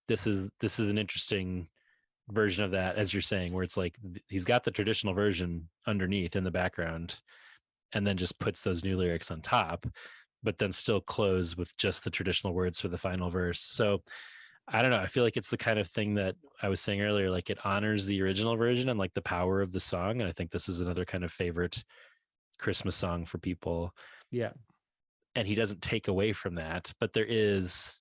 this is an interesting version of that, as you're saying, where it's like he's got the traditional version underneath in the background and then just puts those new lyrics on top, but then still close with just the traditional words for the final verse. So I don't know. I feel like it's the kind of thing that I was saying earlier, like it honors the original version and like the power of the song. And I think this is another kind of favorite Christmas song for people. Yeah. And he doesn't take away from that, but there is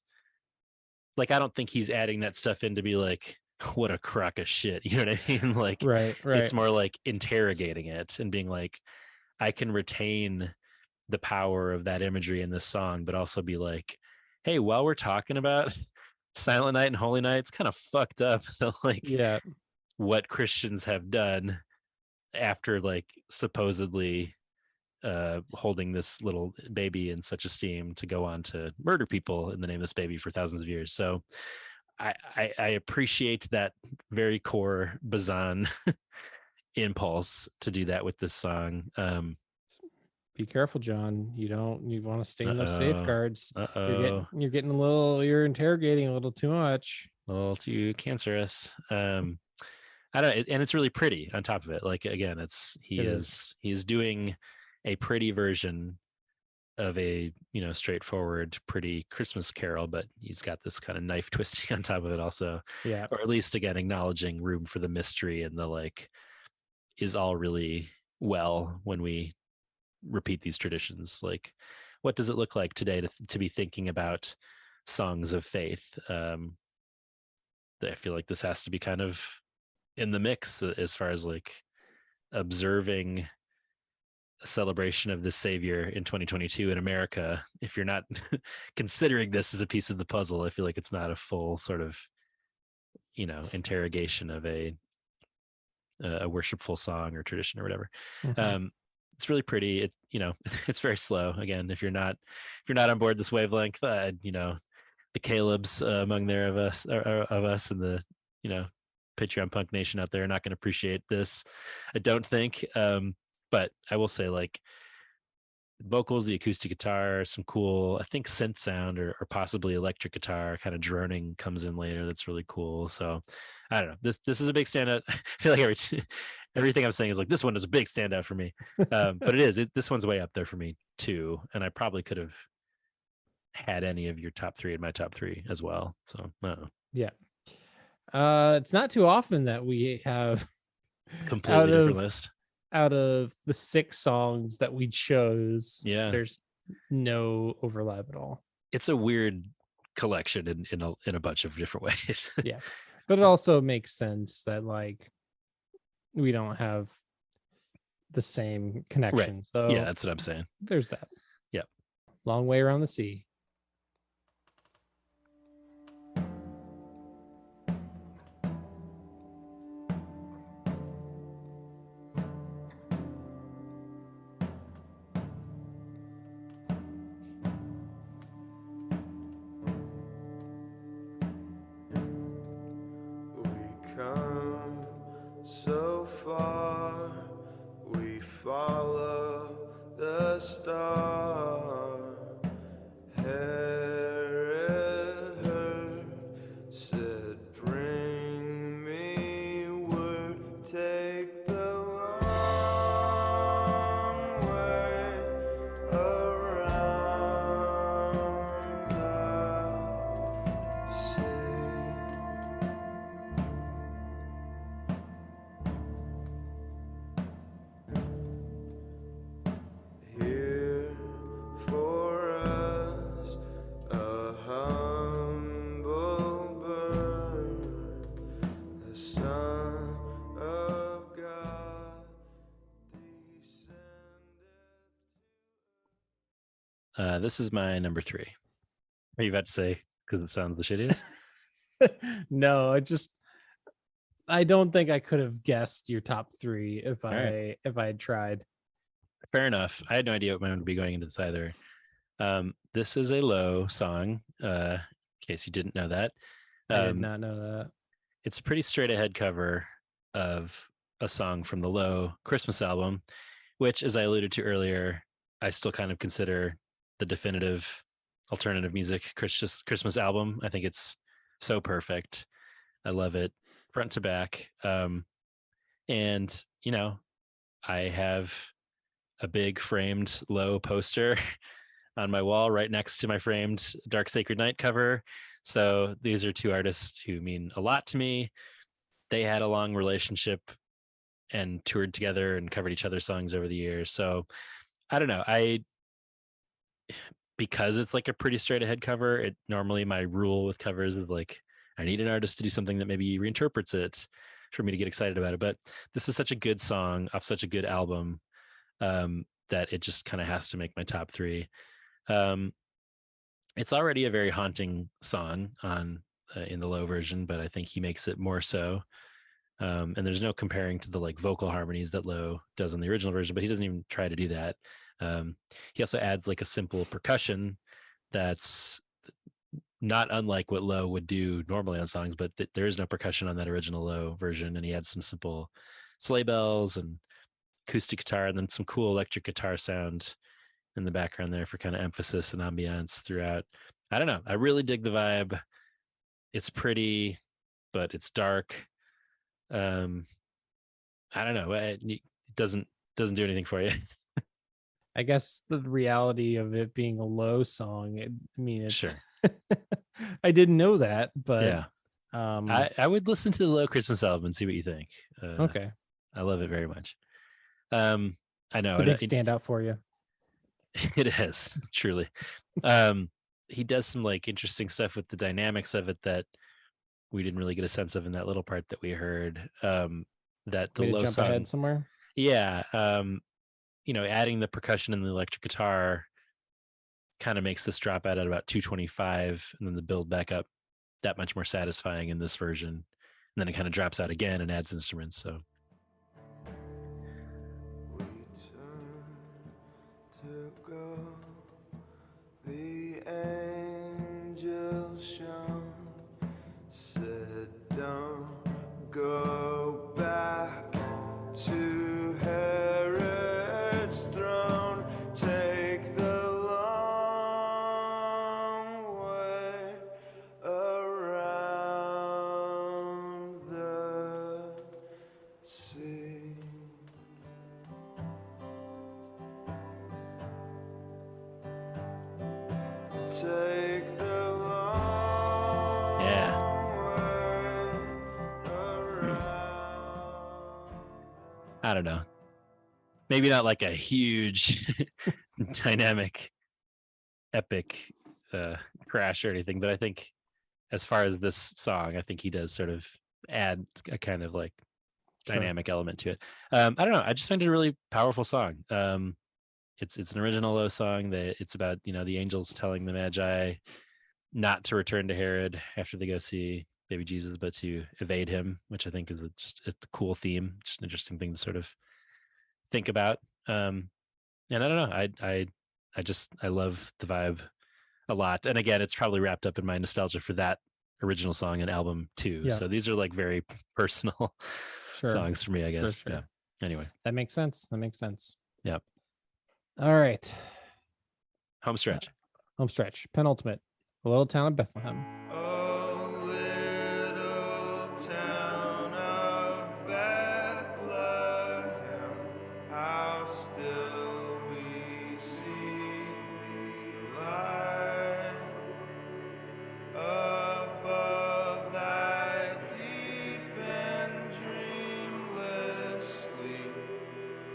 like, I don't think he's adding that stuff in to be like, what a crock of shit. You know what I mean? Like, right. It's more like interrogating it and being like, I can retain the power of that imagery in this song, but also be like, hey, while we're talking about Silent Night and Holy Night, it's kind of fucked up that like what Christians have done after like supposedly holding this little baby in such esteem to go on to murder people in the name of this baby for thousands of years. So I appreciate that very core Bazan impulse to do that with this song. Be careful, John. You want to stay in those safeguards. You're getting you're interrogating a little too much. A little too cancerous. I don't know, and it's really pretty on top of it. Like again, he is doing a pretty version of a straightforward, pretty Christmas carol, but he's got this kind of knife twisting on top of it also. Yeah. Or at least again acknowledging room for the mystery and the like is all really well when we repeat these traditions. Like, what does it look like today to be thinking about songs of faith? I feel like this has to be kind of in the mix as far as like observing a celebration of the Savior in 2022 in America. If you're not considering this as a piece of the puzzle, I feel like it's not a full sort of interrogation of a worshipful song or tradition or whatever. Mm-hmm. It's really pretty. It's very slow. Again, if you're not on board this wavelength, the Caleb's among there of us and the Patreon punk nation out there are not going to appreciate this, I don't think. But I will say, like, vocals, the acoustic guitar, some cool, I think, synth sound or possibly electric guitar kind of droning comes in later. That's really cool. So I don't know. This is a big standout. I feel like everything I'm saying is like, this one is a big standout for me. But it is. This one's way up there for me too. And I probably could have had any of your top three in my top three as well. So I don't know. Yeah. It's not too often that we have completely different list. Out of the 6 songs that we chose, there's no overlap at all. It's a weird collection in a bunch of different ways. Yeah, but it also makes sense that like we don't have the same connection. Right. So yeah, that's what I'm saying. There's that. Yeah. Long Way Around the Sea. Come so far, we follow the star. Herod heard, said, bring me word, take the long way around the sea. Here for us a humble bird, the Son of God descended. This is my number 3. Are you about to say because it sounds the shittiest? No, I don't think I could have guessed your top 3 if I had tried. Fair enough. I had no idea what mine would be going into this either. This is a Low song, in case you didn't know that. I did not know that. It's a pretty straight ahead cover of a song from the Low Christmas album, which, as I alluded to earlier, I still kind of consider the definitive alternative music Christmas album. I think it's so perfect. I love it front to back. And, you know, I have a big framed Low poster on my wall right next to my framed Dark Sacred Night cover. So these are two artists who mean a lot to me. They had a long relationship and toured together and covered each other's songs over the years. So I don't know. Because it's like a pretty straight ahead cover, it normally my rule with covers is like I need an artist to do something that maybe reinterprets it for me to get excited about it. But this is such a good song off such a good album that it just kind of has to make my top three. It's already a very haunting song on in the Low version, but I think he makes it more so. And there's no comparing to the like vocal harmonies that Low does on the original version, but he doesn't even try to do that. He also adds like a simple percussion that's not unlike what Low would do normally on songs, but there is no percussion on that original Low version. And he adds some simple sleigh bells and acoustic guitar and then some cool electric guitar sound in the background there for kind of emphasis and ambiance throughout. I don't know. I really dig the vibe. It's pretty, but it's dark. I don't know. It doesn't do anything for you. I guess the reality of it being a Low song, it's sure. I didn't know that, but yeah. I would listen to the Low Christmas album and see what you think. Okay. I love it very much. I know. It's a big standout for you. It is, truly. He does some like interesting stuff with the dynamics of it that we didn't really get a sense of in that little part that we heard. That the Low jump song, ahead somewhere. Yeah. Adding the percussion and the electric guitar kind of makes this drop out at about 225, and then the build back up that much more satisfying in this version. And then it kind of drops out again and adds instruments. So the angel shone, said, "Don't go back to Herod's throne. Take the long way around the sea." Take the long way around. I don't know. Maybe not like a huge dynamic epic crash or anything, but I think as far as this song, I think he does sort of add a kind of like dynamic element to it. I don't know. I just find it a really powerful song. It's an original Low song that it's about, the angels telling the Magi not to return to Herod after they go see baby Jesus, but to evade him, which I think is just a cool theme, just an interesting thing to sort of think about. And I don't know. I love the vibe a lot. And again, it's probably wrapped up in my nostalgia for that original song and album too. Yeah. So these are like very personal songs for me, I guess. Sure. Yeah. Anyway, that makes sense. Yep. All right. Home stretch. Penultimate. A Little Town of Bethlehem. Oh, little town of Bethlehem, how still we see thee lie above thy deep and dreamless sleep.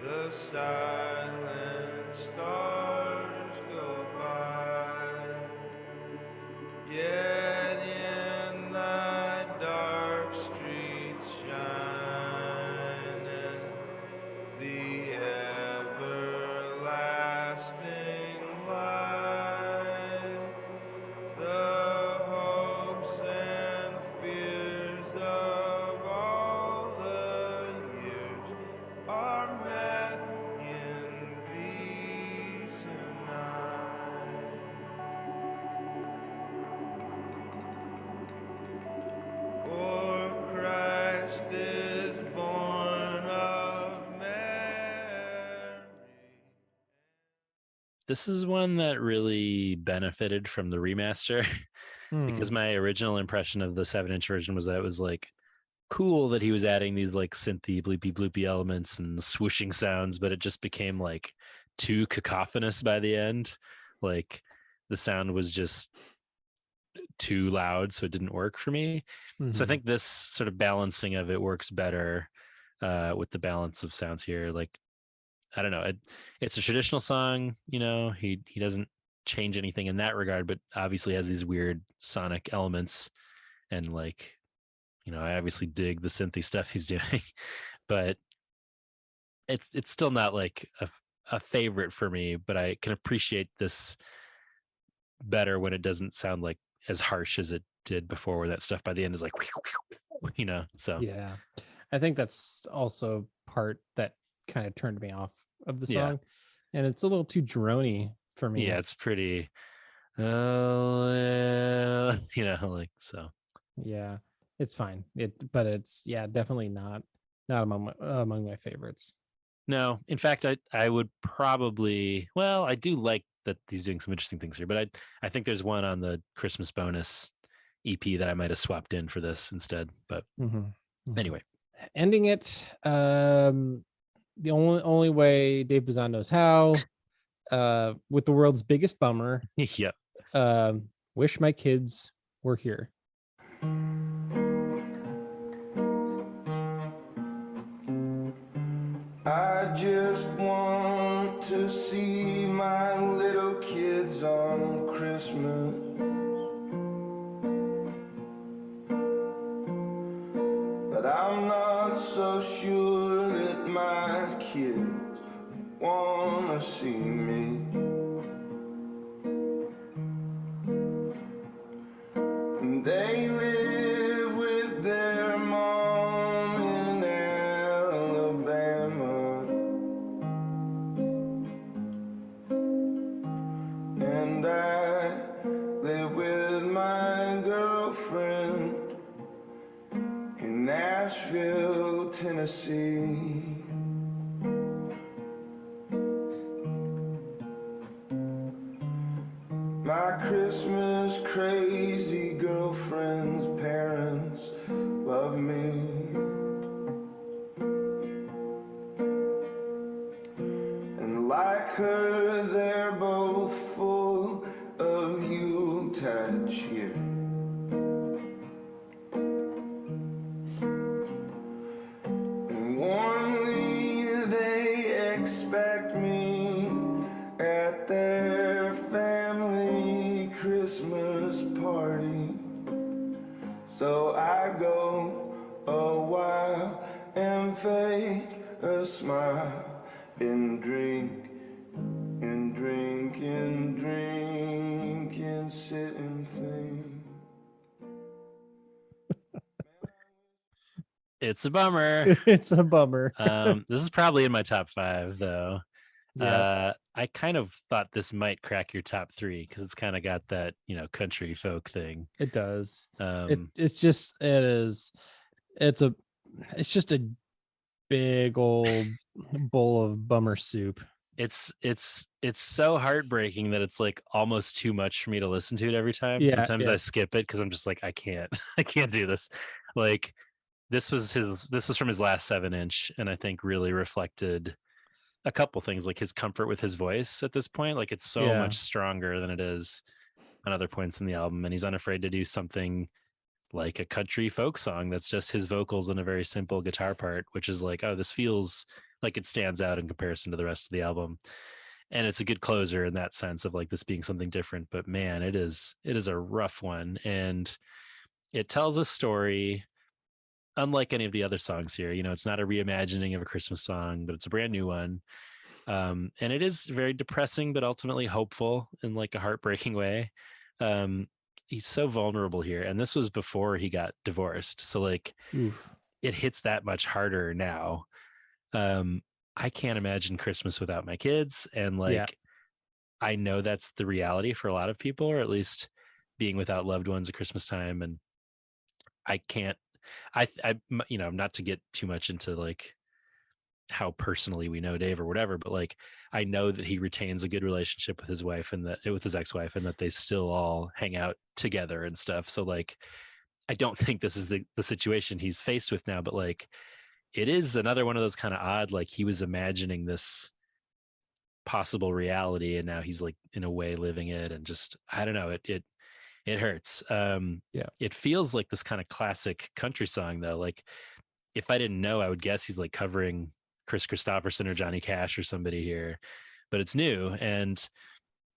The silent stars go by, yet this is one that really benefited from the remaster because my original impression of the 7-inch version was that it was like cool that he was adding these like synthy bleepy bloopy elements and swooshing sounds, but it just became like too cacophonous by the end. Like the sound was just too loud, so it didn't work for me. So I think this sort of balancing of it works better with the balance of sounds here. Like, I don't know, it's a traditional song, you know, he doesn't change anything in that regard, but obviously has these weird sonic elements. And like, you know, I obviously dig the synthy stuff he's doing, but it's still not like a favorite for me, but I can appreciate this better when it doesn't sound like as harsh as it did before, where that stuff by the end is like, you know. So Yeah, I think that's also part that kind of turned me off of the song, and it's a little too droney for me. Yeah, it's pretty, you know, like, so. Yeah, it's fine. But it's definitely not among my favorites. No, in fact, I would probably, well, I do like that he's doing some interesting things here, but I think there's one on the Christmas bonus EP that I might have swapped in for this instead. But anyway, ending it the only way Dave Bazan knows how, with the world's biggest bummer. Yep. Wish my kids were here. I just want to see my little kids on Christmas. But I'm not so sure that my kids wanna see me. And they live with their mom in Alabama. And I live with my girlfriend in Nashville, Tennessee. My Christmas crazy girlfriend's parents love me. And like her, they're both full of Yuletide cheer. And warmly they expect me at their family Christmas party. So I go a while and fake a smile and drink and drink and drink and sit and think. it's a bummer. It's a bummer. This is probably in my top 5 though. Yeah. I kind of thought this might crack your top 3 because it's kind of got that, you know, country folk thing. It does. It's just a big old bowl of bummer soup. It's so heartbreaking that it's like almost too much for me to listen to it every time. Yeah, Sometimes yeah. I skip it because I'm just like, I can't do this. Like this was from his last 7-inch, and I think really reflected a couple things, like his comfort with his voice at this point. Like it's so much stronger than it is on other points in the album, and he's unafraid to do something like a country folk song that's just his vocals and a very simple guitar part, which is like, oh, this feels like it stands out in comparison to the rest of the album. And it's a good closer in that sense of like this being something different. But man, it is a rough one, and it tells a story unlike any of the other songs here. You know, it's not a reimagining of a Christmas song, but it's a brand new one. And it is very depressing, but ultimately hopeful in like a heartbreaking way. He's so vulnerable here. And this was before he got divorced. So like it hits that much harder now. I can't imagine Christmas without my kids. And like, I know that's the reality for a lot of people, or at least being without loved ones at Christmas time. And I can't, you know, not to get too much into like how personally we know Dave or whatever, but like I know that he retains a good relationship with his wife and that with his ex-wife, and that they still all hang out together and stuff. So like I don't think this is the situation he's faced with now, but like it is another one of those kind of odd, like he was imagining this possible reality and now he's like in a way living it, and just I don't know, it hurts. It feels like this kind of classic country song though. Like if I didn't know, I would guess he's like covering Chris Christopherson or Johnny Cash or somebody here, but it's new and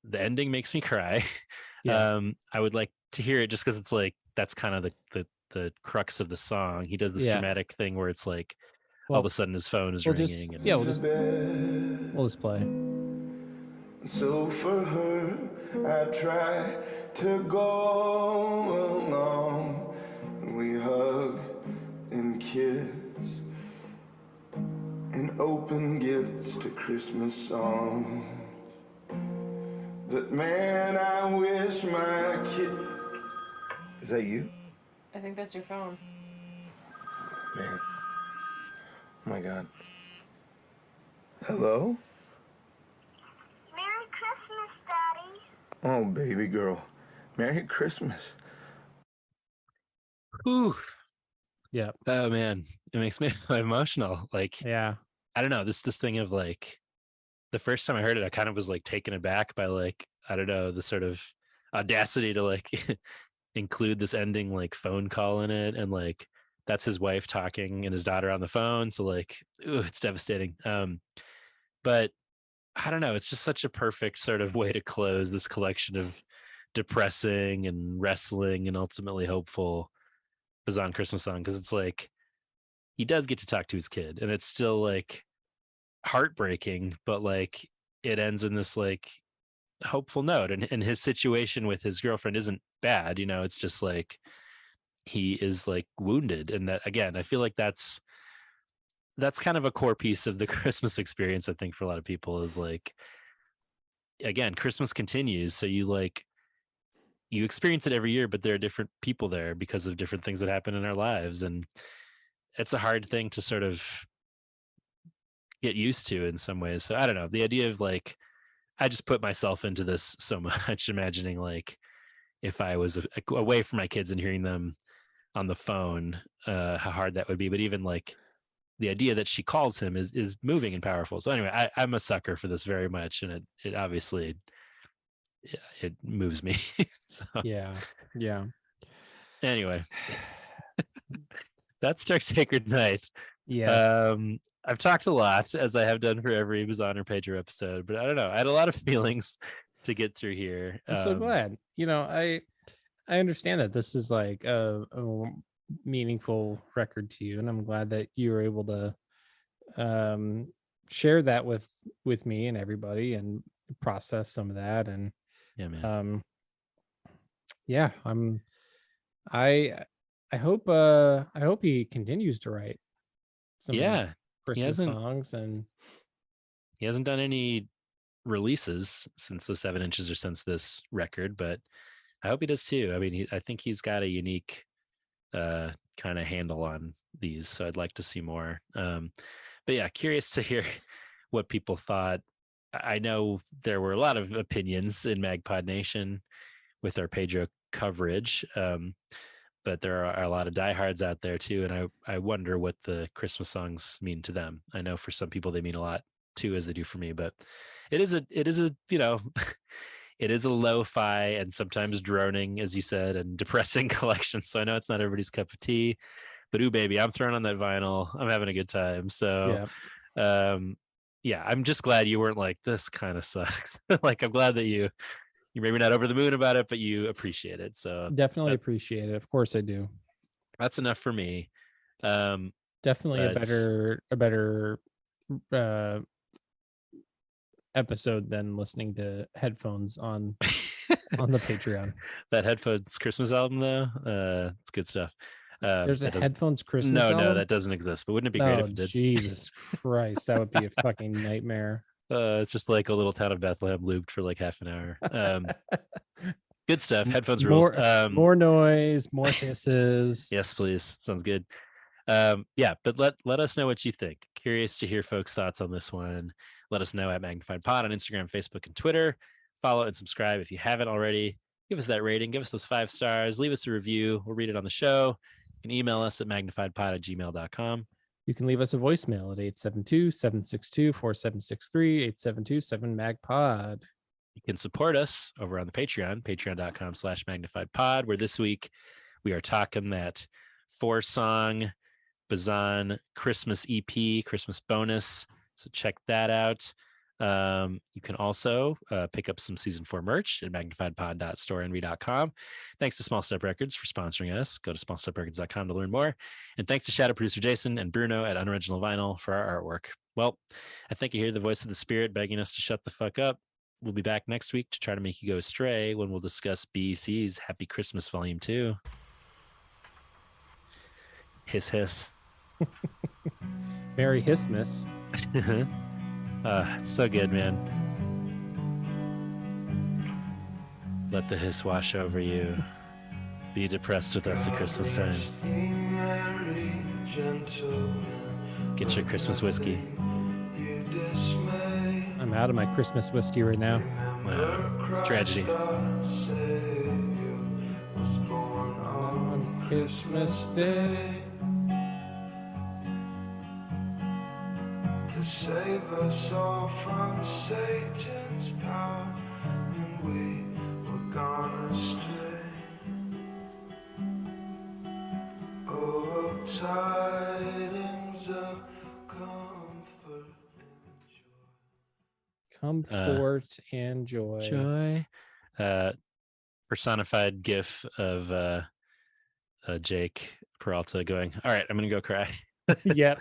the ending makes me cry. I would like to hear it just because it's like that's kind of the crux of the song. He does this dramatic thing where it's like all of a sudden his phone is ringing. We'll just play. So for her, I try to go along. We hug and kiss and open gifts to Christmas songs. But man, I wish my kid. Is that you? I think that's your phone. Man. Oh my God. Hello? Merry Christmas, Daddy. Oh, baby girl. Merry Christmas. Whew. Yeah. Oh man, it makes me emotional. Like, yeah, I don't know. This thing of like, the first time I heard it, I kind of was like taken aback by like, I don't know, the sort of audacity to like include this ending like phone call in it, and like that's his wife talking and his daughter on the phone. So like, ooh, it's devastating. But I don't know. It's just such a perfect sort of way to close this collection of depressing and wrestling and ultimately hopeful Bazan Christmas song, because it's like he does get to talk to his kid, and it's still like heartbreaking, but like it ends in this like hopeful note. And his situation with his girlfriend isn't bad, you know. It's just like he is like wounded, and that again, I feel like that's kind of a core piece of the Christmas experience. I think for a lot of people is like, again, Christmas continues, so you experience it every year, but there are different people there because of different things that happen in our lives. And it's a hard thing to sort of get used to in some ways. So I don't know, the idea of like, I just put myself into this so much, imagining like if I was away from my kids and hearing them on the phone, how hard that would be. But even like the idea that she calls him is moving and powerful. So anyway, I'm a sucker for this very much. And it obviously, it moves me. So yeah. Anyway, that's Dark Sacred Night. Yes. I've talked a lot, as I have done for every Bazan or Pedro episode, but I don't know, I had a lot of feelings to get through here. I'm so glad. You know, I understand that this is like a meaningful record to you, and I'm glad that you were able to share that with me and everybody and process some of that. And yeah, man. I hope he continues to write some Christmas songs, and he hasn't done any releases since the 7 inches or since this record, but I hope he does too. I mean, I think he's got a unique kind of handle on these, so I'd like to see more. But yeah, curious to hear what people thought. I know there were a lot of opinions in Magpod Nation with our Pedro coverage, but there are a lot of diehards out there too, and I wonder what the Christmas songs mean to them. I know for some people they mean a lot too, as they do for me, but it is a you know, it is a lo-fi and sometimes droning, as you said, and depressing collection. So I know it's not everybody's cup of tea, but ooh baby, I'm throwing on that vinyl, I'm having a good time. So yeah, I'm just glad you weren't like, this kind of sucks. Like, I'm glad that you're maybe not over the moon about it, but you appreciate it. So definitely appreciate it. Of course I do. That's enough for me. Definitely a better episode than listening to headphones on the Patreon. That Headphones Christmas album though, it's good stuff. There's a Headphones Christmas album? No, that doesn't exist, but wouldn't it be great if it did? Jesus Christ, that would be a fucking nightmare. It's just like a little town of Bethlehem looped for like half an hour. Good stuff. Headphones more, rules. More noise, more hisses. Yes, please. Sounds good. Yeah, but let us know what you think. Curious to hear folks' thoughts on this one. Let us know at Magnified Pod on Instagram, Facebook, and Twitter. Follow and subscribe if you haven't already. Give us that rating. Give us those 5 stars. Leave us a review. We'll read it on the show. You can email us at magnifiedpod@gmail.com. You can leave us a voicemail at 872-762-4763, 872-7MAGPOD. You can support us over on the Patreon, patreon.com/magnifiedpod, where this week we are talking that 4-song Bazan Christmas EP, Christmas bonus. So check that out. You can also pick up some season 4 merch at magnifiedpod.storenvy.com. Thanks to Small Step Records for sponsoring us. Go to smallsteprecords.com to learn more. And thanks to shadow producer Jason and Bruno at Unoriginal Vinyl for our artwork. Well, I think you hear the voice of the spirit begging us to shut the fuck up. We'll be back next week to try to make you go astray when we'll discuss BEC's Happy Christmas Volume 2. Hiss, hiss. Merry Hissmas. It's so good, man. Let the hiss wash over you. Be depressed with us at Christmas time. Get your Christmas whiskey. I'm out of my Christmas whiskey right now. It's a tragedy. On Christmas Day. To save us all from Satan's power, and we were gone astray. Oh, tidings of comfort and joy. Comfort and joy. Joy. Personified gif of Jake Peralta going, all right, I'm going to go cry. Yeah.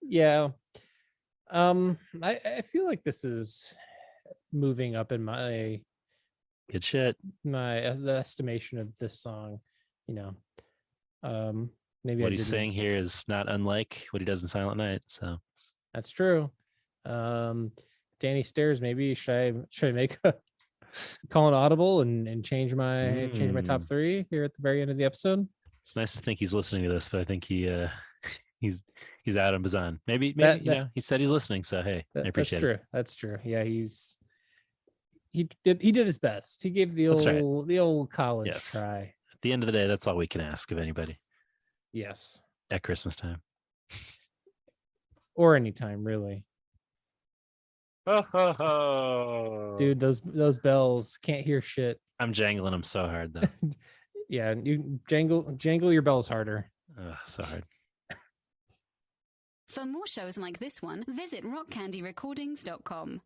Yeah. I feel like this is moving up in my good shit. The estimation of this song, you know. Maybe what he's saying here is not unlike what he does in Silent Night. So that's true. Danny Stairs, maybe should I make a call an audible and change my top 3 here at the very end of the episode? It's nice to think he's listening to this, but I think he's out on Bazan. Maybe he said he's listening. So hey, I appreciate it. That's true. Yeah, he did his best. He gave the old college try. At the end of the day, that's all we can ask of anybody. Yes. At Christmas time. Or anytime, really. Ho, ho, ho. Dude, those bells, can't hear shit. I'm jangling them so hard though. Yeah, you jangle your bells harder. So hard. For more shows like this one, visit rockcandyrecordings.com.